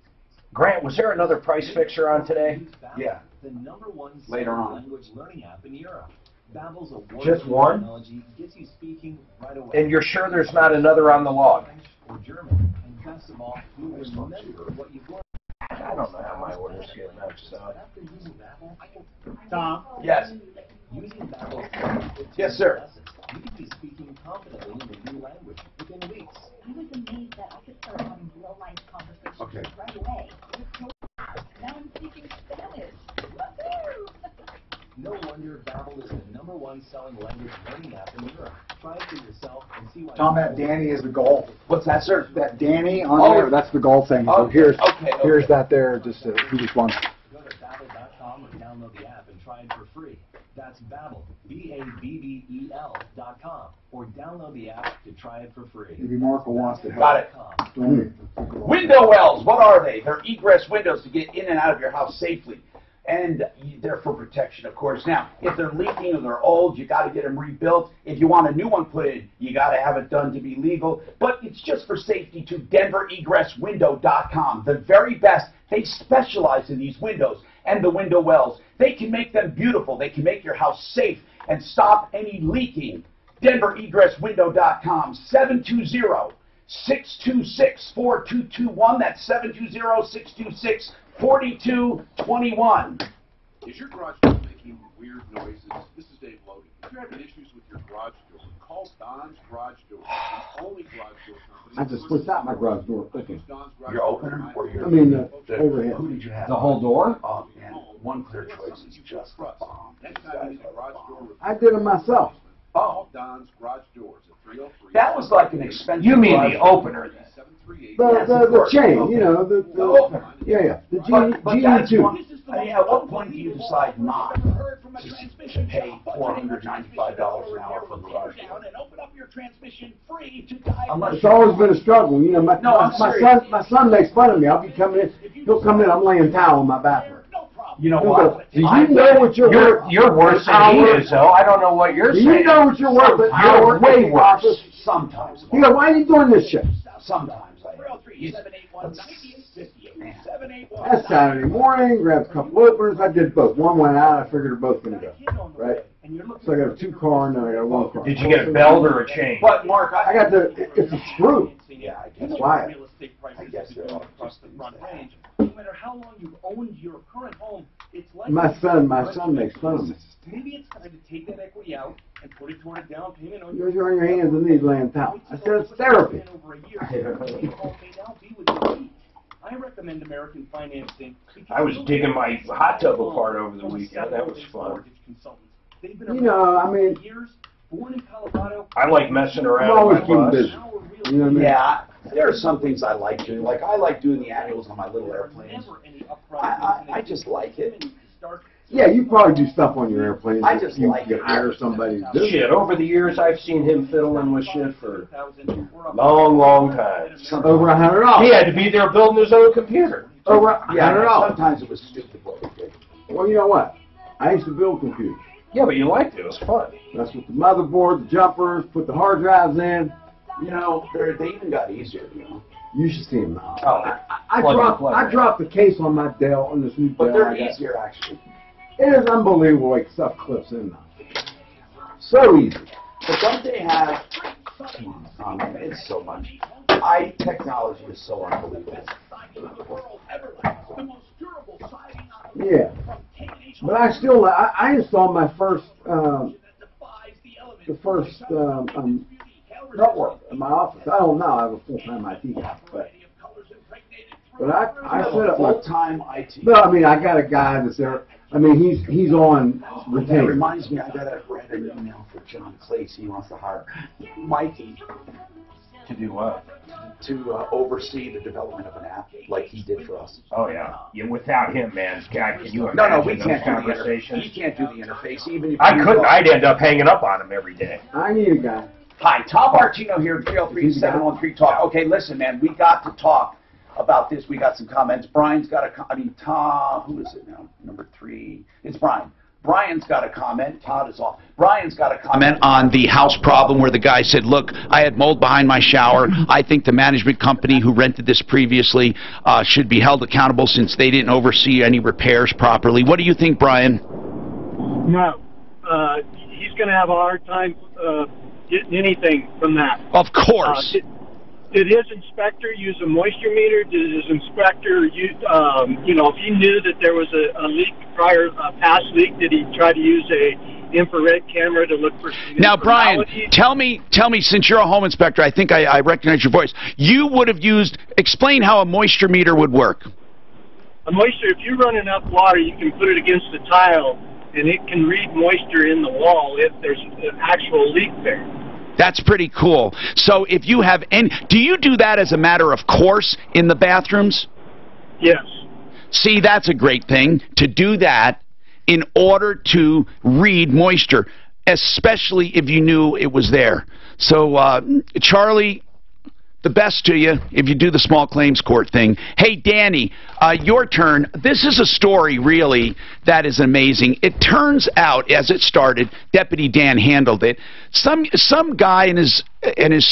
Grant, was there another price fixer on today? Yeah. The #1 Later on. language learning app in Europe. Babbel's award-winning Just one? technology gets you speaking right away. And you're sure there's not another on the log? Or German. And best of all, you will remember what you've learned. I don't know how my orders get matched up. After using Babbel, Tom? Yes. Using Babbel's Yes, sir. you could be speaking confidently in a new language within weeks. I was amazed that I could start having real-life conversations Okay. right away. Now I'm speaking Spanish. Woohoo! No wonder Babbel is the #1 selling language learning app in Europe. Try it for yourself and see why. Tom, that Danny is the goal. What's that, sir? That Danny on Oh. there, that's the goal thing. So Okay, here's okay. here's that there. Just he just wants. Go to Babbel.com or download the app and try it for free. That's Babbel, BABBEL.com, or download the app to try it for free. Maybe Marco wants to help. Got it. Window wells, what are they? They're egress windows to get in and out of your house safely. And they're for protection, of course. Now, if they're leaking or they're old, you got to get them rebuilt. If you want a new one put in, you got to have it done to be legal. But it's just for safety to DenverEgressWindow.com. The very best. They specialize in these windows and the window wells. They can make them beautiful. They can make your house safe and stop any leaking. DenverEgressWindow.com. 720-626-4221. That's 720-626-4221. Is your garage door making weird noises? This is Dave Logan. If you're having issues with your garage door, call Don's Garage Door, the only garage door company. I just switched out my garage door. Okay. Your opener or your... I mean, overhead. Who did you have? The whole door? Oh, man. One Clear Choice is just a bomb. I did it myself. Oh. Don's Garage Doors at 303. That was like an expensive... You mean the opener, then? The chain, the opener. Yeah. The But that's GE2. one, I mean, at what point do you decide not to pay $495 an hour for the garage door? It's always been a struggle. My son makes fun of me. I'll be coming in. He'll come in. I'm laying towel in my bathroom. You know what? Do you know what you're worth? You're worse than he is, though. I don't know what you're Do saying. you know what you're worth? You're way worse. Sometimes. He goes, why are you doing this shit? Sometimes. That's Saturday morning. Grabbed a couple openers. I did both. One went out. I figured they're both going to go. Right? So I got a 2-car and then I got a 1-car. Did you get a belt or a chain? But, Mark, I got it's a screw. Yeah, I That's why. I guess they're all across the front range. No matter how long you've owned your current home, it's like My son makes fun of me. maybe it's time to take that equity out and put it toward a down payment on You're on your hands and knees laying towel. I said it's therapy. over a year. Your home may now be with your feet. I recommend American Financing. I was digging my hot tub apart over the weekend. That was fun. Years, born in Colorado. I like messing around I'm always with keeping my bus. busy. You know what I mean? Yeah, there are some things I like doing. Like, I like doing the annuals on my little airplanes. I just like it. Yeah, you probably do stuff on your airplane. I just you like can it. hire somebody to do it. Shit, over the years, I've seen him fiddling with shit for a long time. Over $100. He had to be there building his own computer. Over Yeah, $100. sometimes it was stupid what we did. Well, you know what? I used to build computers. Yeah, but you liked it. It was fun. That's with the motherboard, the jumpers, put the hard drives in. You know, they even got easier, you know. You should see them now. Oh, I dropped the case on my Dell, on this new Dell. But they're I got. easier, actually. It is unbelievable like stuff clips in now. So easy. But don't they have... Oh, man, it's so much. Technology is so unbelievable. Yeah. But I still, I installed my first, network in my office. I don't know. I have a full-time IT guy, but I set up my full-time IT. No, I mean I got a guy that's there. I mean he's on That retainer. reminds me, I got an email for John Clace. He wants to hire Mikey. To do what? To oversee the development of an app like he did for us. Oh, yeah. Without him, man, God, can you imagine No, we those can't conversations? He can't do the interface. Even if I couldn't. I'd end up hanging up on him every day. I need a guy. Hi, Tom Martino here, 303-713 Talk. Okay, listen, man, we got to talk about this. We got some comments. Brian's got Tom, who is it now? Number 3. It's Brian. Brian's got a comment. Todd is off. Brian's got a comment on the house problem where the guy said, look, I had mold behind my shower. I think the management company who rented this previously should be held accountable since they didn't oversee any repairs properly. What do you think, Brian? No. He's going to have a hard time getting anything from that. Of course. Did his inspector use a moisture meter? Did his inspector use, if he knew that there was a leak a past leak, did he try to use a infrared camera to look for some Now, Brian, tell me, since you're a home inspector, I think I recognize your voice. You would have explain how a moisture meter would work. A moisture, if you run enough water, you can put it against the tile, and it can read moisture in the wall if there's an actual leak there. That's pretty cool. So if you have do you do that as a matter of course in the bathrooms? Yes. See, that's a great thing, to do that in order to read moisture, especially if you knew it was there. So, Charlie, the best to you if you do the small claims court thing. Hey, Danny, your turn. This is a story, really, that is amazing. It turns out, as it started, Deputy Dan handled it. Some guy and his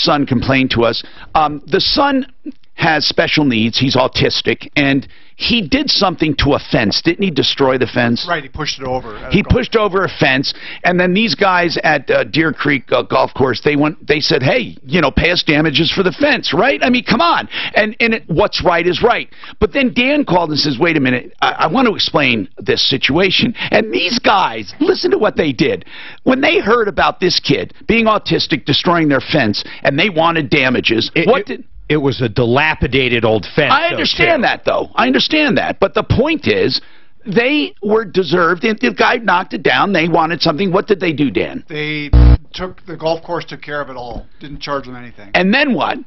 son complained to us. The son has special needs. He's autistic, and he did something to a fence. Didn't he destroy the fence? Right, he pushed it over. He pushed over a fence, and then these guys at Deer Creek Golf Course, they said, hey, pay us damages for the fence, right? I mean, come on. And what's right is right. But then Dan called and says, wait a minute, I want to explain this situation. And these guys, listen to what they did. When they heard about this kid being autistic, destroying their fence, and they wanted damages, It was a dilapidated old fence. I understand that, though. I understand that. But the point is, they were deserved. The guy knocked it down. They wanted something. What did they do, Dan? The golf course took care of it all. Didn't charge them anything. And then what?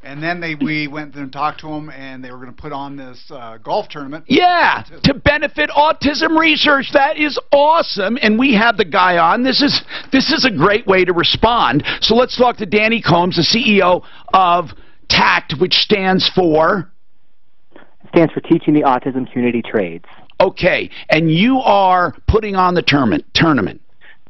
And then we went and talked to them, and they were going to put on this golf tournament. Yeah, to benefit autism research. That is awesome. And we have the guy on. This is a great way to respond. So let's talk to Danny Combs, the CEO of TACT, which stands for? Stands for Teaching the Autism Community Trades. Okay, and you are putting on the tournament.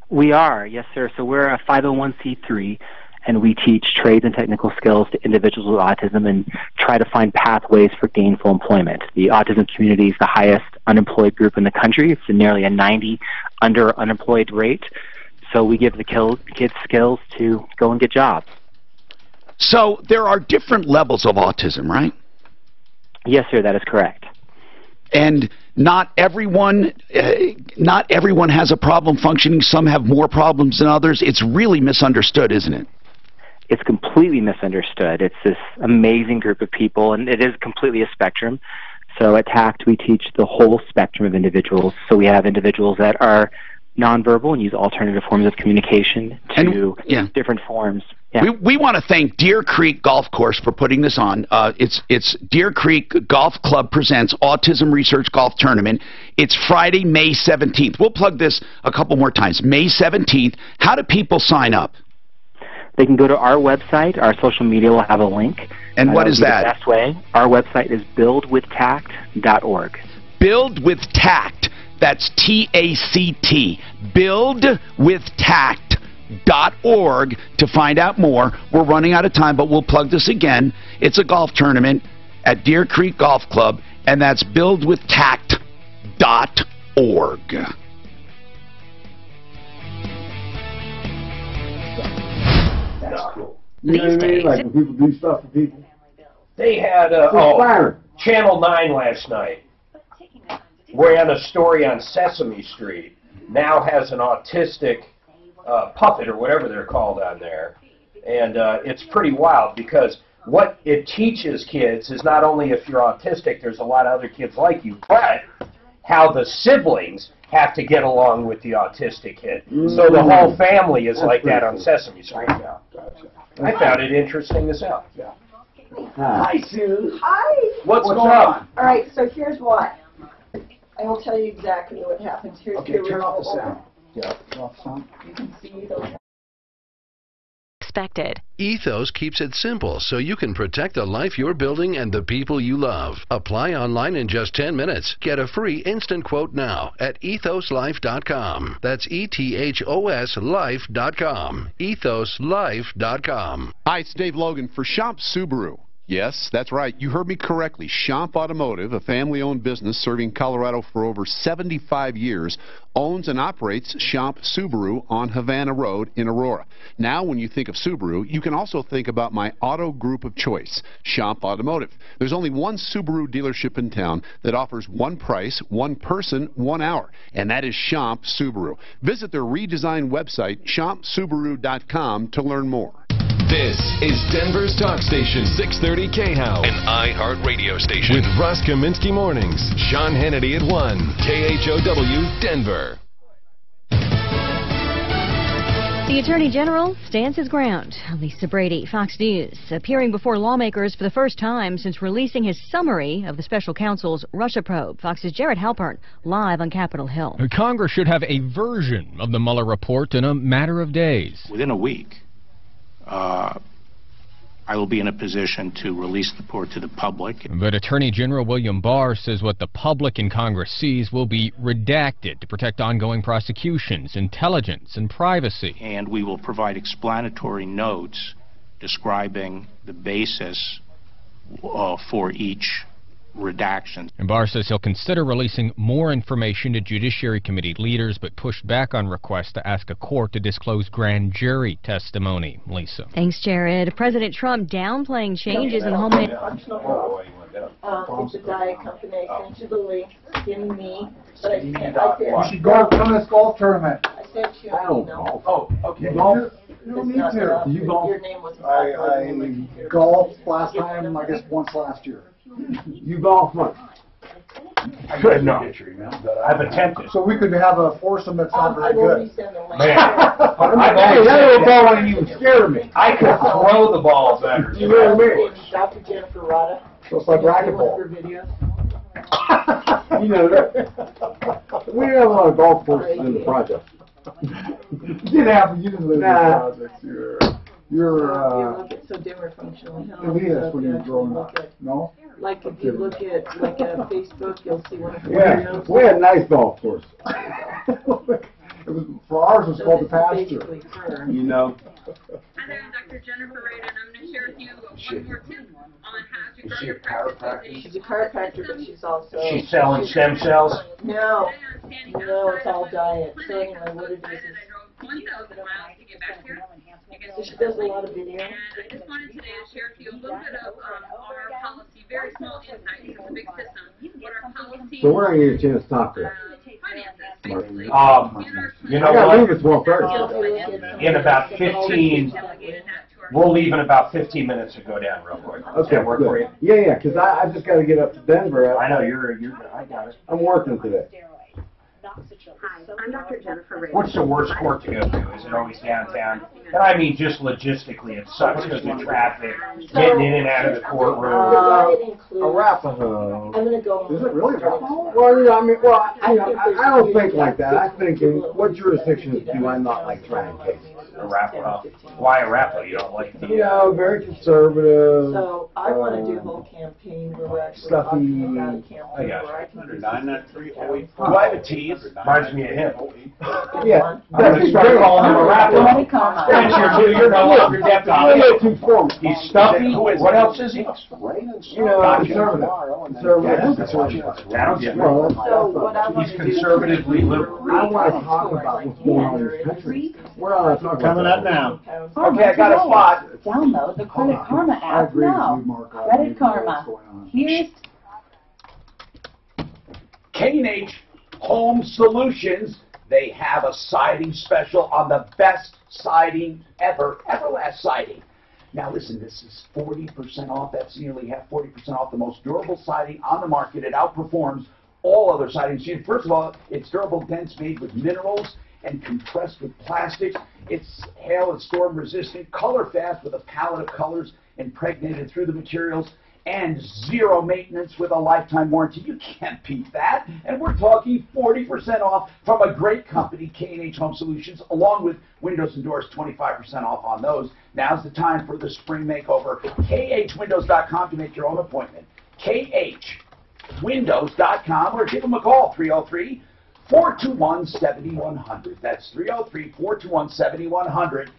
We are, yes, sir. So we're a 501c3, and we teach trades and technical skills to individuals with autism and try to find pathways for gainful employment. The autism community is the highest unemployed group in the country. It's nearly a 90 under unemployed rate. So we give the kids skills to go and get jobs. So there are different levels of autism, right? Yes, sir, that is correct. And not everyone has a problem functioning. Some have more problems than others. It's really misunderstood, isn't it? It's completely misunderstood. It's this amazing group of people, and it is completely a spectrum. So at TACT, we teach the whole spectrum of individuals. So we have individuals that are nonverbal and use alternative forms of communication to different forms. Yeah. We want to thank Deer Creek Golf Course for putting this on. It's Deer Creek Golf Club presents Autism Research Golf Tournament. It's Friday, May 17th. We'll plug this a couple more times. May 17th. How do people sign up? They can go to our website. Our social media will have a link. And what is that? The best way. Our website is buildwithtact.org. Build with Tact. That's T-A-C-T. Buildwithtact.org to find out more. We're running out of time, but we'll plug this again. It's a golf tournament at Deer Creek Golf Club, and that's buildwithtact.org. That's cool. These days, like when people do stuff for people. They had Channel 9 last night ran a story on Sesame Street. Now has an autistic puppet or whatever they're called on there, and it's pretty wild because what it teaches kids is not only if you're autistic, there's a lot of other kids like you, but how the siblings have to get along with the autistic kid. So the whole family is like that on Sesame Street now. I found it interesting as hell. Hi, Sue. Hi. What's going up? on? All right, so here's what. I will tell you exactly what happens. Here's Okay, your turn off the remote. sound. Yeah, turn off the sound. You can see those. Expected. Ethos keeps it simple so you can protect the life you're building and the people you love. Apply online in just 10 minutes. Get a free instant quote now at ethoslife.com. That's ETHOS life.com. EthosLife.com. Hi, it's Dave Logan for Shop Subaru. Yes, that's right. You heard me correctly. Shomp Automotive, a family-owned business serving Colorado for over 75 years, owns and operates Shomp Subaru on Havana Road in Aurora. Now, when you think of Subaru, you can also think about my auto group of choice, Shomp Automotive. There's only one Subaru dealership in town that offers one price, one person, 1 hour, and that is Shomp Subaru. Visit their redesigned website, shompsubaru.com, to learn more. This is Denver's talk station, 630 KHOW, an iHeart radio station. With Russ Kaminsky Mornings, Sean Hannity at 1, KHOW, Denver. The Attorney General stands his ground. Lisa Brady, Fox News, appearing before lawmakers for the first time since releasing his summary of the special counsel's Russia probe. Fox's Jared Halpern, live on Capitol Hill. Congress should have a version of the Mueller report in a matter of days. Within a week, I will be in a position to release the report to the public. But Attorney General William Barr says what the public in Congress sees will be redacted to protect ongoing prosecutions, intelligence, and privacy. And we will provide explanatory notes describing the basis for each redaction. And Barr says he'll consider releasing more information to Judiciary Committee leaders, but pushed back on requests to ask a court to disclose grand jury testimony. Lisa. Thanks, Jared. President Trump downplaying changes in the Homeland. It's a diet company. I sent you the link. Give me. But I can't. You should go to this golf tournament. I sent you an email. Oh, okay. Golf? You don't need to. You golf? Your name was I golfed last time, I guess once last year. You golf much? Good, no. I've attempted. So we could have a foursome that's not very good. Man, Hey, that little ball ain't even scared of me. I could throw the ball better. You know what I mean? Dr. Jennifer Rada. So it's like racquetball. You know that. We have a lot of golf courses in the project. You didn't have to use those projects. You're look at so dimmer functional health. Elias when you were growing up. No? Like if you look at like Facebook, you'll see one of the Yeah, videos. we had nice golf course. It was, for ours, it was called the pasture. You know. Hi there, Dr. Jennifer Rada, and I'm going to share with you one more tip on how to grow she your a practice. chiropractor? She's a chiropractor, but she's also... She's selling stem cells? No, it's all diet. So anyway, what it is 1,000 miles to get back here. So she does a lot of video. And I just wanted today to share with you a little bit of our policy, very small insight, because it's a big system, what our policy... So we're not going to get a chance to talk to her. Finances, basically. You know I gotta leave what? at 12:30. In about 15, we'll leave in about 15 minutes and go down real quick. Does Okay, that work for you? good. Yeah, because I just got to get up to Denver. I know, I got it. I'm working today. Hi, I'm Dr. Jennifer Rada. What's the worst court to go to? Is it always downtown? And I mean, just logistically, it sucks because of traffic, getting in and out of the courtroom. Arapahoe. I'm going to go... Is it really Arapahoe? Well, you know, I mean, I don't think like that. I think in what jurisdictions do I not like trying cases? Arapahoe. Why Arapahoe? You don't like the... You know, very conservative. So I want to do a whole campaign where we're actually stuffy. talking about a campaign I got where I can... 99308. Do I have a tease? Reminds me of him. Yeah. I'm going to start calling him Arapahoe. You're no longer deputy. He's stuffy. What else is he? You know, conservative. That'll get me. So what I want He's to do... conservatively liberal. I want to talk about what's going on in this country. We're not talking Coming up now. Okay, I got a spot. Download the Credit Karma I app agree with now. you, Mark. Credit Karma. Here's K&H Home Solutions. They have a siding special on the best siding ever, Everlast siding. Now listen, this is 40% off. That's nearly half, 40% off the most durable siding on the market. It outperforms all other siding. First of all, it's durable, dense, made with minerals and compressed with plastics. It's hail and storm resistant, color fast with a palette of colors impregnated through the materials, and zero maintenance with a lifetime warranty. You can't beat that. And we're talking 40% off from a great company, K&H Home Solutions, along with windows and doors, 25% off on those. Now's the time for the spring makeover. KHWindows.com to make your own appointment. KHWindows.com, or give them a call, 303-421-7100. That's 303-421-7100.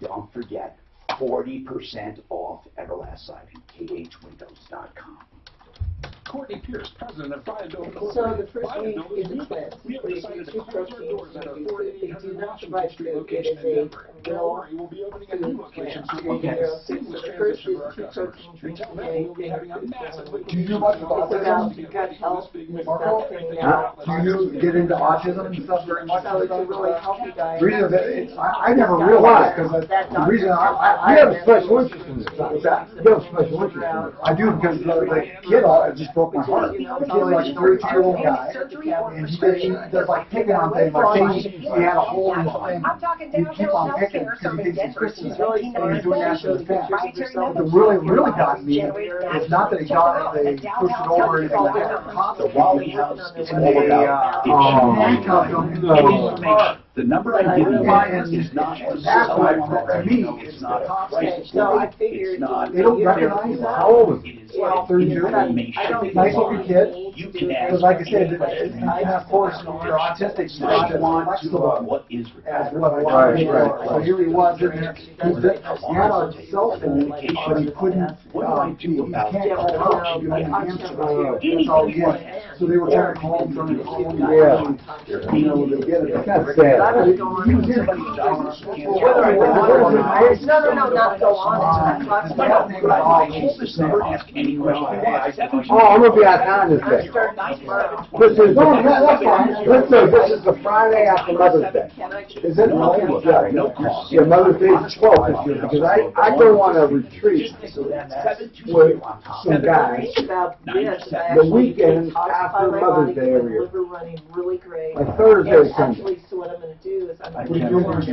Don't forget, 40% off Everlast Siding, KHWindows.com. Courtney Pierce, president of Friday Building. So the first week is a cleanse. We have decided to close our doors at our They 4800 do not Washington provide Street food. location It in is Denver. a Don't worry, we'll be opening a new location soon. Okay. Seamless The first transition is for our 2 customers. protein Until drinks a then, day. we'll be having a massive Do you do much about It's about autism? gut health. It's Huh? nothing Do you get into autism and stuff very much? So it's a really healthy diet. The reason that I never realized, because the reason You have a special interest in this. what's that? You have a special interest in this. I do, because the kid, it just broke my heart. The kid, like a 32-year-old guy, and he does like picking on things, like things, he had a hole in his thing. You keep on picking because he thinks it's Christmas, and he's doing that to his fans. What really, really got me is not that they pushed it over and they got the Wally House. It's all about Handcuffed him. The number I give you is not a supply program. To me, It's not a price. So I figured. It's not. They don't recognize that. How old is he? 32. Nice looking kid. You can Because like I said, and of course, you're autistic, you're not as flexible what is as what a lot of people are. So here he was in there. He had a cell phone, but he couldn't, he can't call out. You can't answer. That's all he had. So they were trying to call him from his phone. Yeah. You know, they get it. That's sad. He was here, but he Whether I want to no, not go on. Ask any question. Oh, I'm going to be out of town this day. This is, that's fine. Let's say this is the Friday after Mother's Day. Is it Mother's Day? No cost. Yeah, Mother's Day is 12th this year, because I go on a retreat with some guys the weekend after Mother's Day every year. Liver running really great. Like Thursday, Sunday. Actually, so what I'm going to do is I'm What going do you do on a to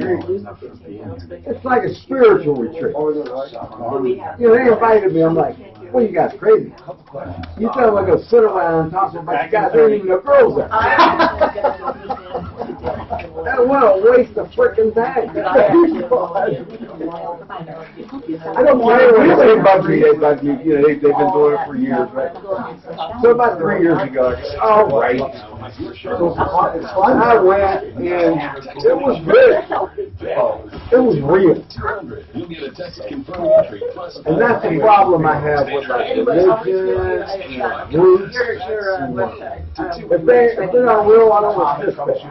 It's like a spiritual retreat. You know, they invited me. I'm like, well, you guys crazy. You tell them I go sit around and talk about you guys. There ain't even no girls there. What a waste of freaking time. I don't care when they bug me. They bug me. You know, they've been doing it for years. Right? So about 3 years ago, I said, all right. I went and it was good. It was real. And that's the problem I have with like religion and roots. If they're not real, I don't want to participate.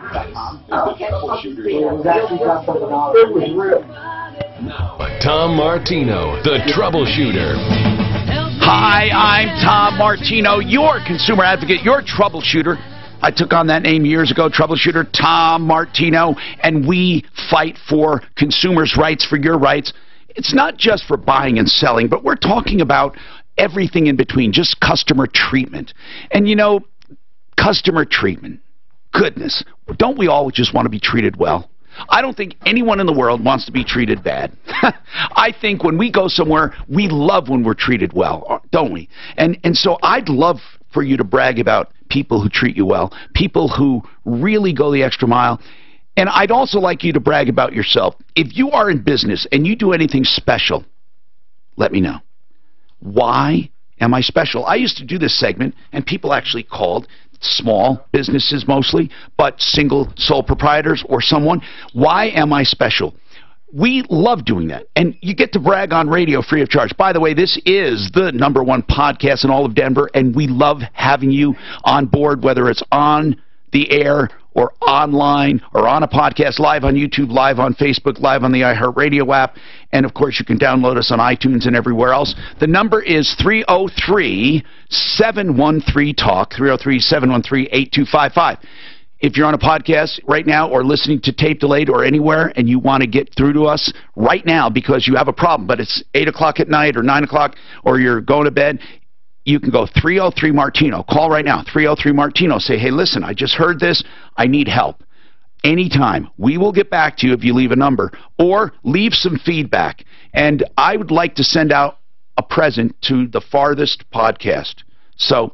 It was real. Tom Martino, the Troubleshooter. Hi, I'm Tom Martino, your consumer advocate, your troubleshooter. I took on that name years ago, Troubleshooter Tom Martino, and we fight for consumers' rights, for your rights. It's not just for buying and selling, but we're talking about everything in between, just customer treatment. And you know, customer treatment, goodness, don't we all just want to be treated well? I don't think anyone in the world wants to be treated bad. I think when we go somewhere, we love when we're treated well, don't we? And so I'd love for you to brag about people who treat you well, people who really go the extra mile. And I'd also like you to brag about yourself. If you are in business and you do anything special, let me know. Why am I special? I used to do this segment, and people actually called, small businesses mostly, but single sole proprietors or someone. Why am I special? We love doing that, and you get to brag on radio free of charge. By the way, this is the #1 podcast in all of Denver, and we love having you on board, whether it's on the air or online or on a podcast, live on YouTube, live on Facebook, live on the iHeartRadio app, and of course you can download us on iTunes and everywhere else. The number is 303-713-TALK, 303-713-8255. If you're on a podcast right now or listening to tape delayed or anywhere and you want to get through to us right now because you have a problem, but it's 8 o'clock at night or 9 o'clock or you're going to bed, you can go 303 Martino. Call right now, 303 Martino. Say, hey, listen, I just heard this. I need help. Anytime. We will get back to you if you leave a number, or leave some feedback. And I would like to send out a present to the farthest podcast. So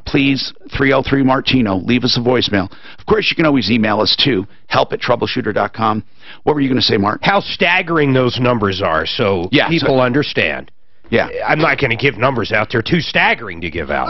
please, 303 Martino, leave us a voicemail. Of course, you can always email us too, help@troubleshooter.com. What were you going to say, Mark? How staggering those numbers are, so people understand. Yeah. I'm not going to give numbers out. They're too staggering to give out.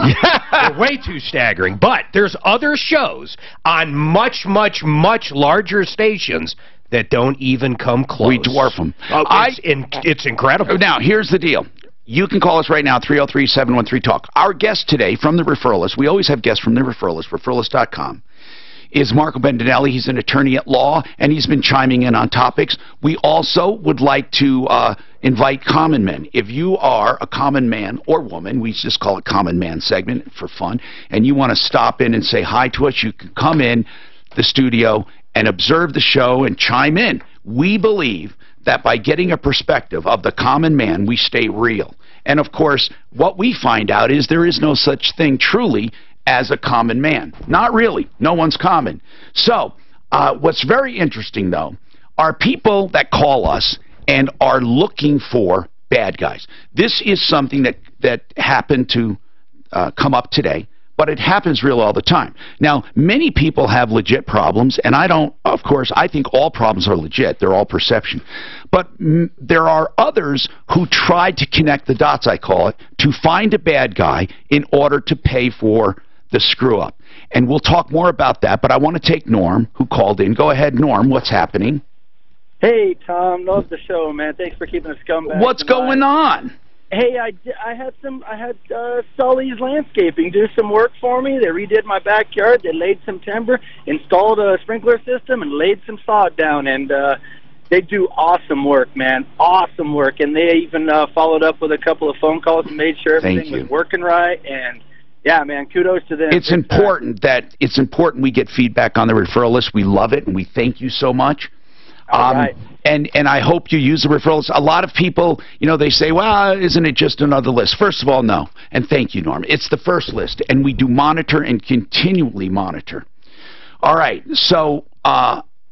They're way too staggering. But there's other shows on much, much, much larger stations that don't even come close. We dwarf them. It's incredible. Now, here's the deal. You can call us right now, 303-713-TALK. Our guest today from the referral list, we always have guests from the referral list, referralist.com, is Marco Bendinelli. He's an attorney at law, and he's been chiming in on topics. We also would like to invite common men. If you are a common man or woman, we just call it Common Man segment for fun, and you want to stop in and say hi to us, you can come in the studio and observe the show and chime in. We believe that by getting a perspective of the common man, we stay real. And, of course, what we find out is there is no such thing truly as a common man. Not really. No one's common. So what's very interesting, though, are people that call us and are looking for bad guys. This is something that happened to come up today, but it happens real all the time. Now, many people have legit problems, and of course, I think all problems are legit. They're all perception. But there are others who try to connect the dots, I call it, to find a bad guy in order to pay for the screw-up. And we'll talk more about that, but I want to take Norm, who called in. Go ahead, Norm. What's happening? Hey, Tom. Love the show, man. Thanks for keeping us scumbag. What's going on? Hey, I had Sully's Landscaping do some work for me. They redid my backyard. They laid some timber, installed a sprinkler system, and laid some sod down. And they do awesome work, man. Awesome work. And they even followed up with a couple of phone calls and made sure everything was working right. And yeah, man, kudos to them. It's important we get feedback on the referral list. We love it, and we thank you so much. Right. And I hope you use the referrals. A lot of people, they say, well, isn't it just another list? First of all, no. And thank you, Norm. It's the first list, and we do monitor and continually monitor. All right, so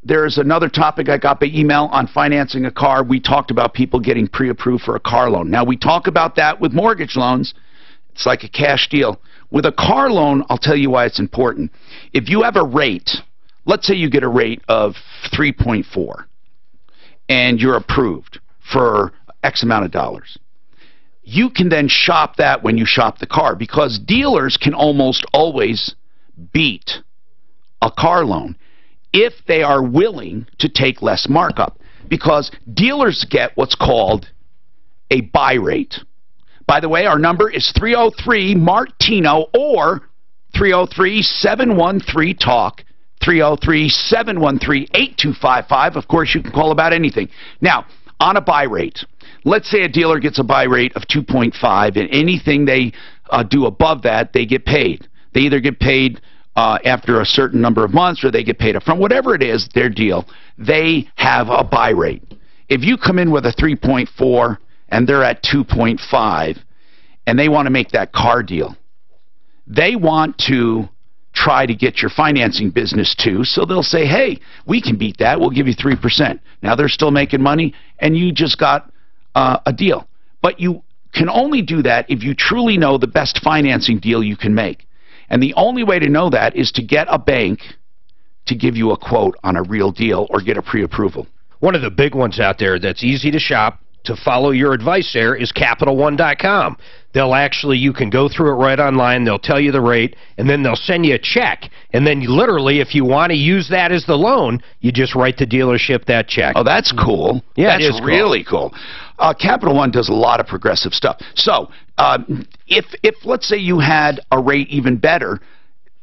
there's another topic I got by email on financing a car. We talked about people getting pre-approved for a car loan. Now, we talk about that with mortgage loans. It's like a cash deal. With a car loan, I'll tell you why it's important. If you have a rate, let's say you get a rate of 3.4, and you're approved for X amount of dollars. You can then shop that when you shop the car, because dealers can almost always beat a car loan if they are willing to take less markup, because dealers get what's called a buy rate. By the way, our number is 303-MARTINO or 303-713-TALK. 303-713-8255. Of course, you can call about anything. Now, on a buy rate, let's say a dealer gets a buy rate of 2.5, and anything they do above that, they get paid. They either get paid after a certain number of months, or they get paid up front. Whatever it is, their deal, they have a buy rate. If you come in with a 3.4 and they're at 2.5, and they want to make that car deal, they want to try to get your financing business too, so they'll say, hey, we can beat that, we'll give you 3%. Now they're still making money, and you just got a deal. But you can only do that if you truly know the best financing deal you can make. And the only way to know that is to get a bank to give you a quote on a real deal or get a pre-approval. One of the big ones out there that's easy to shop, to follow your advice there, is CapitalOne.com. You can go through it right online, they'll tell you the rate, and then they'll send you a check. And then literally, if you want to use that as the loan, you just write the dealership that check. Oh, that's cool. Yeah, that's really cool. Capital One does a lot of progressive stuff. So, if let's say you had a rate even better,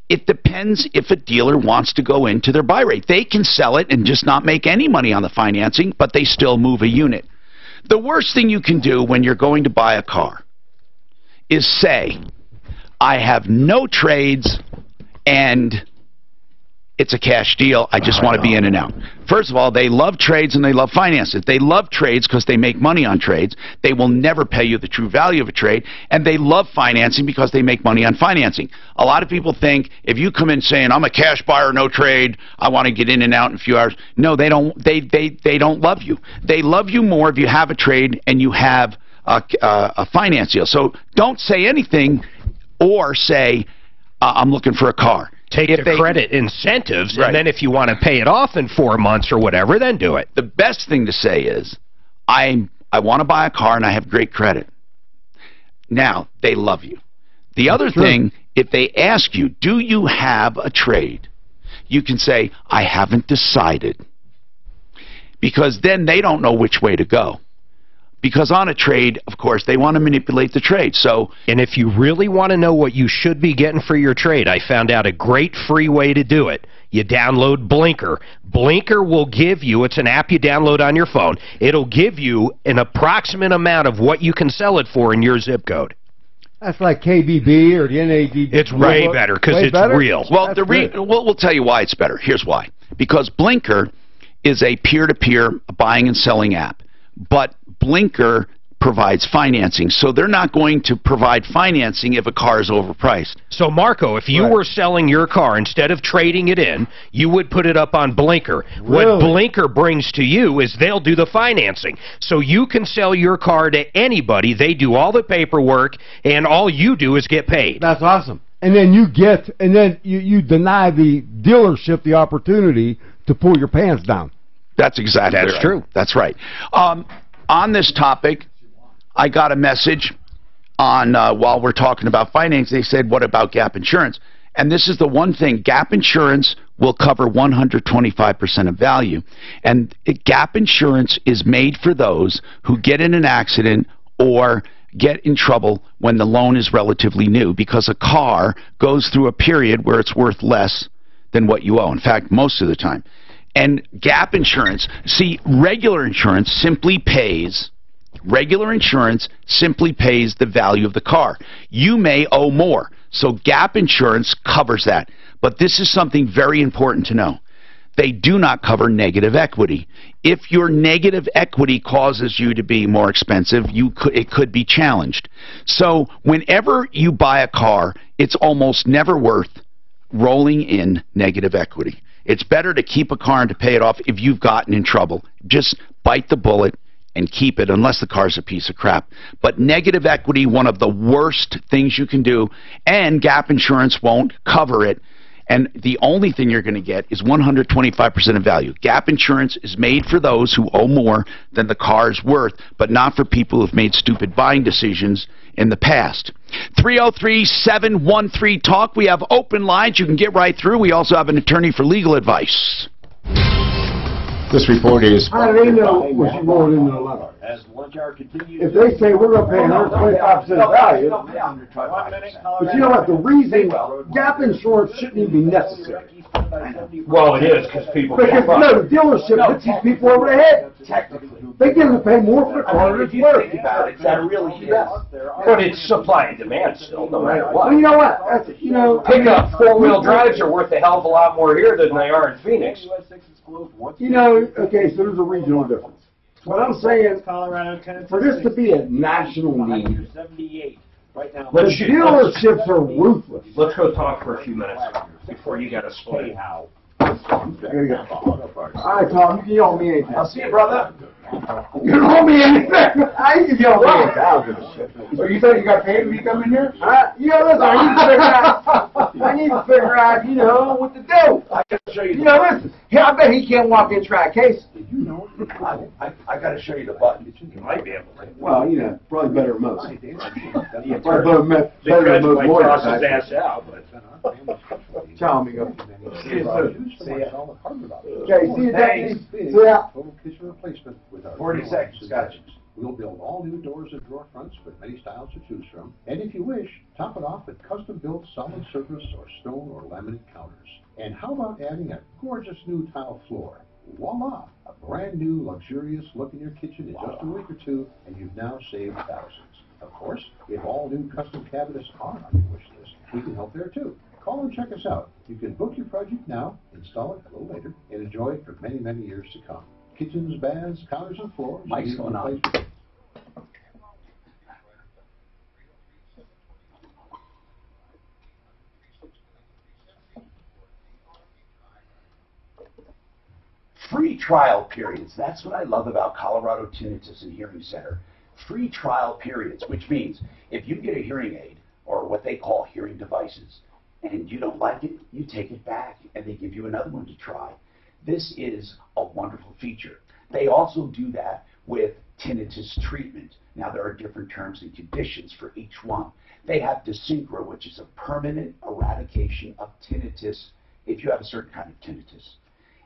it depends if a dealer wants to go into their buy rate. They can sell it and just not make any money on the financing, but they still move a unit. The worst thing you can do when you're going to buy a car is say, I have no trades and it's a cash deal. I just want to be in and out. First of all, they love trades and they love finances. They love trades because they make money on trades. They will never pay you the true value of a trade. And they love financing because they make money on financing. A lot of people think if you come in saying, I'm a cash buyer, no trade, I want to get in and out in a few hours. No, they don't. They don't love you. They love you more if you have a trade and you have a finance deal. So don't say anything or say, I'm looking for a car. Take the credit incentives, and then if you want to pay it off in 4 months or whatever, then do it. The best thing to say is, I want to buy a car and I have great credit. Now, they love you. The other thing, if they ask you, do you have a trade? You can say, I haven't decided. Because then they don't know which way to go. Because on a trade, of course, they want to manipulate the trade. And if you really want to know what you should be getting for your trade, I found out a great free way to do it. You download Blinker. Blinker will give you, it's an app you download on your phone, it'll give you an approximate amount of what you can sell it for in your zip code. That's like KBB or the NAD. It's way better because it's real. Well, we'll tell you why it's better. Here's why. Because Blinker is a peer-to-peer buying and selling app. But Blinker provides financing, so they're not going to provide financing if a car is overpriced. So, Marco, if you were selling your car, instead of trading it in, you would put it up on Blinker. Really? What Blinker brings to you is they'll do the financing. So you can sell your car to anybody. They do all the paperwork, and all you do is get paid. That's awesome. And then you deny the dealership the opportunity to pull your pants down. That's exactly right. That's true. That's right. On this topic, I got a message on while we're talking about finance. They said, what about gap insurance? And this is the one thing. Gap insurance will cover 125% of value. And gap insurance is made for those who get in an accident or get in trouble when the loan is relatively new, because a car goes through a period where it's worth less than what you owe. In fact, most of the time. And gap insurance, see, regular insurance simply pays the value of the car. You may owe more, so gap insurance covers that. But this is something very important to know. They do not cover negative equity. If your negative equity causes you to be more expensive, it could be challenged. So whenever you buy a car, it's almost never worth rolling in negative equity. It's better to keep a car and to pay it off if you've gotten in trouble. Just bite the bullet and keep it unless the car's a piece of crap. But negative equity, one of the worst things you can do, and gap insurance won't cover it. And the only thing you're going to get is 125% of value. Gap insurance is made for those who owe more than the car is worth, but not for people who have made stupid buying decisions in the past. 303-713-TALK. We have open lines. You can get right through. We also have an attorney for legal advice. This report is... How do they know what you're going into the level? If they say we're going to pay 125% of value, but you know what, the reason gap insurance shouldn't even be necessary. Well, it is, because people Because, you know, the dealership hits these people over the head. They get them to pay more for the car than it's worth. But it's supply and demand still, no matter what. Well, you know what? That's, you know, Pickup four-wheel drives are worth a hell of a lot more here than they are in Phoenix. You know, okay, so there's a regional difference. What I'm saying, for this to be a national need, the dealerships are ruthless. Let's go talk for a few minutes before you got to split. All right, Tom, you can yell at me anything. I'll see you, brother. You don't owe me anything. I can yell at me. So you thought you got paid when you come in here? Yeah, listen, I need to figure out, you know, what to do. I got to show you. You know, listen, I bet he can't walk in and try a case. I got to show you the button. You might be able to. Well, you know, probably better than most. Better than most lawyers. Cross his ass out, but... Ciao, amigo. See you soon. Okay, see you then. See ya. Total kitchen replacement with our 40 seconds, gotcha. We'll build all new doors and drawer fronts with many styles to choose from. And if you wish, top it off with custom-built solid surface or stone or laminate counters. And how about adding a gorgeous new tile floor? Voila! A brand new, luxurious look in your kitchen in just a week or two, and you've now saved thousands. Of course, if all new custom cabinets are on your wish list, we can help there too. Call and check us out. You can book your project now, install it a little later, and enjoy it for many, many years to come. Kitchens, baths, counters, and floors. Mike's going on. Free trial periods. That's what I love about Colorado Tinnitus and Hearing Center. Free trial periods, which means if you get a hearing aid or what they call hearing devices and you don't like it, you take it back and they give you another one to try. This is a wonderful feature. They also do that with tinnitus treatment. Now there are different terms and conditions for each one. They have Desynchro, which is a permanent eradication of tinnitus if you have a certain kind of tinnitus.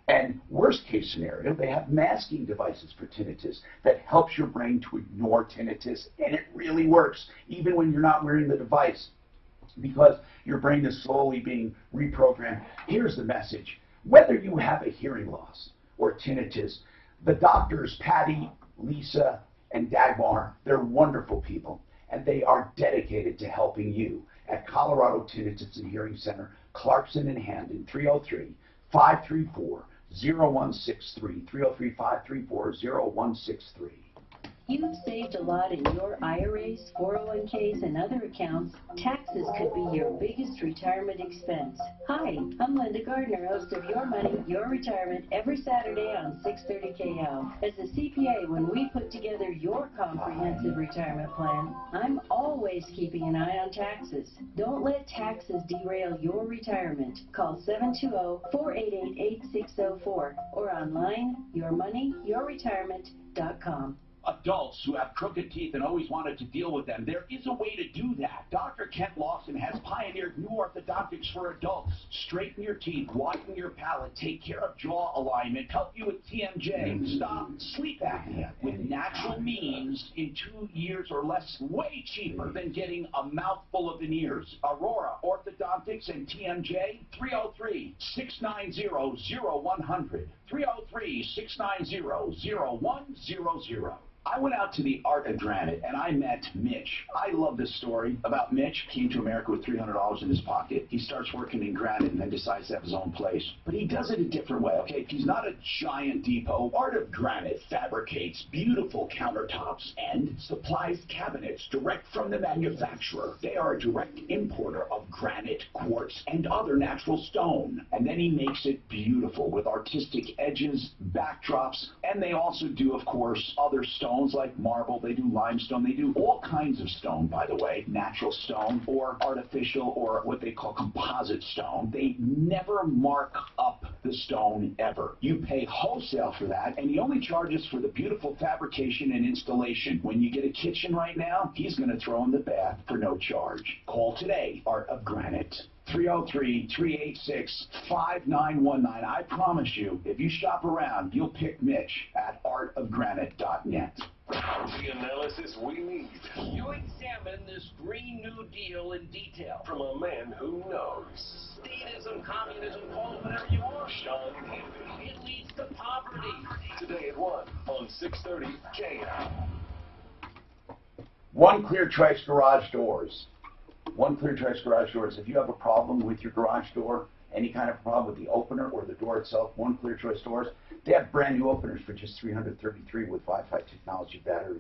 And worst case scenario, they have masking devices for tinnitus that helps your brain to ignore tinnitus, and it really works, even when you're not wearing the device, because your brain is slowly being reprogrammed. Here's the message. Whether you have a hearing loss or tinnitus, the doctors, Patty, Lisa, and Dagmar, they're wonderful people, and they are dedicated to helping you at Colorado Tinnitus and Hearing Center, Clarkson and Hamden, 303-534-0163, 303-534-0163. You've saved a lot in your IRAs, 401ks, and other accounts. Taxes could be your biggest retirement expense. Hi, I'm Linda Gardner, host of Your Money, Your Retirement, every Saturday on 630 KO. As a CPA, when we put together your comprehensive retirement plan, I'm always keeping an eye on taxes. Don't let taxes derail your retirement. Call 720-488-8604 or online, yourmoneyyourretirement.com. Adults who have crooked teeth and always wanted to deal with them, there is a way to do that. Dr. Kent Lawson has pioneered new orthodontics for adults. Straighten your teeth, widen your palate, take care of jaw alignment, help you with TMJ, stop sleep apnea with natural means in 2 years or less, way cheaper than getting a mouthful of veneers. Aurora Orthodontics and TMJ, 303-690-0100, 303-690-0100. I went out to the Art of Granite and I met Mitch. I love this story about Mitch. Came to America with $300 in his pocket. He starts working in granite and then decides to have his own place. But he does it a different way, okay? He's not a giant depot. Art of Granite fabricates beautiful countertops and supplies cabinets direct from the manufacturer. They are a direct importer of granite, quartz, and other natural stone. And then he makes it beautiful with artistic edges, backdrops, and they also do, of course, other stones like marble. They do limestone. They do all kinds of stone, by the way, natural stone or artificial or what they call composite stone. They never mark up the stone ever. You pay wholesale for that, and he only charges for the beautiful fabrication and installation. When you get a kitchen right now, he's going to throw in the bath for no charge. Call today, Art of Granite. 303-386-5919. I promise you, if you shop around, you'll pick Mitch at artofgranite.net. The analysis we need. You examine this Green New Deal in detail. From a man who knows. Statism, communism, call it whatever you want. Sean Hannity. It leads to poverty. Today at 1 on 630 KO. One Clear Choice Garage Doors. One Clear Choice Garage Doors. If you have a problem with your garage door, any kind of problem with the opener or the door itself, One Clear Choice Doors, they have brand new openers for just $333 with Wi-Fi technology, battery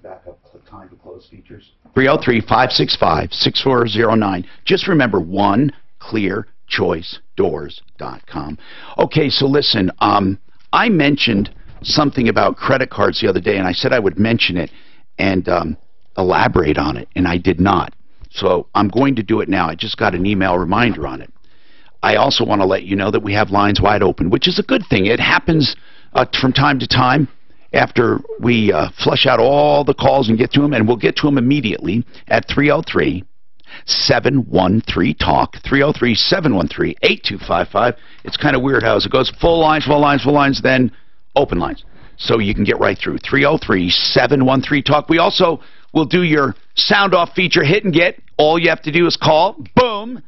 backup, time to close features. 303-565-6409. Just remember, oneclearchoicedoors.com. Okay, so listen, I mentioned something about credit cards the other day, and I said I would mention it and elaborate on it, and I did not. So I'm going to do it now. I just got an email reminder on it. I also want to let you know that we have lines wide open, which is a good thing. It happens from time to time after we flush out all the calls and get to them, and we'll get to them immediately at 303-713-TALK, 303-713-8255. It's kind of weird how it goes full lines, then open lines. So you can get right through. 303-713-TALK. We also will do your sound off feature, hit and get. All you have to do is call, boom,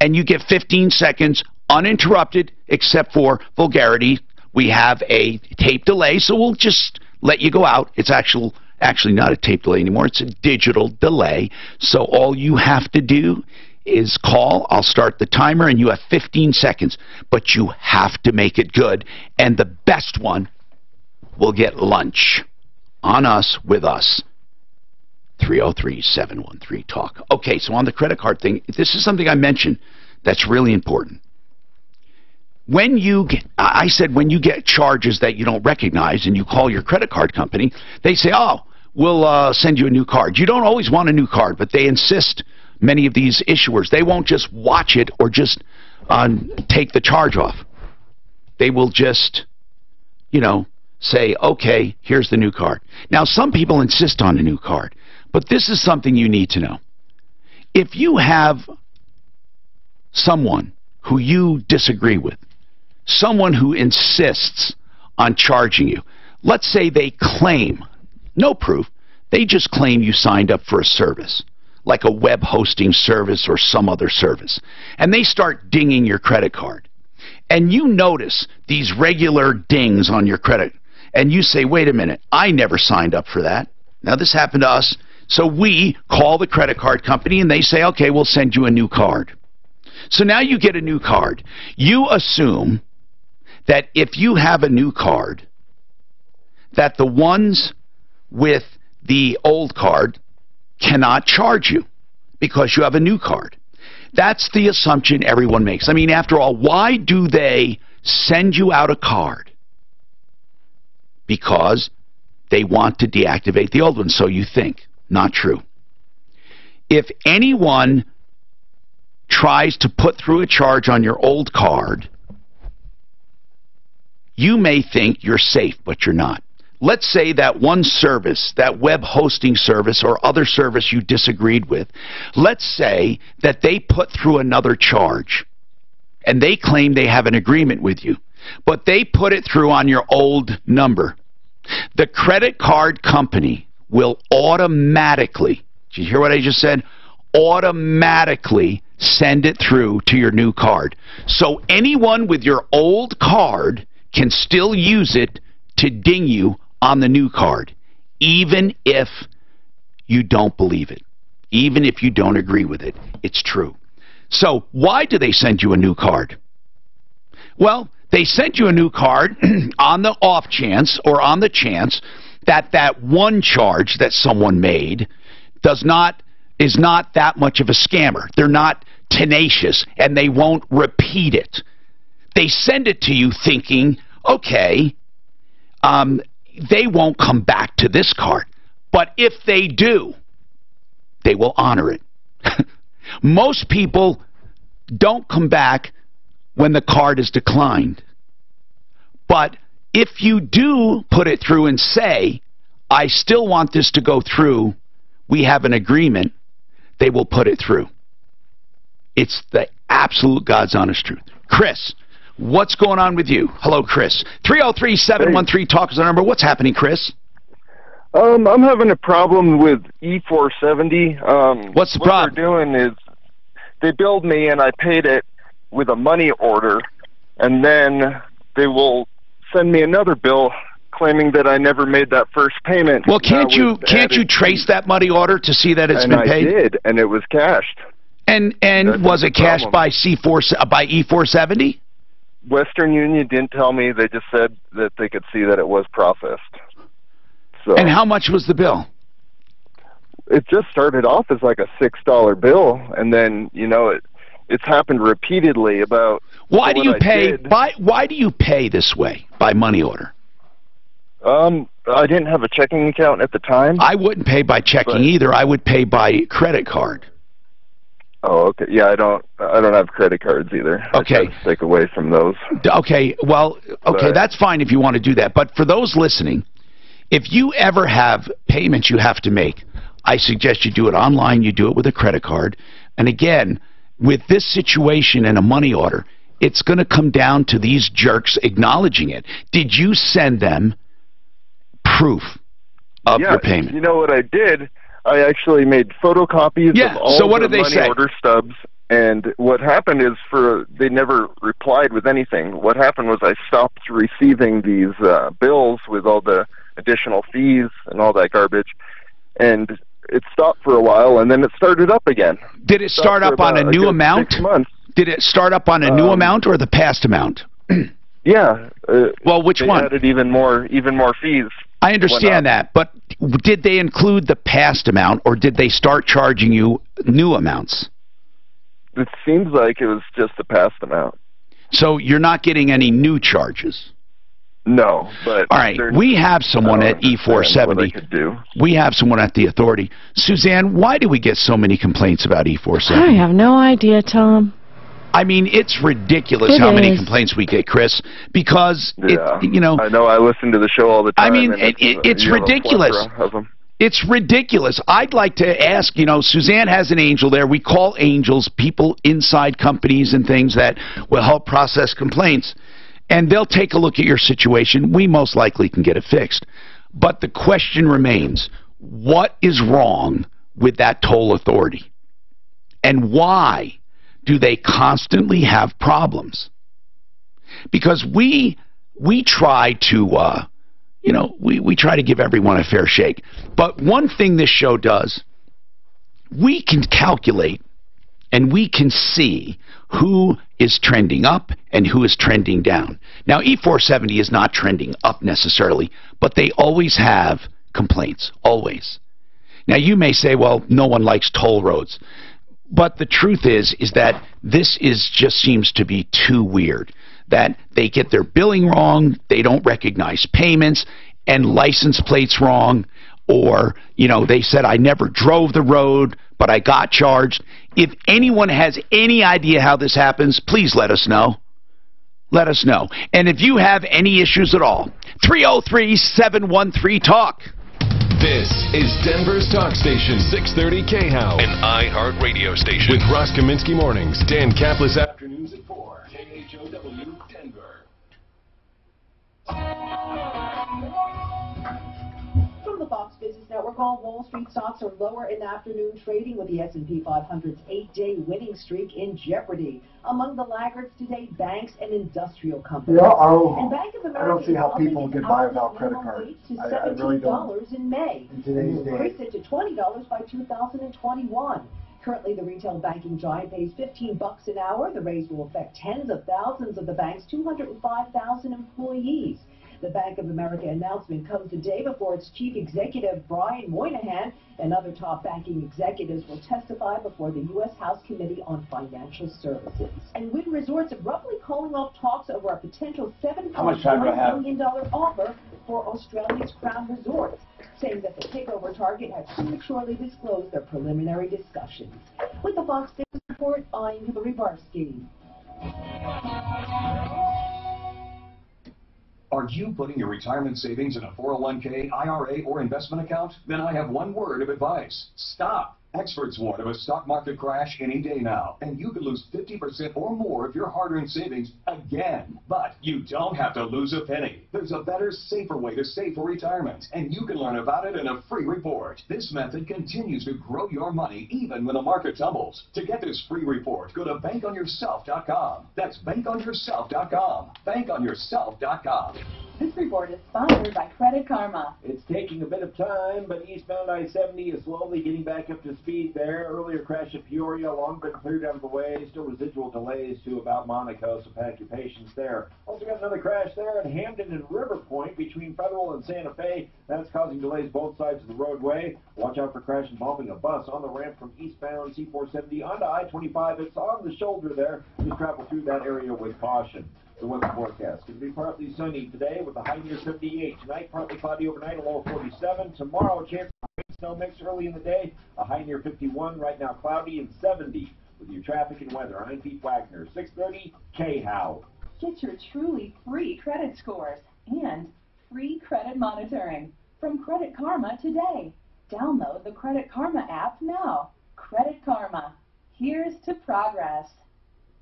and you get 15 seconds uninterrupted except for vulgarity. We have a tape delay, so we'll just let you go out. It's actually not a tape delay anymore. It's a digital delay. So all you have to do is call. I'll start the timer, and you have 15 seconds. But you have to make it good. And the best one will get lunch on us, with us. 303-713-TALK. Okay, so on the credit card thing, this is something I mentioned that's really important. When you get, I said when you get charges that you don't recognize and you call your credit card company, they say, oh, we'll send you a new card. You don't always want a new card, but they insist, many of these issuers, they won't just watch it or just take the charge off. They will just, you know, say, okay, here's the new card. Now, some people insist on a new card, but this is something you need to know. If you have someone who you disagree with, someone who insists on charging you, let's say they claim, no proof, they just claim you signed up for a service, like a web hosting service or some other service, and they start dinging your credit card, and you notice these regular dings on your credit, and you say, wait a minute, I never signed up for that. Now, this happened to us, so we call the credit card company, and they say, okay, we'll send you a new card. So now you get a new card. You assume that if you have a new card, that the ones with the old card cannot charge you because you have a new card. That's the assumption everyone makes. I mean, after all, why do they send you out a card? Because they want to deactivate the old one, so you think. Not true. If anyone tries to put through a charge on your old card, you may think you're safe, but you're not. Let's say that one service, that web hosting service or other service you disagreed with, let's say that they put through another charge, and they claim they have an agreement with you, but they put it through on your old number. The credit card company will automatically, did you hear what I just said? Automatically send it through to your new card. So anyone with your old card can still use it to ding you on the new card, even if you don't believe it, even if you don't agree with it. It's true. So why do they send you a new card? Well, they sent you a new card on the off chance, or on the chance, that that one charge that someone made is not that much of a scammer. They're not tenacious, and they won't repeat it. They send it to you thinking, okay, they won't come back to this card. But if they do, they will honor it. Most people don't come back when the card is declined. But if you do put it through and say, I still want this to go through, we have an agreement, they will put it through. It's the absolute God's honest truth. Chris, what's going on with you? Hello, Chris. 303-713-TALK is the number. What's happening, Chris? I'm having a problem with E470. What's the problem? What they're doing is they billed me and I paid it with a money order, and then they will send me another bill claiming that I never made that first payment. Well, can't you trace that money order to see that it's been paid? I did, and it was cashed. And was it cashed by E470? Western Union didn't tell me. They just said that they could see that it was processed. So, and how much was the bill? It just started off as like a $6 bill, and then, you know, it's happened repeatedly about. Why do you pay? Why do you pay this way, by money order? I didn't have a checking account at the time. I wouldn't pay by checking either. I would pay by credit card. Oh, okay. Yeah, I don't have credit cards either. Okay. I try to stick away from those. Okay. Well, okay, that's fine if you want to do that. But for those listening, if you ever have payments you have to make, I suggest you do it online. You do it with a credit card. And again, with this situation and a money order, it's going to come down to these jerks acknowledging it. Did you send them proof of your payment? You know what I did? I actually made photocopies of all the money order stubs, and what happened is they never replied with anything. What happened was I stopped receiving these bills with all the additional fees and all that garbage, and it stopped for a while, and then it started up again. Did it start up on a new amount? 6 months. Did it start up on a new amount or the past amount? Yeah. Well, which one? They added even more fees. I understand that, but did they include the past amount, or did they start charging you new amounts? It seems like it was just the past amount. So you're not getting any new charges? No, but... All right, we have someone at E470. We have someone at the authority. Suzanne, why do we get so many complaints about E470? I have no idea, Tom. I mean, it's ridiculous how many complaints we get, Chris, because, you know... I know, I listen to the show all the time. I mean, it's ridiculous. It's ridiculous. I'd like to ask, you know, Suzanne has an angel there. We call angels people inside companies and things that will help process complaints. And they'll take a look at your situation. We most likely can get it fixed. But the question remains, what is wrong with that toll authority? And why do they constantly have problems? Because we try to, you know, we try to give everyone a fair shake. But one thing this show does, we can calculate and we can see who is trending up and who is trending down. Now, E470 is not trending up necessarily, but they always have complaints, always. Now, you may say, well, no one likes toll roads. But the truth is that this just seems to be too weird, that they get their billing wrong, they don't recognize payments, and license plates wrong, or, you know, they said, I never drove the road, but I got charged. If anyone has any idea how this happens, please let us know. Let us know. And if you have any issues at all, 303-713-TALK. This is Denver's Talk Station, 630 KHOW, an iHeart radio station. With Ross Kaminsky mornings, Dan Kaplis afternoons at 4, KHOW, Denver. From the Fox Business Network, all Wall Street stocks are lower in afternoon trading, with the S&P 500's 8-day winning streak in jeopardy. Among the laggards today, banks and industrial companies. Yeah, and Bank of America I don't see how people get by without credit cards. To I really don't. $17 in May. In today's day. Increased it to $20 by 2021. Currently, the retail banking giant pays $15 an hour. The raise will affect tens of thousands of the bank's 205,000 employees. The Bank of America announcement comes a day before its chief executive, Brian Moynihan, and other top banking executives will testify before the U.S. House Committee on Financial Services. And Wynn Resorts abruptly calling off talks over a potential $7.1 million offer for Australia's Crown Resorts, saying that the takeover target had prematurely disclosed their preliminary discussions. With the Fox Business Report, I'm Hillary Barsky. Are you putting your retirement savings in a 401k, IRA, or investment account? Then I have one word of advice. Stop. Experts warn of a stock market crash any day now, and you could lose 50% or more of your hard-earned savings again. But you don't have to lose a penny. There's a better, safer way to save for retirement, and you can learn about it in a free report. This method continues to grow your money even when the market tumbles. To get this free report, go to bankonyourself.com. That's bankonyourself.com. Bankonyourself.com. This report is sponsored by Credit Karma. It's taking a bit of time, but eastbound I-70 is slowly getting back up to speed there. Earlier crash at Peoria, long been cleared out of the way. Still residual delays to about Monaco, so pack your patience there. Also got another crash there at Hamden and River Point between Federal and Santa Fe. That's causing delays both sides of the roadway. Watch out for crash involving a bus on the ramp from eastbound C-470 onto I-25. It's on the shoulder there. Just travel through that area with caution. The weather forecast. Going to be partly sunny today with a high near 58. Tonight, partly cloudy overnight, a low of 47. Tomorrow, a chance of rain, snow mix early in the day, a high near 51. Right now, cloudy and 70. With your traffic and weather, I'm Pete Wagner, 630 KHOW. Get your truly free credit scores and free credit monitoring from Credit Karma today. Download the Credit Karma app now. Credit Karma. Here's to progress.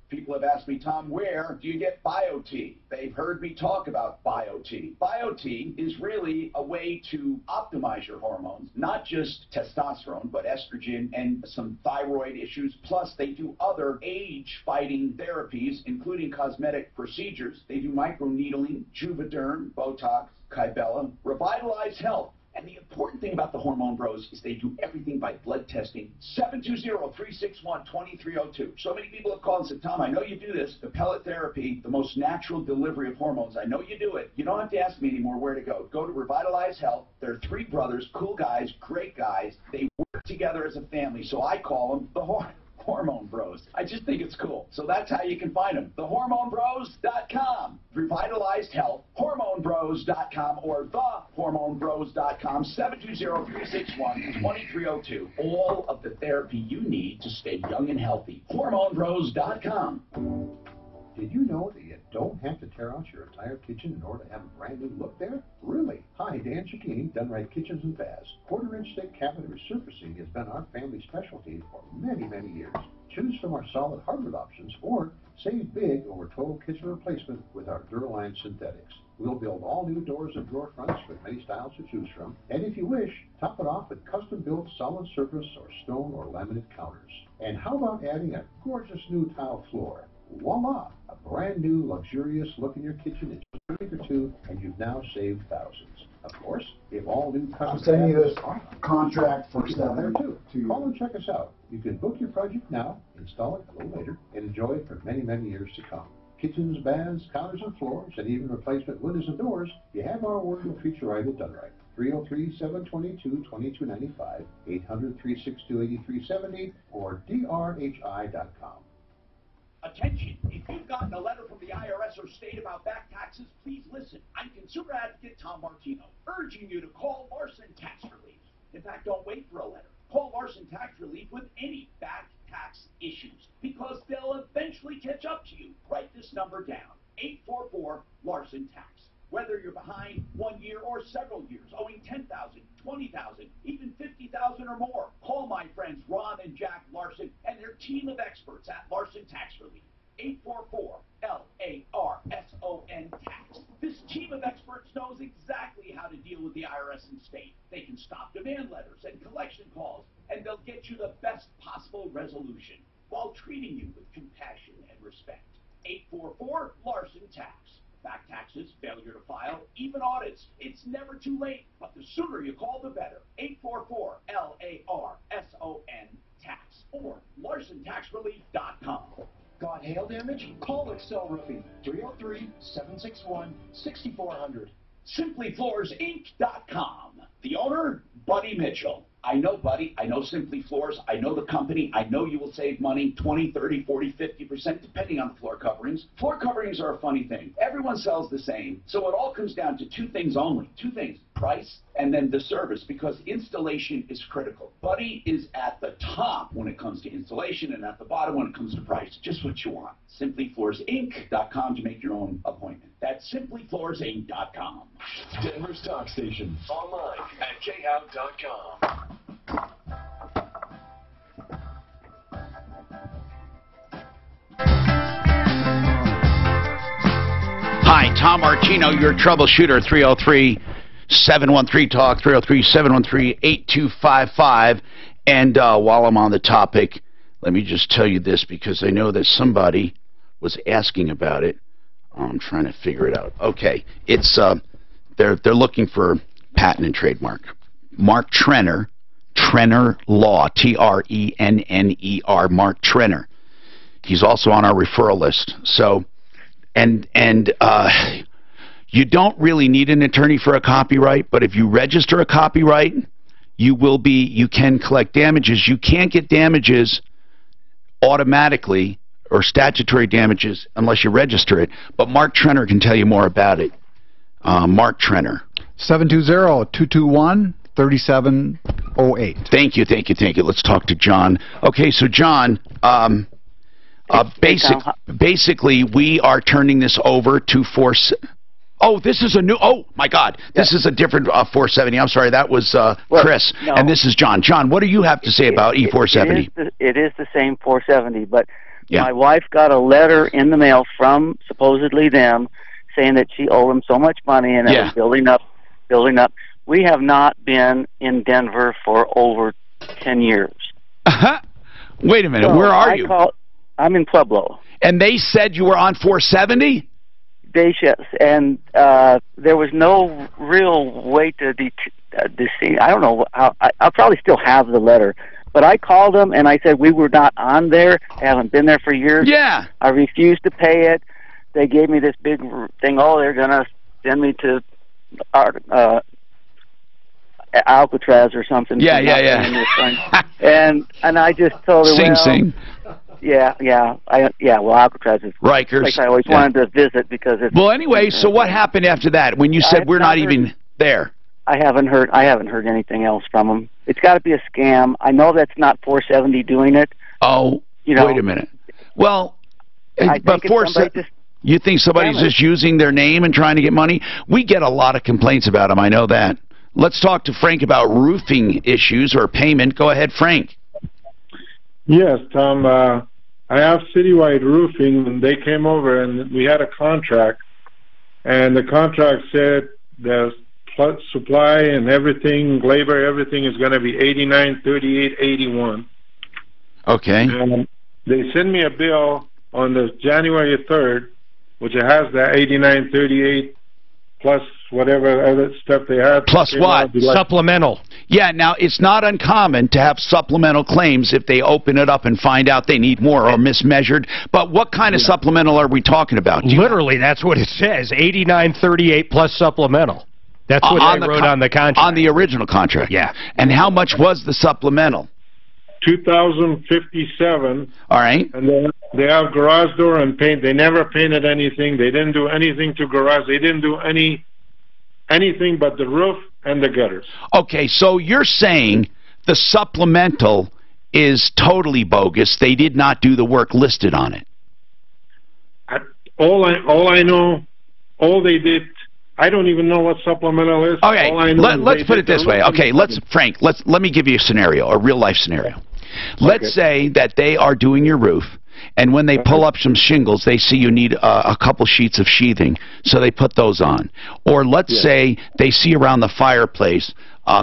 People have asked me, Tom, where do you get BioT? They've heard me talk about BioT. BioT is really a way to optimize your hormones, not just testosterone, but estrogen and some thyroid issues. Plus, they do other age-fighting therapies, including cosmetic procedures. They do microneedling, Juvederm, Botox, Kybella, Revitalize Health. And the important thing thing about the Hormone Bros is they do everything by blood testing. 720-361-2302. So many people have called and said, Tom, I know you do this. The pellet therapy, the most natural delivery of hormones. I know you do it. You don't have to ask me anymore where to go. Go to Revitalize Health. They're 3 brothers, cool guys, great guys. They work together as a family, so I call them the Hormone Bros. I just think it's cool. So that's how you can find them. TheHormoneBros.com. Revitalized Health. HormoneBros.com or TheHormoneBros.com. 720-361-2302. All of the therapy you need to stay young and healthy. HormoneBros.com. Did you know that you don't have to tear out your entire kitchen in order to have a brand new look there? Really? Hi, Dan Cicchini, Done Right Kitchens and Baths. Quarter-inch thick cabinet resurfacing has been our family specialty for many, many years. Choose from our solid hardwood options or save big over total kitchen replacement with our Duraline synthetics. We'll build all new doors and drawer fronts with many styles to choose from. And if you wish, top it off with custom-built solid surface or stone or laminate counters. And how about adding a gorgeous new tile floor? Voila! A brand new luxurious look in your kitchen in just a week or two, and you've now saved thousands. Of course, if all new custom I'm sending you this contract for there too. Call and check us out. You can book your project now, install it a little later, and enjoy it for many, many years to come. Kitchens, baths, counters and floors, and even replacement windows and doors, you have our word we'll treat you right at Done Right. 303-722-2295, 800-362-8370, or drhi.com. Attention! If you've gotten a letter from the IRS or state about back taxes, please listen. I'm consumer advocate Tom Martino, urging you to call Larson Tax Relief. In fact, don't wait for a letter. Call Larson Tax Relief with any back tax issues, because they'll eventually catch up to you. Write this number down, 844-LARSON-TAX. Whether you're behind 1 year or several years, owing $10,000, $20,000, even $50,000 or more, call my friends Ron and Jack Larson and their team of experts at Larson Tax Relief. 844-LARSON-TAX. This team of experts knows exactly how to deal with the IRS and state. They can stop demand letters and collection calls, and they'll get you the best possible resolution while treating you with compassion and respect. 844-LARSON-TAX. Back taxes, failure to file, even audits. It's never too late, but the sooner you call, the better. 844-LARSON-TAX or LarsonTaxRelief.com. Got hail damage? Call Excel Roofing, 303-761-6400. SimplyFloorsInc.com. The owner, Buddy Mitchell. I know Buddy, I know Simply Floors, I know the company, I know you will save money, 20, 30, 40, 50%, depending on the floor coverings. Floor coverings are a funny thing. Everyone sells the same, so it all comes down to 2 things only. 2 things, price and then the service, because installation is critical. Buddy is at the top when it comes to installation and at the bottom when it comes to price. Just what you want. SimplyFloorsInc.com to make your own appointment. That's SimplyFloorsInc.com. Denver's Talk Station. Online at jhout.com. Hi, Tom Martino, your troubleshooter, 303-713-TALK, 303-713-8255. And while I'm on the topic, let me just tell you this, because I know that somebody was asking about it. I'm trying to figure it out. Okay, it's they're looking for patent and trademark. Mark Trenner, Trenner Law, Trenner, Mark Trenner. He's also on our referral list. So, and you don't really need an attorney for a copyright, but if you register a copyright, you can collect damages. You can't get damages automatically or statutory damages unless you register it. But Mark Trenner can tell you more about it. Mark Trenner. 720-221-3708. Thank you. Let's talk to John. Okay, so John, basically we are turning this over to Force. Oh, this is a new. Oh my God, this is a different 470. I'm sorry, that was Chris, no. And this is John. John, what do you have to say about E470? It is the same 470, but my wife got a letter in the mail from supposedly them saying that she owed them so much money, and it was building up. We have not been in Denver for over 10 years. Wait a minute, where are you? I'm in Pueblo. And they said you were on 470? day shifts, and there was no real way to deceive. I don't know how. I'll probably still have the letter, but I called them and I said we were not on there. I haven't been there for years. Yeah. I refused to pay it. They gave me this big thing. Oh, they're gonna send me to Alcatraz or something. Yeah. And I just told her, Sing. Yeah. Well, Alcatraz is Rikers. place I always wanted to visit because it's. Well, anyway, so what happened after that when you said we're not even there? I haven't heard anything else from them. It's got to be a scam. I know that's not 470 doing it. Oh, wait a minute. Well, but you think somebody's just using their name and trying to get money? We get a lot of complaints about them. I know that. Let's talk to Frank about roofing issues or payment. Go ahead, Frank. Yes, Tom. I have Citywide Roofing, and they came over, and we had a contract, and the contract said the supply and everything, labor, everything is going to be $89.38.81. Okay. And they sent me a bill on the January 3rd, which has the $89.38 plus whatever other stuff they had. Plus what? Supplemental. Yeah, now it's not uncommon to have supplemental claims if they open it up and find out they need more or mismeasured. But what kind of supplemental are we talking about? Literally, that's what it says. $89.38 plus supplemental. That's what they wrote on the contract. On the original contract. Yeah. And how much was the supplemental? $2,057. All right. And they have garage door and paint. They never painted anything. They didn't do anything to garage. They didn't do anything but the roof and the gutters. Okay, so you're saying the supplemental is totally bogus. They did not do the work listed on it. All I know, all they did, I don't even know what supplemental is. Okay, all I know let's put it this way. Okay, Frank, let me give you a scenario, a real life scenario. Let's say that they are doing your roof, and when they pull up some shingles, they see you need a couple sheets of sheathing, so they put those on. Or let's say they see around the fireplace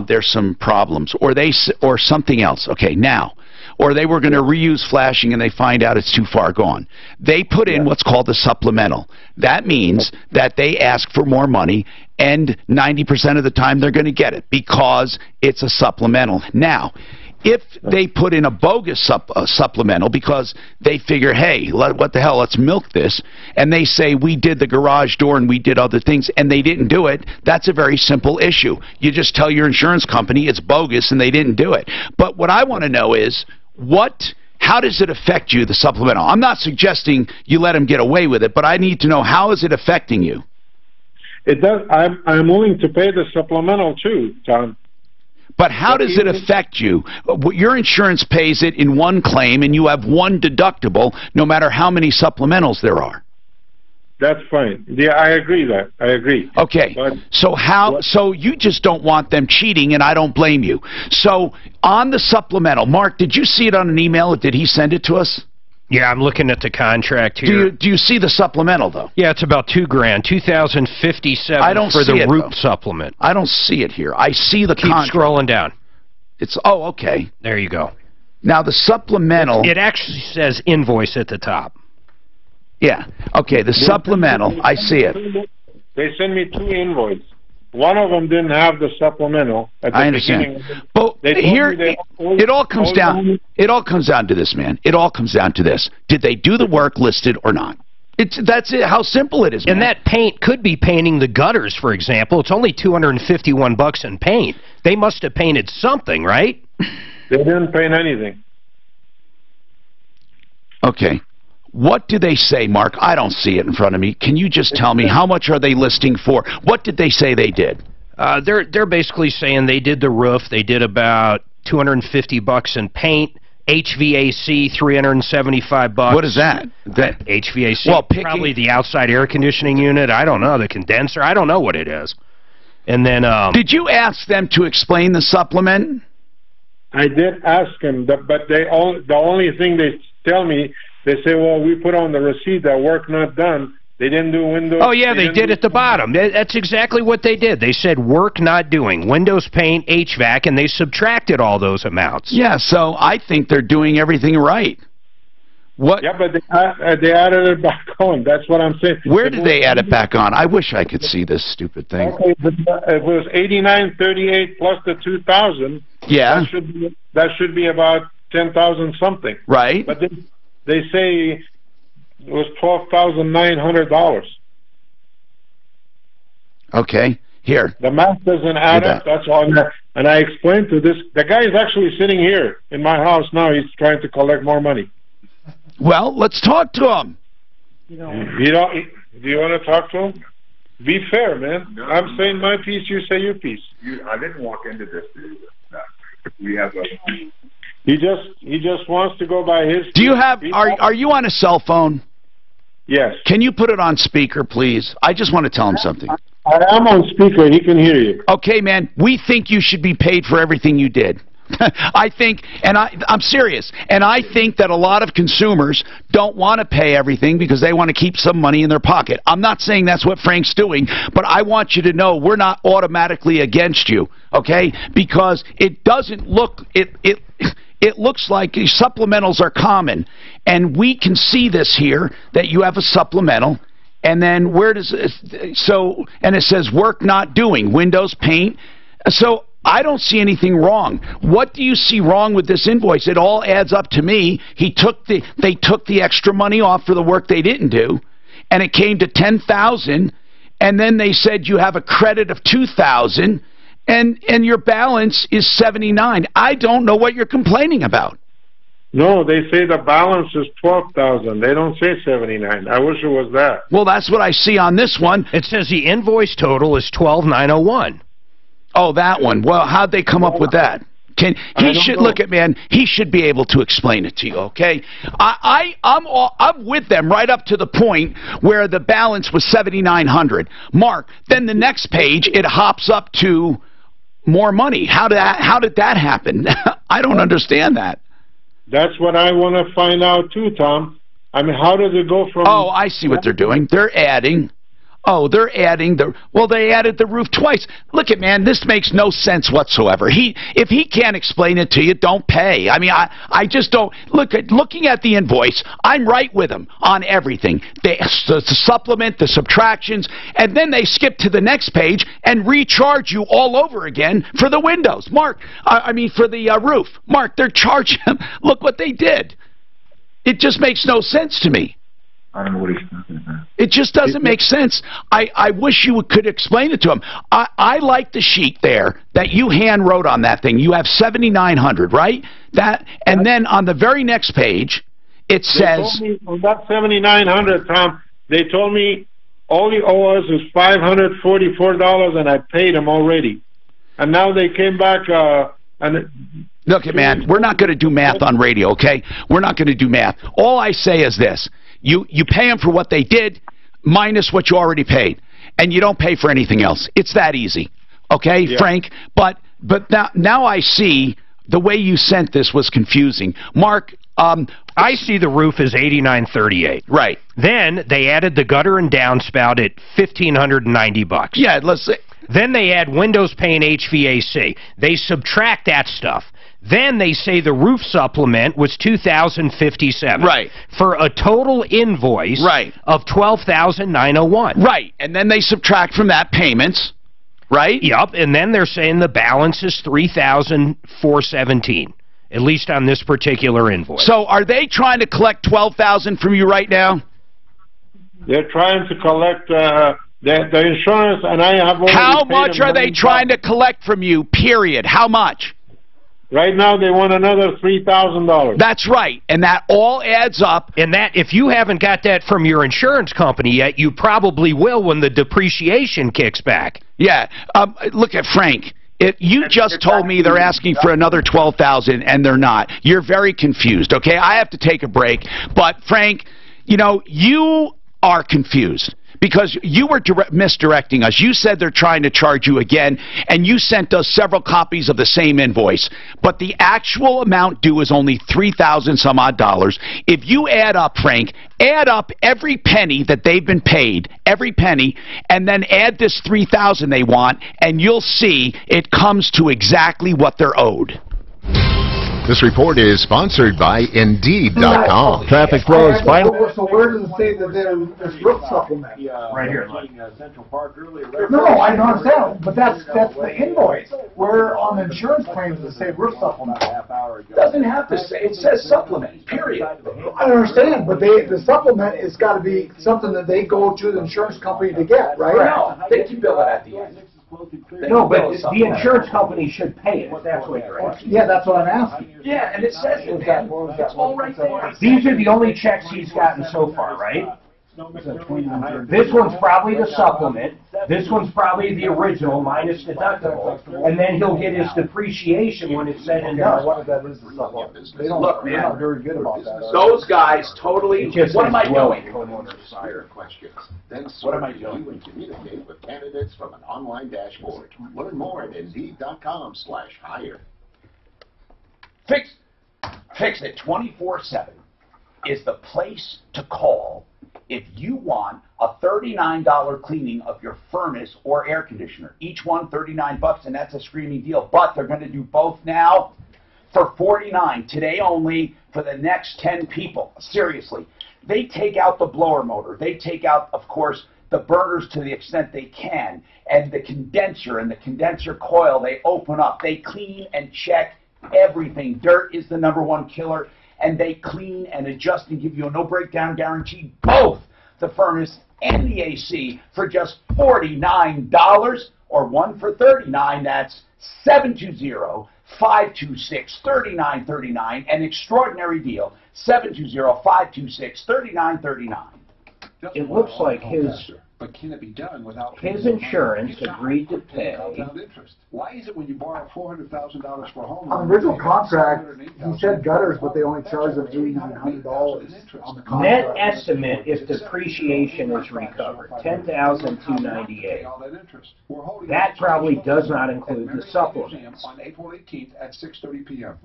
there's some problems, or something else. Okay, now, or they were going to reuse flashing and they find out it's too far gone. They put in what's called the supplemental. That means that they ask for more money, and 90% of the time they're going to get it because it's a supplemental. Now, if they put in a bogus supplemental because they figure, hey, what the hell, let's milk this, and they say we did the garage door and we did other things, and they didn't do it, that's a very simple issue. You just tell your insurance company it's bogus and they didn't do it. But what I want to know is, how does it affect you, the supplemental? I'm not suggesting you let them get away with it, but I need to know, how is it affecting you? It does. I'm willing to pay the supplemental too, Tom. But how does it affect you? Your insurance pays it in one claim, and you have one deductible, no matter how many supplementals there are. That's fine. Yeah, I agree that. I agree. Okay. But so you just don't want them cheating, and I don't blame you. So on the supplemental, Mark, did you see it on an email, or did he send it to us? Yeah, I'm looking at the contract here. Do you see the supplemental, though? Yeah, it's about $2,000, $2,057 for the roof supplement. I don't see it here. I see the contract. Keep scrolling down. Okay. There you go. Now, the supplemental... It actually says invoice at the top. Yeah. Okay, the supplemental, I see it. They sent me 2 invoices. One of them didn't have the supplemental at the beginning. But here, it all comes down to this, man. It all comes down to this. Did they do the work listed or not? That's it. How simple it is, man. And that paint could be painting the gutters, for example. It's only $251 in paint. They must have painted something, right? They didn't paint anything. Okay. What do they say, Mark? I don't see it in front of me. Can you just tell me, how much are they listing for? What did they say they did? They're basically saying they did the roof. They did about $250 in paint. HVAC, $375. What is that? HVAC, well, probably the outside air conditioning unit. I don't know. The condenser. I don't know what it is. And then... did you ask them to explain the supplement? I did ask them, but the only thing they tell me... They say, well, we put on the receipt that work not done. They didn't do windows. Oh, yeah, they did at the bottom. That's exactly what they did. They said work not doing, windows, paint, HVAC, and they subtracted all those amounts. Yeah, so I think they're doing everything right. What? Yeah, but they added it back on. That's what I'm saying. Where did they add it back on? I wish I could see this stupid thing. Okay, but it was 89.38 plus the 2,000. Yeah. That should be about 10,000 something. Right. But they say it was $12,900. Okay. Here. The math doesn't add up. That's all. And I explained to this. The guy is actually sitting here in my house now. He's trying to collect more money. Well, let's talk to him. Do you want to talk to him? Be fair, man. No, I'm saying my piece. You say your piece. I didn't walk into this. We have a. He just wants to go by his. Do you have? Are you on a cell phone? Yes. Can you put it on speaker, please? I just want to tell him something. I am on speaker. He can hear you. Okay, man. We think you should be paid for everything you did. I think, and I'm serious, and I think that a lot of consumers don't want to pay everything because they want to keep some money in their pocket. I'm not saying that's what Frank's doing, but I want you to know we're not automatically against you, okay? Because it doesn't look, it looks like supplementals are common, and we can see this here, that you have a supplemental, and then where does it, so, and it says work not doing, Windows Paint, so I don't see anything wrong. What do you see wrong with this invoice? It all adds up to me. They took the extra money off for the work they didn't do, and it came to $10,000, and then they said you have a credit of $2,000, and your balance is $79. I don't know what you're complaining about. No, they say the balance is $12,000. They don't say $79. I wish it was that. Well, that's what I see on this one. It says the invoice total is $12,901. Oh, that one. Well, how'd they come up with that? He should look at, man. He should be able to explain it to you. Okay, I'm with them right up to the point where the balance was $7,900. Mark. Then the next page it hops up to more money. How did that happen? I don't understand that. That's what I want to find out too, Tom. I mean, how does it go from? Oh, I see what they're doing. They're adding. Oh, they're adding they added the roof twice. Look at, man, this makes no sense whatsoever. If he can't explain it to you, don't pay. I mean, I just don't looking at the invoice, I'm right with him on everything. The supplement, the subtractions, and then they skip to the next page and recharge you all over again for the windows. Mark, for the roof. Mark, they're charging him. Look what they did. It just makes no sense to me. I don't know what he's talking about. It just doesn't make sense. I wish you could explain it to him. I like the sheet there that you hand wrote on that thing. You have 7,900, right? And then on the very next page, it says on that 7,900, Tom. They told me all you owe us is $544, and I paid them already. And now they came back and. Look, man, we're not going to do math on radio, okay? We're not going to do math. All I say is this. You pay them for what they did minus what you already paid, and you don't pay for anything else. It's that easy, okay, yeah. Frank? But now I see the way you sent this was confusing. Mark, I see the roof is $89.38. Right. Then they added the gutter and downspout at $1,590. Yeah, let's say. Then they add windows, paint, HVAC. They subtract that stuff. Then they say the roof supplement was $2,057. Right. For a total invoice of $12,901. Right. And then they subtract from that payments. Right? Yup. And then they're saying the balance is $3,417. At least on this particular invoice. So are they trying to collect $12,000 from you right now? They're trying to collect the insurance, and I have. How much are they trying to collect from you? Period. How much? Right now, they want another $3,000. That's right, and that all adds up. And that, if you haven't got that from your insurance company yet, you probably will when the depreciation kicks back. Yeah. Look at Frank. You just told me they're asking for another $12,000, and they're not. You're very confused, okay? I have to take a break. But, Frank, you are confused. Because you were misdirecting us. You said they're trying to charge you again, and you sent us several copies of the same invoice. But the actual amount due is only $3,000 some odd dollars. If you add up, Frank, add up every penny that they've been paid, every penny, and then add this $3,000 they want, and you'll see it comes to exactly what they're owed. This report is sponsored by Indeed.com. Traffic flows final. So where does it say that there's roof supplement? Right here, look. Central Park earlier. No, I don't understand, but that's the invoice. Where on insurance claims does it say roof supplement? Doesn't have to say, it says supplement, period. I understand, but the supplement has got to be something that they go to the insurance company to get, right? No, they can bill it at the end. No, but the insurance company should pay it. That's what you're asking. Yeah, that's what I'm asking. Yeah, and it says it, man. It's all right there. These are the only checks he's gotten so far, right? This one's probably the supplement. This one's probably the original minus deductible, and then he'll get his depreciation when it's said and done. They don't look, man. They're not very good about that. Those guys totally. What am I doing? Questions. Then what am I doing? And communicate with candidates from an online dashboard. Learn more at Indeed.com/hire. Fix It 24/7 is the place to call if you want a $39 cleaning of your furnace or air conditioner. Each one $39, and that's a screaming deal. But they're going to do both now for $49 today only for the next 10 people. Seriously, they take out the blower motor. They take out, of course, the burners to the extent they can, and the condenser and the condenser coil. They open up. They clean and check everything. Dirt is the #1 killer. And they clean and adjust and give you a no breakdown guarantee, both the furnace and the AC, for just $49, or one for $39. That's 720-526-3939. An extraordinary deal, 720-526-3939. It looks like his But can it be done without his insurance agreed to pay. Interest? Why is it when you borrow $400,000 for a home? On the original contract, he said gutters, but they only charged them $8,900 on the contract. Net estimate if depreciation is recovered, $10,298. That probably does not include the supplements. On April 18th at 6:30 p.m.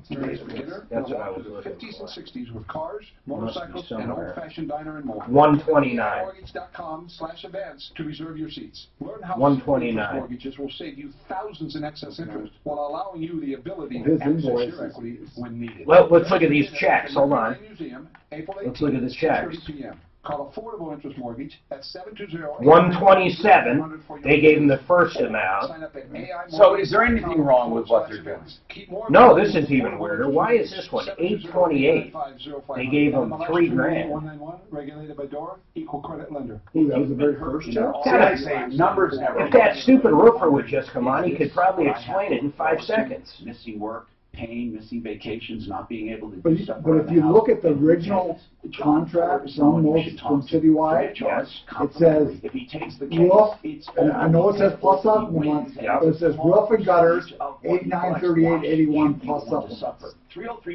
That's what I was looking 50s and 60s with cars, motorcycles, and old-fashioned diner and more. $129. Mortgage.com/events to reserve your seats. Learn how $129. mortgages will save you thousands in excess interest while allowing you the ability His to access invoice your equity when needed. Well, let's look at these checks. Hold on. Let's look at the checks. Call Affordable Interest Mortgage at 720. $127. They gave him the first amount. So is there anything wrong with what they're doing? No, this is even weirder. Why is this one $828? They gave him $3,000. 191, regulated by DORA, equal credit lender. That was the very first check. I say numbers never. If that stupid roofer would just come on, he could probably explain it in 5 seconds. Missing work, pain, missing vacations, not being able to But do stuff. but if you look at the original contract from Citywide, it says if he takes the roof, and I know it says plus supplements, but it says roof and gutters, $89.38.81 plus supplements.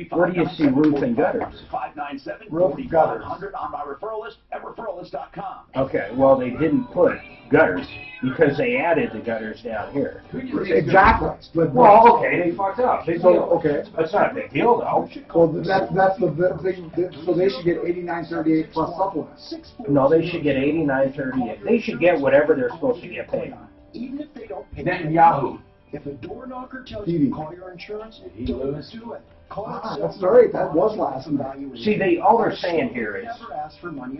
Where do you see roof and gutters? 597 Roof and gutters. on my referral list at referralist.com. Okay, well, they didn't put gutters because they added the gutters down here. Exactly. But Well, okay, they fucked up. Big deal. Okay. That's not a big deal, though. Well, that's the thing. So they should get $89.38 plus supplements. No, they should get $89.38. They should get whatever they're supposed to get paid. Even if they don't pay Netanyahu. If a door knocker tells you to call your insurance, don't do it. That's right. That was last night. See, all they're saying here is,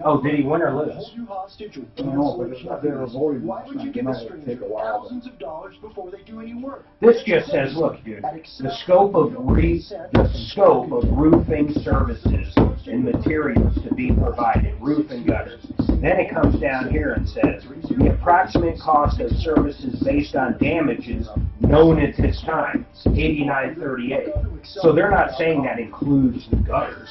oh, did he win or lose? No, but they were voting last night. It might take a while. Thousands of dollars before they do any work. This just says, look, dude, the scope of roofing services and materials to be provided, roof and gutters. Then it comes down here and says the approximate cost of services based on damages known at this time, $89.38. So they're not saying that includes the gutters.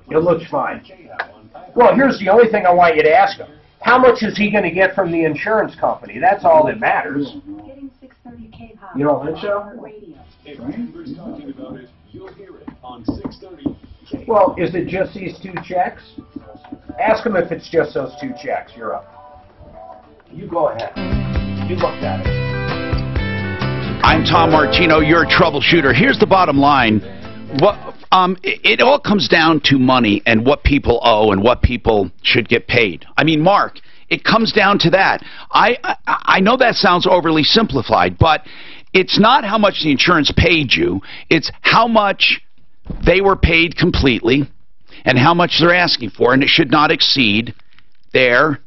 It looks fine. Well, here's the only thing I want you to ask him. How much is he going to get from the insurance company? That's all that matters. You don't think so? Well, is it just these 2 checks? Ask him if it's just those 2 checks. You're up. You go ahead. You looked at it. I'm Tom Martino, your troubleshooter. Here's the bottom line. It all comes down to money and what people owe and what people should get paid. I mean, Mark, it comes down to that. I know that sounds overly simplified, but it's not how much the insurance paid you. It's how much they were paid completely and how much they're asking for, and it should not exceed their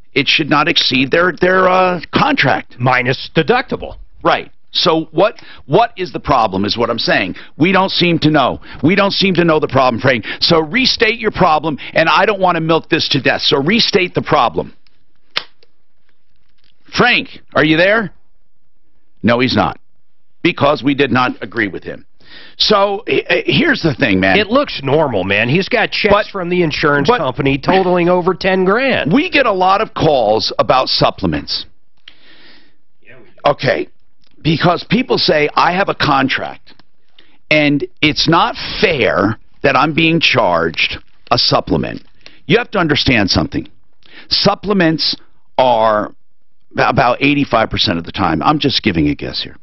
contract. Minus deductible. Right. So what is the problem is what I'm saying. We don't seem to know. We don't seem to know the problem, Frank. So restate your problem, and I don't want to milk this to death. So restate the problem. Frank, are you there? No, he's not. Because we did not agree with him. So here's the thing, man. It looks normal, man. He's got checks from the insurance company totaling over 10 grand. We get a lot of calls about supplements. Yeah, we do. Okay. Because people say, I have a contract, and it's not fair that I'm being charged a supplement. You have to understand something. Supplements are about 85% of the time. I'm just giving a guess here.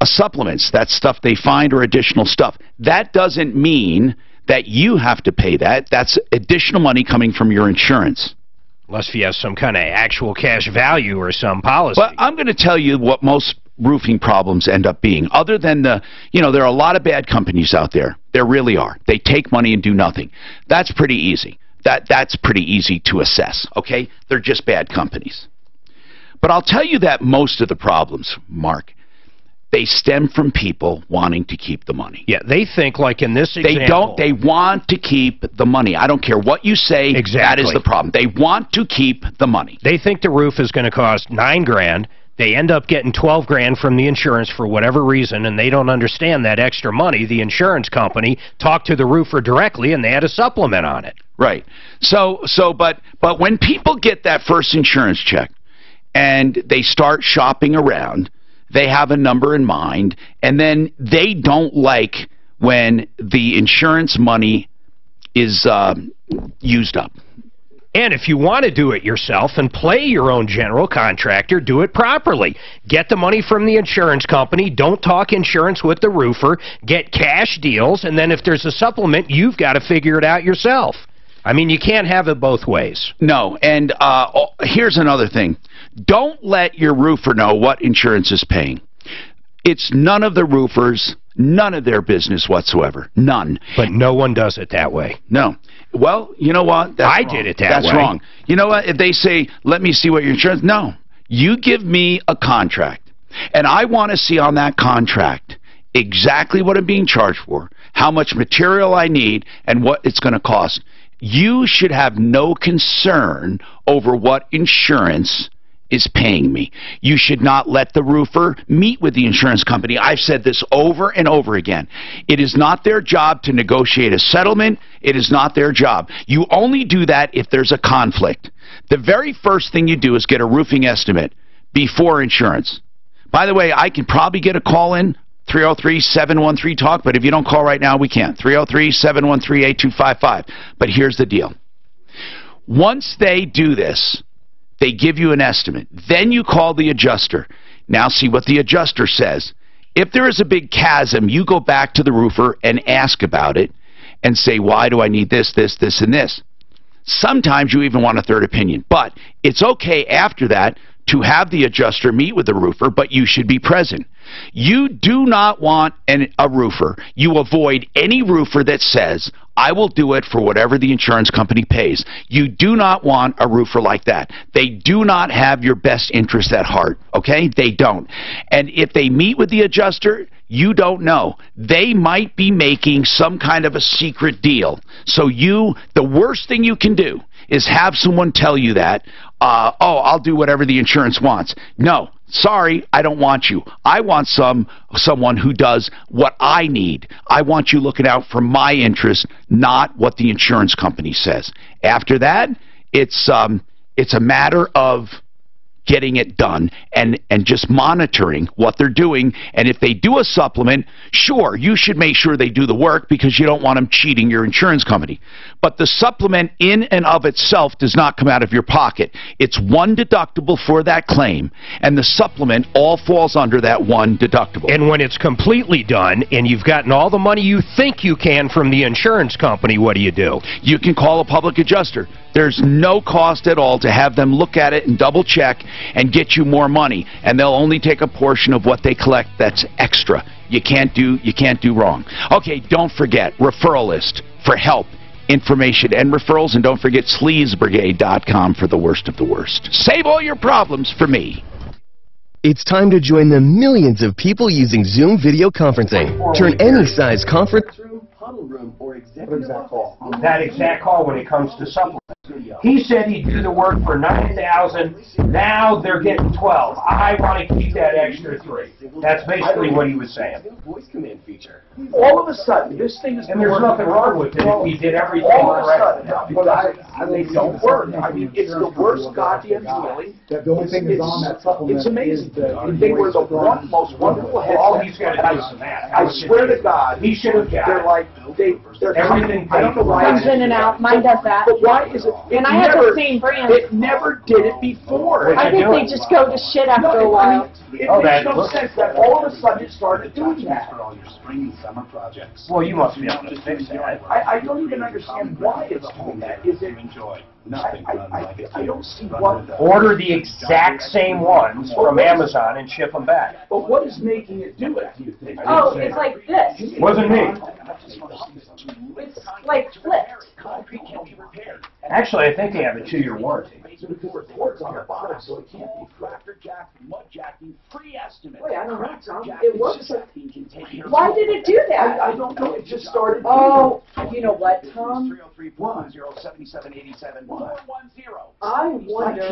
Supplements, that's stuff they find or additional stuff. That doesn't mean that you have to pay that. That's additional money coming from your insurance. Unless you have some kind of actual cash value or some policy. But I'm going to tell you what most roofing problems end up being. Other than there are a lot of bad companies out there. There really are. They take money and do nothing. That's pretty easy. That's pretty easy to assess, okay? They're just bad companies. But I'll tell you that most of the problems, Mark, they stem from people wanting to keep the money. Yeah, they think, like in this example... They want to keep the money. I don't care what you say. Exactly. That is the problem. They want to keep the money. They think the roof is going to cost $9 grand. They end up getting 12 grand from the insurance for whatever reason, and they don't understand that extra money. The insurance company talked to the roofer directly, and they had a supplement on it. Right. But when people get that first insurance check and they start shopping around, they have a number in mind, and then they don't like when the insurance money is used up. And if you want to do it yourself and play your own general contractor, do it properly. Get the money from the insurance company. Don't talk insurance with the roofer. Get cash deals, and then if there's a supplement, you've got to figure it out yourself. I mean, you can't have it both ways. No, and here's another thing. Don't let your roofer know what insurance is paying. It's none of the roofers, none of their business whatsoever. None. But no one does it that way. No. Well, you know what? I did it that way. That's wrong. You know what? If they say, let me see what your insurance... No. You give me a contract, and I want to see on that contract exactly what I'm being charged for, how much material I need, and what it's going to cost. You should have no concern over what insurance is paying me. You should not let the roofer meet with the insurance company. I've said this over and over again. It is not their job to negotiate a settlement. It is not their job. You only do that if there's a conflict. The very first thing you do is get a roofing estimate before insurance. By the way, I can probably get a call in, 303-713-TALK, but if you don't call right now, we can't. 303-713-8255. But here's the deal. Once they do this, they give you an estimate. Then you call the adjuster. Now see what the adjuster says. If there is a big chasm, you go back to the roofer and ask about it and say, why do I need this, this, this, and this? Sometimes you even want a third opinion. But it's okay after that to have the adjuster meet with the roofer, but you should be present. You do not want a roofer. You avoid any roofer that says, I will do it for whatever the insurance company pays. You do not want a roofer like that. They do not have your best interest at heart, okay? They don't. And if they meet with the adjuster, you don't know. They might be making some kind of a secret deal. So the worst thing you can do is have someone tell you that, oh, I'll do whatever the insurance wants. No, sorry, I don't want you. I want someone who does what I need. I want you looking out for my interest, not what the insurance company says. After that, it's a matter of getting it done and just monitoring what they're doing. And if they do a supplement, sure, you should make sure they do the work because you don't want them cheating your insurance company. But the supplement in and of itself does not come out of your pocket. It's one deductible for that claim, and the supplement all falls under that one deductible. And when it's completely done and you've gotten all the money you think you can from the insurance company, what do? You can call a public adjuster. There's no cost at all to have them look at it and double check and get you more money, and they'll only take a portion of what they collect that's extra. You can't do wrong. Okay, don't forget referral list for help, information, and referrals, and don't forget sleazebrigade.com for the worst of the worst. Save all your problems for me. It's time to join the millions of people using Zoom video conferencing. Turn any size conference room, huddle room, or executive office. That exact call when it comes to supplements. He said he'd do the work for $9,000. Now they're getting $12,000. I want to keep that extra $3,000. That's basically what he was saying. Voice command feature. All of a sudden, this thing is. And there's nothing wrong with it if he did everything correctly. But they don't work. I mean, it's the worst goddamn feeling. The only thing that's on that supplement. It's amazing. They were the most wonderful heads. All he's got to do is that. I swear to God, he should have got they're like they're everything. I don't know why. Comes in and out. Mine does that. But why is it? And I have the same brand. It never did it before. I think they just go to shit after a while. It makes no sense that all of a sudden it started doing that. For all your spring and summer projects. Well, you must be able to fix that. I don't even understand why it's doing that. Is it? Enjoy. Nothing run like it. I don't see what. Order the exact same ones from Amazon and ship them back. But what is making it do it, do you think? Oh, it's like this. Wasn't me. It's like flipped. Concrete can be repaired. Actually, I think they have a 2-year warranty. Because the board's on the bottom, so it can't be fracture jack, mud jacking, free estimate. Wait, I don't know, Tom. It works. Why did it do that? I don't know. It just started. Oh, you know what, Tom? 303-410-7787. 410. I wonder.